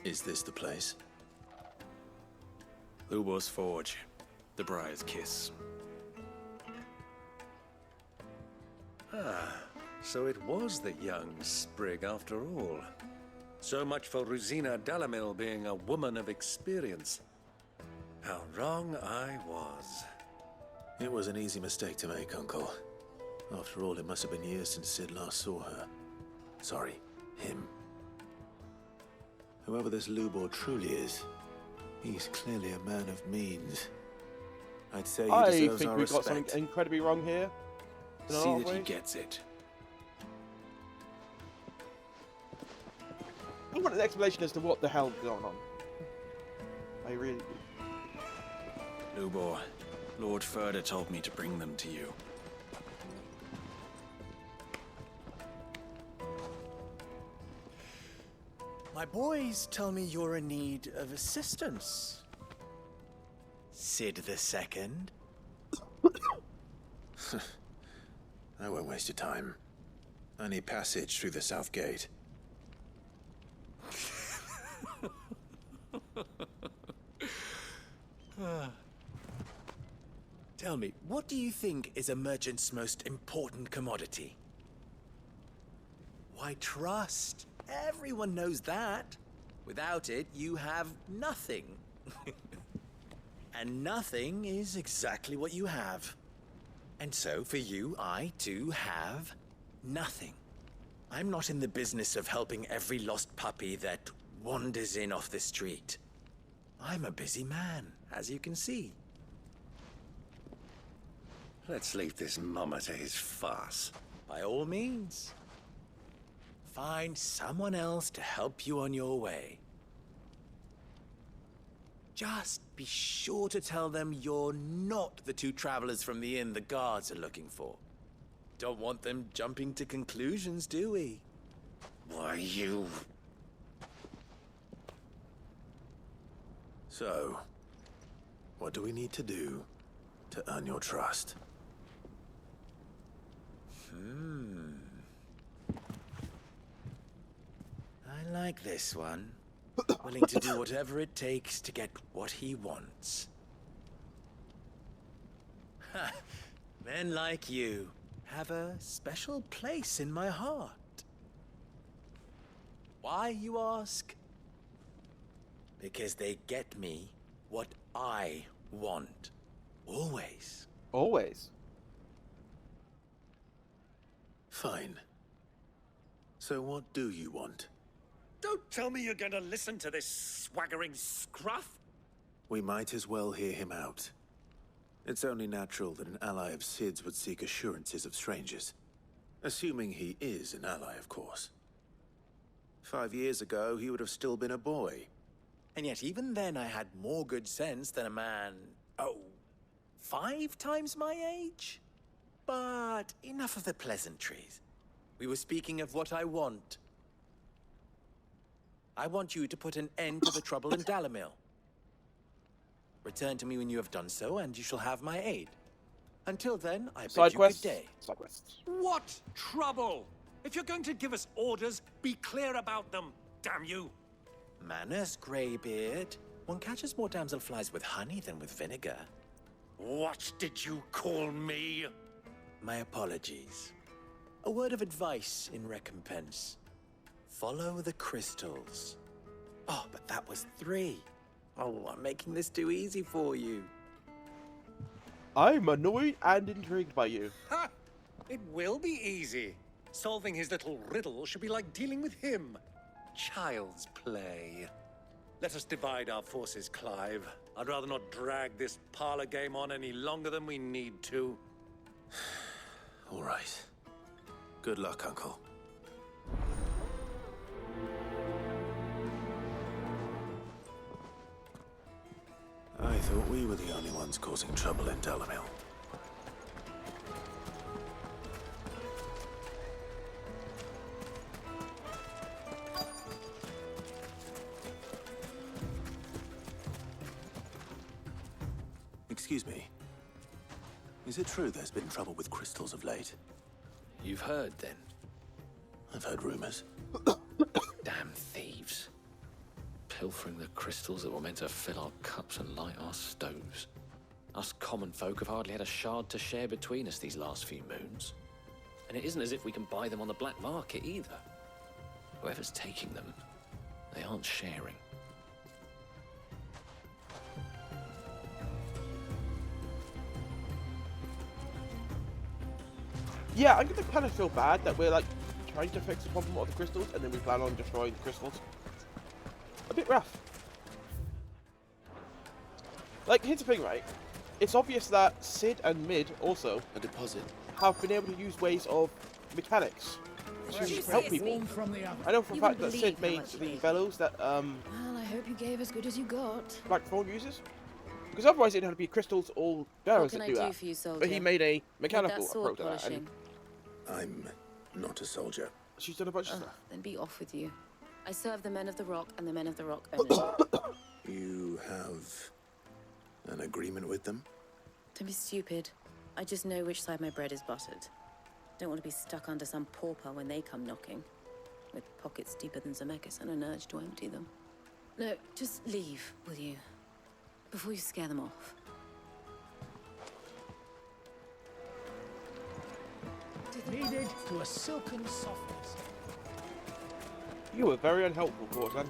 Is this the place? Lubo's Forge. The Briar's Kiss. Ah, so it was the young sprig after all. So much for Rosina Dalamil being a woman of experience. How wrong I was. It was an easy mistake to make, Uncle. After all, it must have been years since Sid last saw her. Sorry, him. Whoever this Lubor truly is, he's clearly a man of means. I'd say he I deserves think our we've got respect. something incredibly wrong here. In a lot See of that he ways. gets it. I want an explanation as to what the hell's going on. I really do. Lubor, Lord Furder told me to bring them to you. My boys tell me you're in need of assistance. Sid the Second. I won't waste your time. I need passage through the south gate. Tell me, what do you think is a merchant's most important commodity? Why, trust. Everyone knows that. Without it, you have nothing. And nothing is exactly what you have. And so, for you, I, too, have nothing. I'm not in the business of helping every lost puppy that wanders in off the street. I'm a busy man, as you can see. Let's leave this mummer to his farce. By all means. Find someone else to help you on your way. Just be sure to tell them you're not the two travelers from the inn the guards are looking for. Don't want them jumping to conclusions, do we? Why, you... So, what do we need to do to earn your trust? I like this one. Willing to do whatever it takes to get what he wants. Ha! Men like you have a special place in my heart. Why, you ask? Because they get me what I want. Always. Always. Fine. So what do you want? Don't tell me you're going to listen to this swaggering scruff. We might as well hear him out. It's only natural that an ally of Sid's would seek assurances of strangers. Assuming he is an ally, of course. 5 years ago, he would have still been a boy. And yet even then I had more good sense than a man, 5 times my age? But enough of the pleasantries. We were speaking of what I want. I want you to put an end to the trouble in Dalamil. Return to me when you have done so, and you shall have my aid. Until then, I bid you good day. Side quests. What trouble? If you're going to give us orders, be clear about them, damn you. Manners, Greybeard. One catches more damselflies with honey than with vinegar. What did you call me? My apologies. A word of advice in recompense. Follow the crystals. Oh, but that was 3. Oh, I'm making this too easy for you. I'm annoyed and intrigued by you. Ha! It will be easy. Solving his little riddle should be like dealing with him. Child's play. Let us divide our forces, Clive. I'd rather not drag this parlor game on any longer than we need to. All right. Good luck, Uncle. I thought we were the only ones causing trouble in Dalamil. Excuse me. Is it true there's been trouble with crystals of late? You've heard, then? I've heard rumors. Damn thieves. Pilfering the crystals that were meant to fill our cups and light our stoves. Us common folk have hardly had a shard to share between us these last few moons. And it isn't as if we can buy them on the black market either. Whoever's taking them They aren't sharing. Yeah, I'm gonna kind of feel bad that we're like trying to fix the problem of the crystals and then we plan on destroying the crystals. A bit rough. Like, here's the thing, right? It's obvious that Sid and Mid also a deposit have been able to use ways of mechanics to help people. I know for a fact that Sid made the bellows that Well, I hope you gave as good as you got. Black Thorn uses. Because otherwise it'd have to be crystals or bearers that do that. For you, but he made a mechanical sword approach to that. polishing? And I'm not a soldier. she's done a bunch of stuff. Then be off with you. I serve the men of the rock and the men of the rock only. You have an agreement with them? Don't be stupid. I just know which side my bread is buttered. Don't want to be stuck under some pauper when they come knocking. With pockets deeper than Zemeckis and an urge to empty them. No, just leave, will you? Before you scare them off. Needed to a silken softness. You were very unhelpful, Corsan.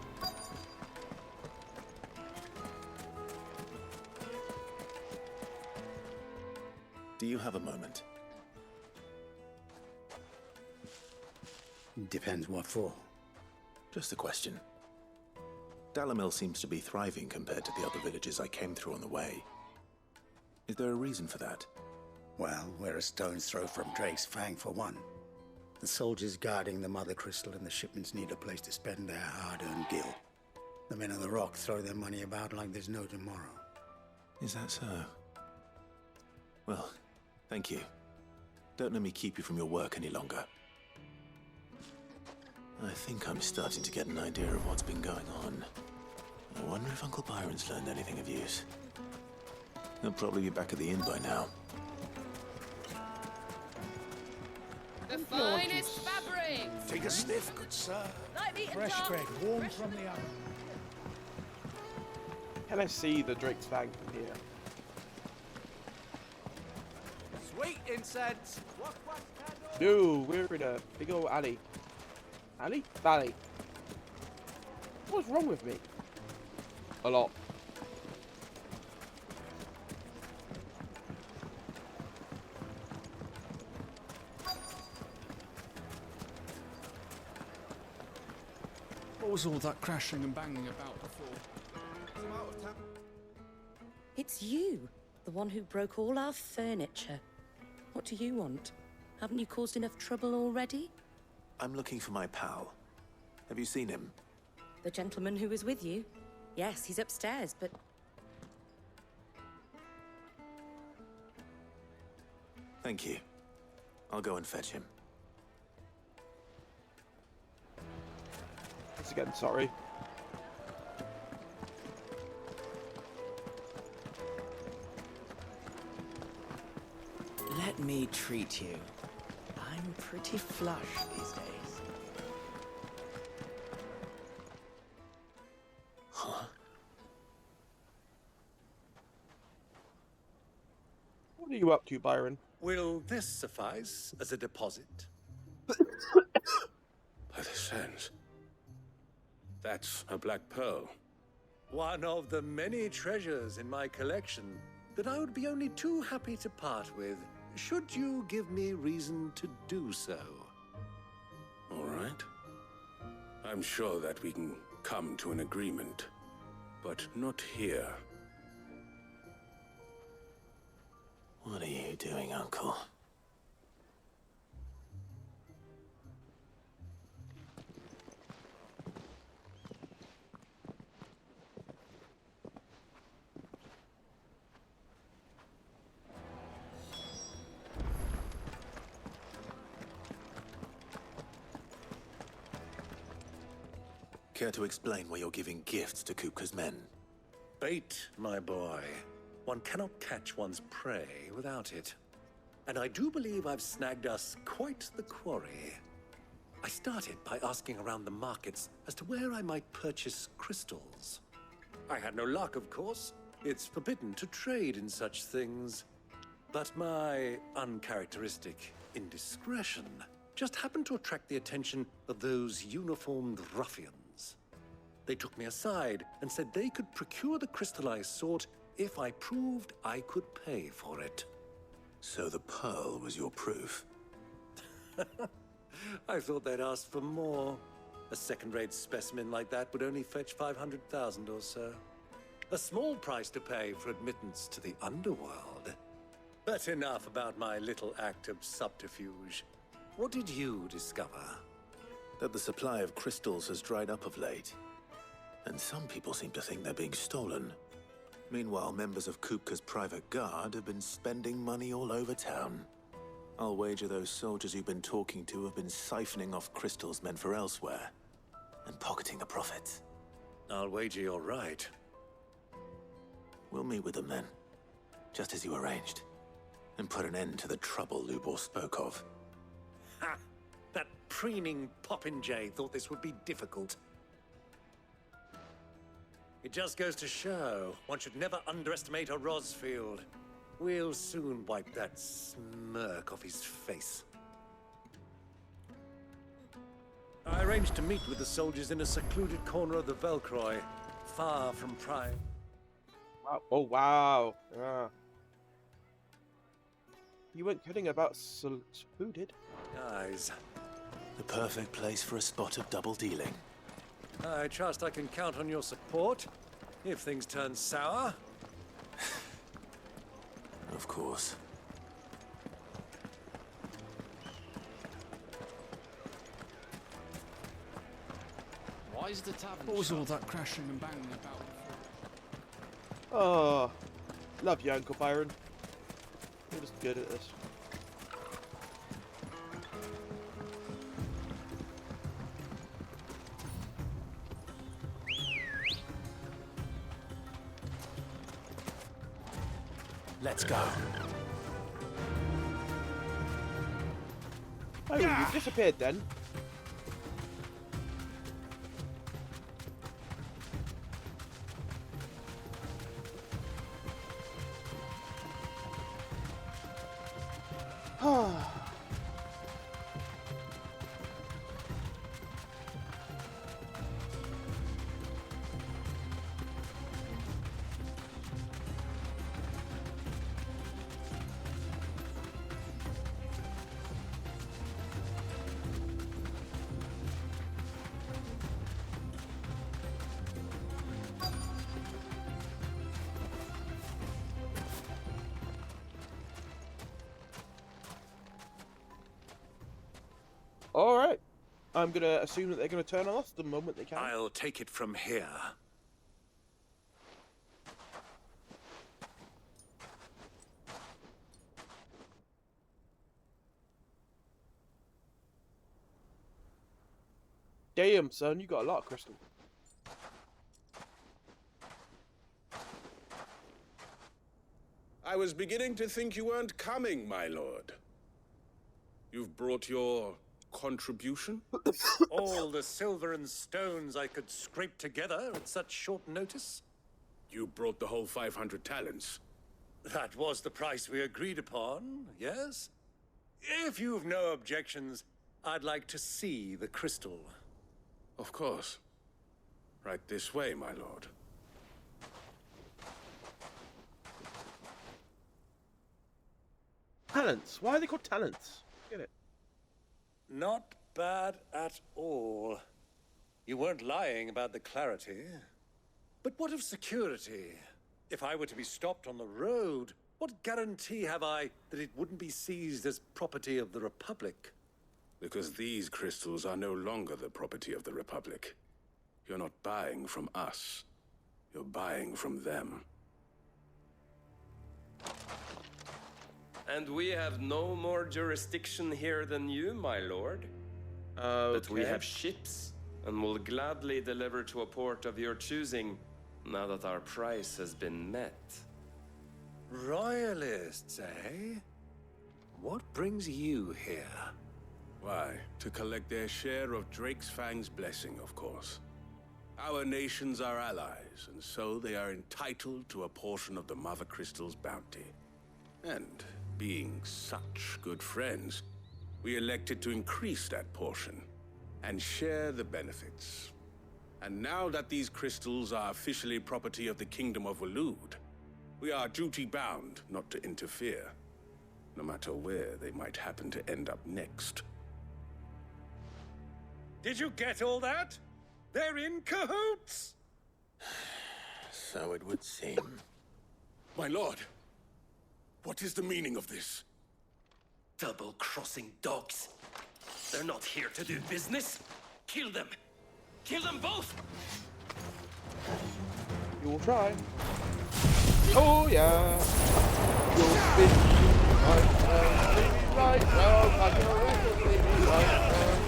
Do you have a moment? Depends what for. Just a question. Dalamil seems to be thriving compared to the other villages I came through on the way. Is there a reason for that? Well, we're a stone's throw from Drake's Fang for one. The soldiers guarding the Mother Crystal and the shipments need a place to spend their hard-earned gil. The men of the rock throw their money about like there's no tomorrow. Is that so? Well, thank you. Don't let me keep you from your work any longer. I think I'm starting to get an idea of what's been going on. I wonder if Uncle Byron's learned anything of use. He'll probably be back at the inn by now. The finest fabric! Take a sniff, good sir. Fresh bread, warm from the oven. Can I see the Drake's Fang from here? Sweet incense. No, we're in a big old alley. Alley? Valley. What's wrong with me? A lot. What was all that crashing and banging about before? It's you, the one who broke all our furniture. What do you want? Haven't you caused enough trouble already? I'm looking for my pal. Have you seen him? The gentleman who was with you? Yes, he's upstairs, but... Thank you. I'll go and fetch him. Once again, sorry. Let me treat you. I'm pretty flush these days. Huh? What are you up to, Byron? Will this suffice as a deposit? By the sands. That's a black pearl. One of the many treasures in my collection that I would be only too happy to part with, should you give me reason to do so. All right. I'm sure that we can come to an agreement, but not here. What are you doing, Uncle? Care to explain why you're giving gifts to Kupka's men? Bait, my boy. One cannot catch one's prey without it. And I do believe I've snagged us quite the quarry. I started by asking around the markets as to where I might purchase crystals. I had no luck, of course. It's forbidden to trade in such things. But my uncharacteristic indiscretion just happened to attract the attention of those uniformed ruffians. They took me aside and said they could procure the crystal I sought if I proved I could pay for it. So the pearl was your proof? I thought they'd asked for more. A second-rate specimen like that would only fetch 500,000 or so. A small price to pay for admittance to the underworld. But enough about my little act of subterfuge. What did you discover? That the supply of crystals has dried up of late. And some people seem to think they're being stolen. Meanwhile, members of Kupka's private guard have been spending money all over town. I'll wager those soldiers you've been talking to have been siphoning off crystals meant for elsewhere, and pocketing the profits. I'll wager you're right. We'll meet with them then, just as you arranged, and put an end to the trouble Lubor spoke of. Ha! That preening popinjay thought this would be difficult. It just goes to show, one should never underestimate a Rosfield. We'll soon wipe that smirk off his face. I arranged to meet with the soldiers in a secluded corner of the Velcroy, far from Prime. Wow. Oh, wow. Yeah. You weren't kidding about secluded. Guys. The perfect place for a spot of double dealing. I trust I can count on your support if things turn sour. Of course. Why is the tavern? What was all that crashing and banging about before? Oh, love you, Uncle Byron. You're just good at this. Let's go. Oh, you disappeared then. Alright. I'm gonna assume that they're gonna turn on us the moment they can. I'll take it from here. Damn, son, you got a lot of crystal. I was beginning to think you weren't coming, my lord. You've brought your contribution? All the silver and stones I could scrape together at such short notice? You brought the whole 500 talents. That was the price we agreed upon, yes? If you've no objections, I'd like to see the crystal. Of course. Right this way, my lord. Talents. Why are they called talents? Get it? Not bad at all. You weren't lying about the clarity. But what of security? If I were to be stopped on the road, what guarantee have I that it wouldn't be seized as property of the Republic? Because these crystals are no longer the property of the Republic. You're not buying from us. You're buying from them. And we have no more jurisdiction here than you, my lord. But we have ships, and will gladly deliver to a port of your choosing, now that our price has been met. Royalists, eh? What brings you here? Why, to collect their share of Drake's Fang's blessing, of course. Our nations are allies, and so they are entitled to a portion of the Mother Crystal's bounty. And being such good friends, we elected to increase that portion and share the benefits. And now that these crystals are officially property of the Kingdom of Waloed, we are duty-bound not to interfere, no matter where they might happen to end up next. Did you get all that? They're in cahoots! So it would seem. My lord, what is the meaning of this? Double-crossing dogs. They're not here to do business. Kill them. Kill them both! You will try. Oh yeah! You'll spin right round like a record, baby, right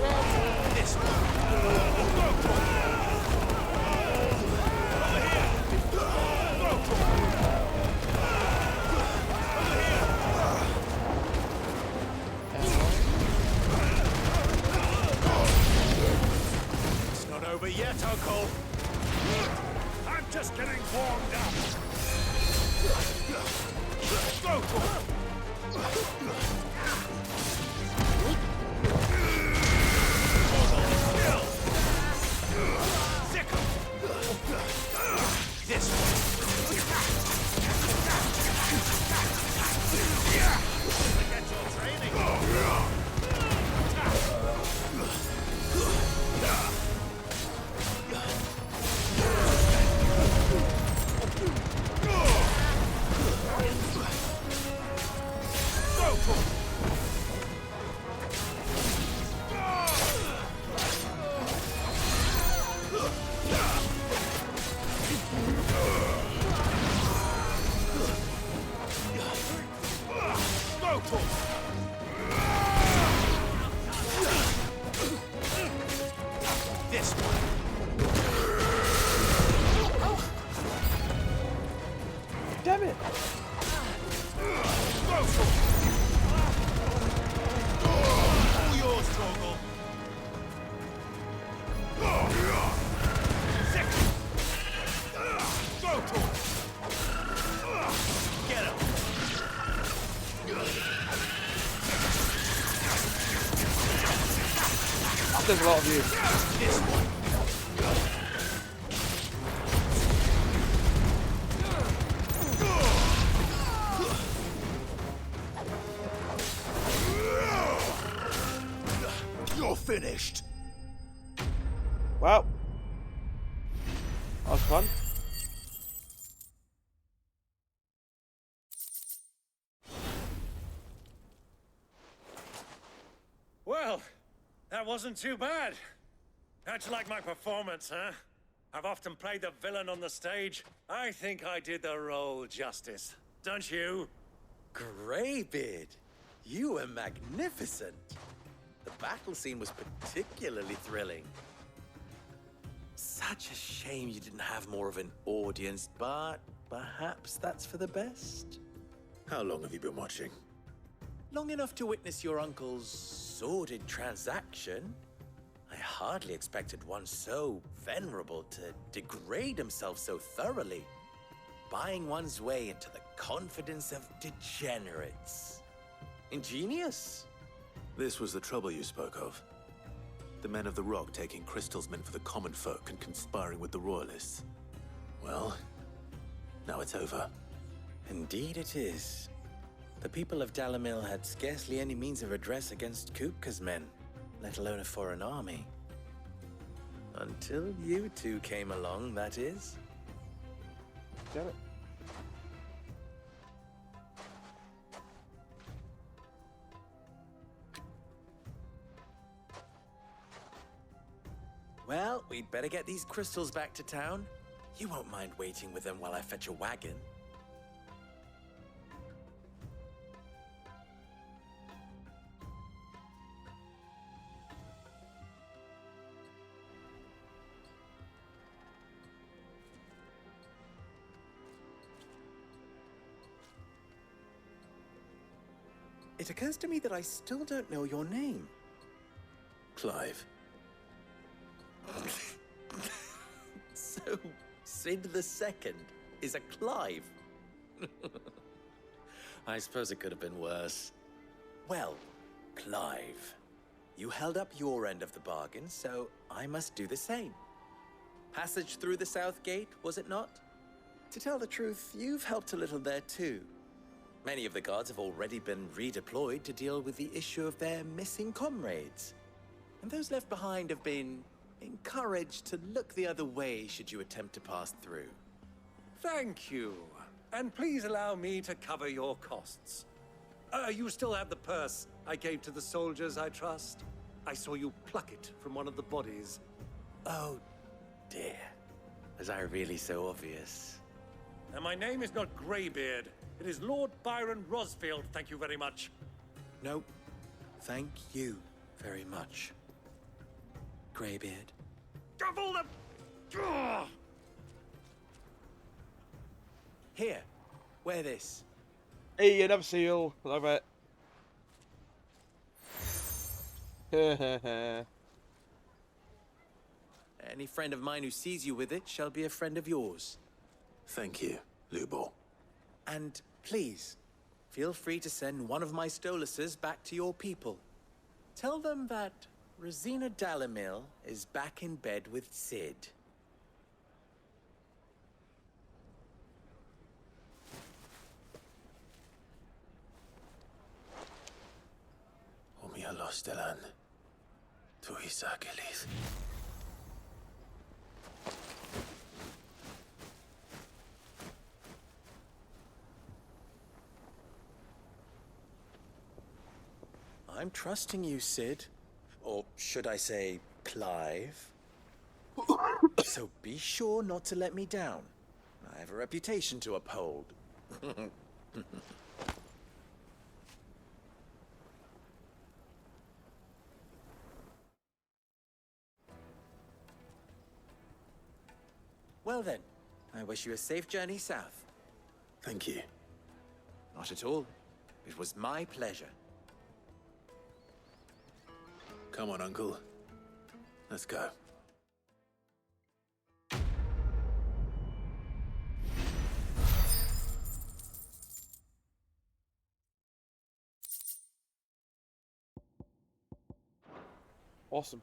round. This one. It's not over yet, Uncle. I'm just getting warmed up. Go! This one. Get your training. This one. Damn it! All yours, Torgal. Go, Torgal. Get him. There's a lot of you. This one. You're finished. Well, that was fun. Well, that wasn't too bad. How'd you like my performance, huh? I've often played the villain on the stage. I think I did the role justice. Don't you? Greybeard, you were magnificent. The battle scene was particularly thrilling. Such a shame you didn't have more of an audience, but perhaps that's for the best. How long have you been watching? Long enough to witness your uncle's sordid transaction. I hardly expected one so venerable to degrade himself so thoroughly, buying one's way into the confidence of degenerates. Ingenious. This was the trouble you spoke of. The men of the Rock taking crystals meant for the common folk and conspiring with the Royalists. Well, now it's over. Indeed it is. The people of Dalamil had scarcely any means of redress against Kupka's men, let alone a foreign army. Until you two came along, that is. Damn it. Well, we'd better get these crystals back to town. You won't mind waiting with them while I fetch a wagon. It occurs to me that I still don't know your name. Clive. So, Sid the Second is a Clive. I suppose it could have been worse. Well, Clive, you held up your end of the bargain, so I must do the same. Passage through the south gate, was it not? To tell the truth, you've helped a little there too. Many of the guards have already been redeployed to deal with the issue of their missing comrades. And those left behind have been encouraged to look the other way should you attempt to pass through. Thank you. And please allow me to cover your costs. You still have the purse I gave to the soldiers, I trust? I saw you pluck it from one of the bodies. Oh, dear. Was I really so obvious? And my name is not Greybeard. It is Lord Byron Rosfield, thank you very much. No, thank you very much, Greybeard. Double the... Ugh! Here, wear this. Hey, another seal. Love it. Any friend of mine who sees you with it shall be a friend of yours. Thank you, Lubo. And please, feel free to send one of my Stoluses back to your people. Tell them that Rosina Dalamil is back in bed with Sid. Omia Lostelan. Tu Isakelis. I'm trusting you, Sid. Or should I say, Clive? So be sure not to let me down. I have a reputation to uphold. Well then, I wish you a safe journey south. Thank you. Not at all. It was my pleasure. Come on, Uncle. Let's go. Awesome.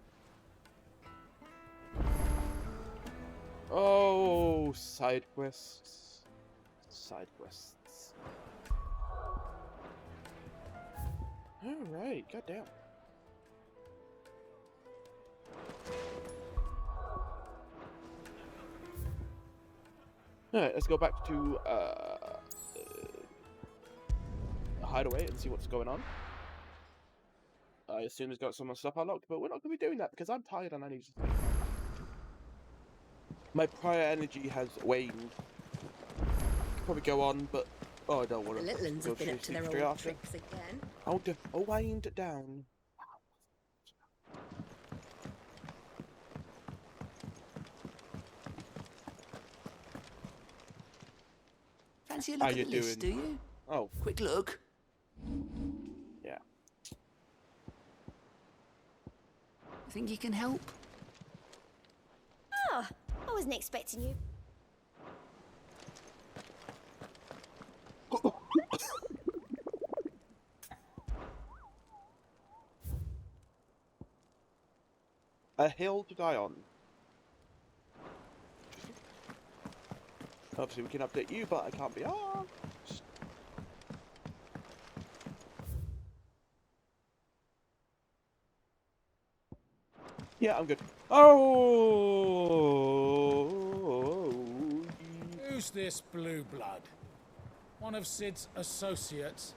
Oh, side quests. Side quests. Alright, goddamn. Alright, let's go back to Hideaway and see what's going on. I assume it's got some stuff unlocked, but we're not going to be doing that because I'm tired and I need to sleep. My prior energy has waned. Could probably go on, but oh, I don't want to. The little ones have been up to their old tricks again. Oh, wind down. Fancy a look at the list, do you? Oh. Quick look. Yeah. Think you can help? Oh, I wasn't expecting you. A hill to die on. Obviously, we can update you, but I can't be on. Yeah, I'm good. Oh! Who's this blue blood? One of Sid's associates?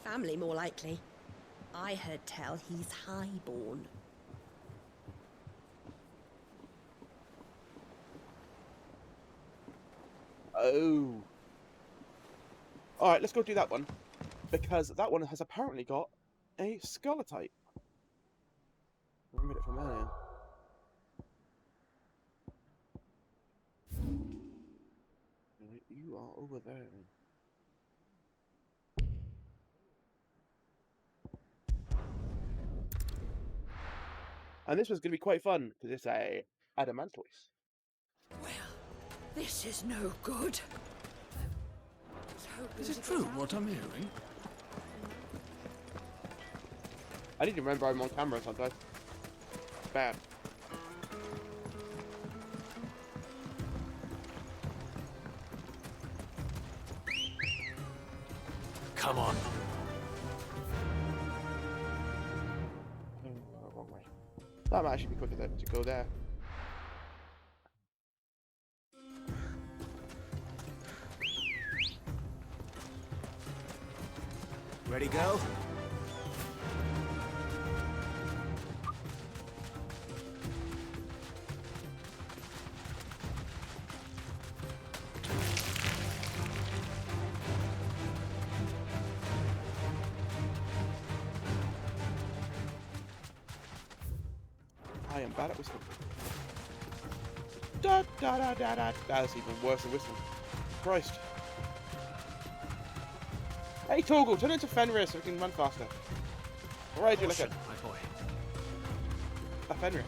Family, more likely. I heard tell he's highborn. Oh. Alright, let's go do that one. Because that one has apparently got a skeletite. I remembered it from earlier. Right, you are over there. And this was going to be quite fun, because it's a adamantoise. This is no good. Is it true what I'm hearing? I need to remember I'm on camera sometimes. Bad. Come on. Wrong way. That might actually be quicker to go there. Ready, go? I am bad at whistling. Da da da da da. That's even worse than whistling. Christ. Hey Torgal, turn into Fenrir so we can run faster. Alright, do like a my boy. Fenrir.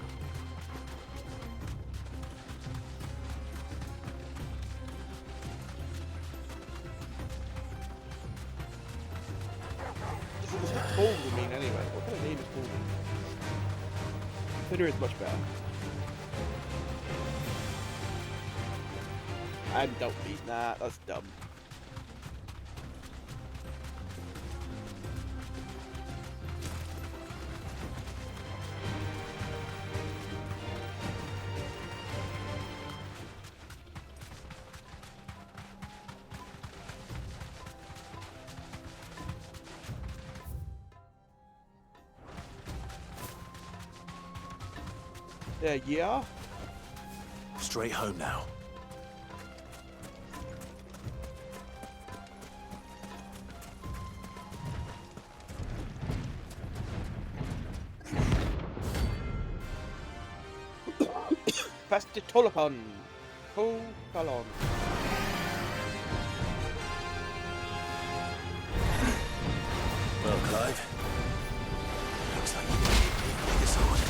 What does Torgal mean anyway? What kind of name is Torgal? Fenrir is much better. And don't beat that, that's dumb. Yeah. Straight home now. Fast Tolopon. Tolopon. Well, Clive. Looks like you made this hard.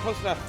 Close enough.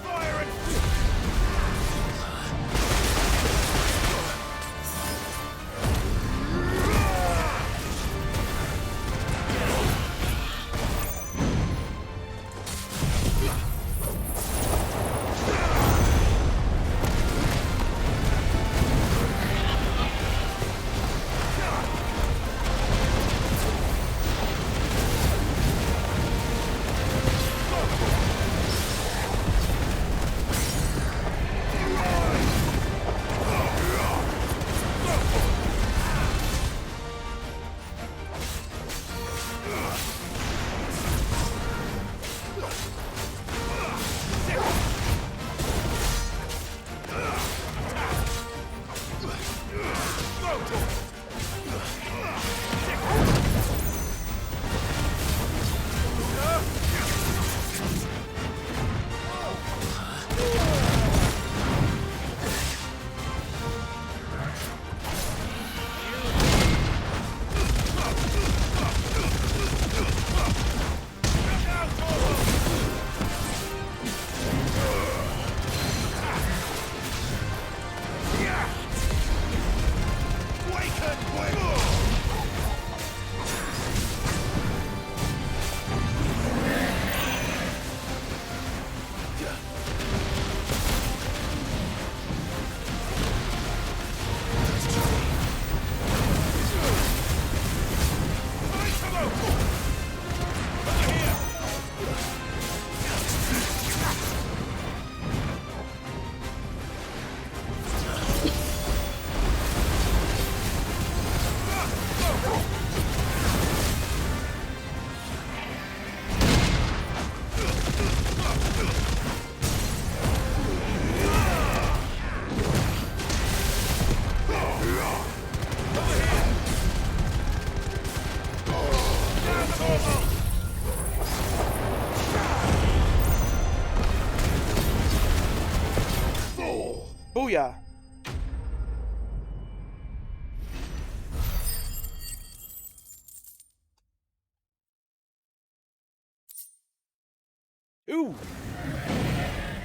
Booyah! Ooh!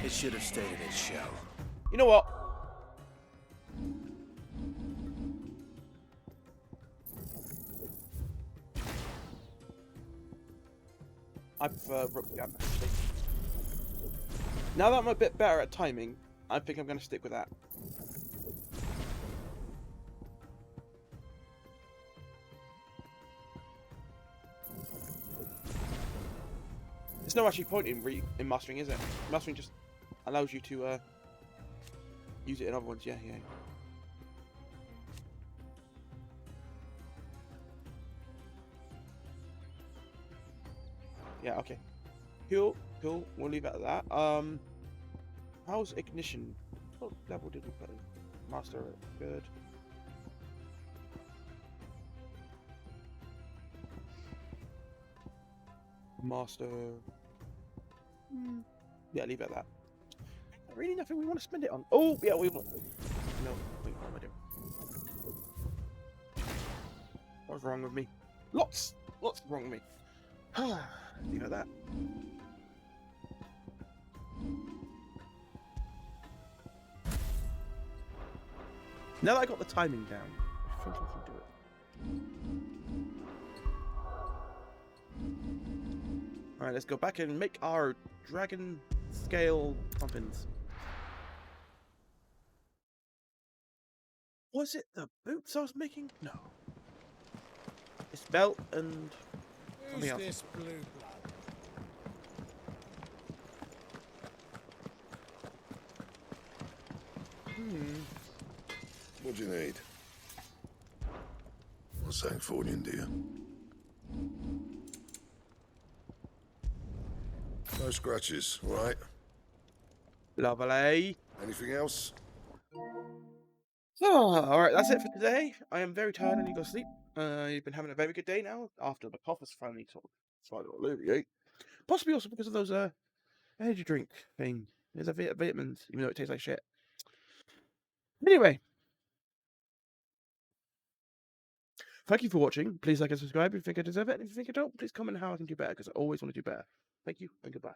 It should have stayed in its shell. You know what? I prefer rope gun, actually. Now that I'm a bit better at timing, I think I'm going to stick with that. There's no actually point in mastering, is it? Mastering just allows you to use it in other ones. Yeah. Yeah, okay. Cool. We'll leave it at that. How's ignition? What level did we put in? Master it. Good. Master. Yeah, leave it at that. Really nothing we want to spend it on. Oh, yeah, we want. No, wait, what am I doing? What's wrong with me? Lots wrong with me. Leave it at that. Now that I got the timing down, I think I can do it. Alright, let's go back and make our dragon scale pumpkins. Was it the boots I was making? No. It's belt and something else. Who's this blue blood? What do you need? What's that for you, dear? No scratches, right? Lovely. Anything else? Oh, alright, that's it for today. I am very tired and need to go to sleep. You've been having a very good day now, after the cough has finally sort of started to alleviate. Possibly also because of those energy drink thing. There's a vitamins, even though it tastes like shit. Anyway. Thank you for watching. Please like and subscribe if you think I deserve it. And if you think I don't, please comment how I can do better, because I always want to do better. Thank you, and goodbye.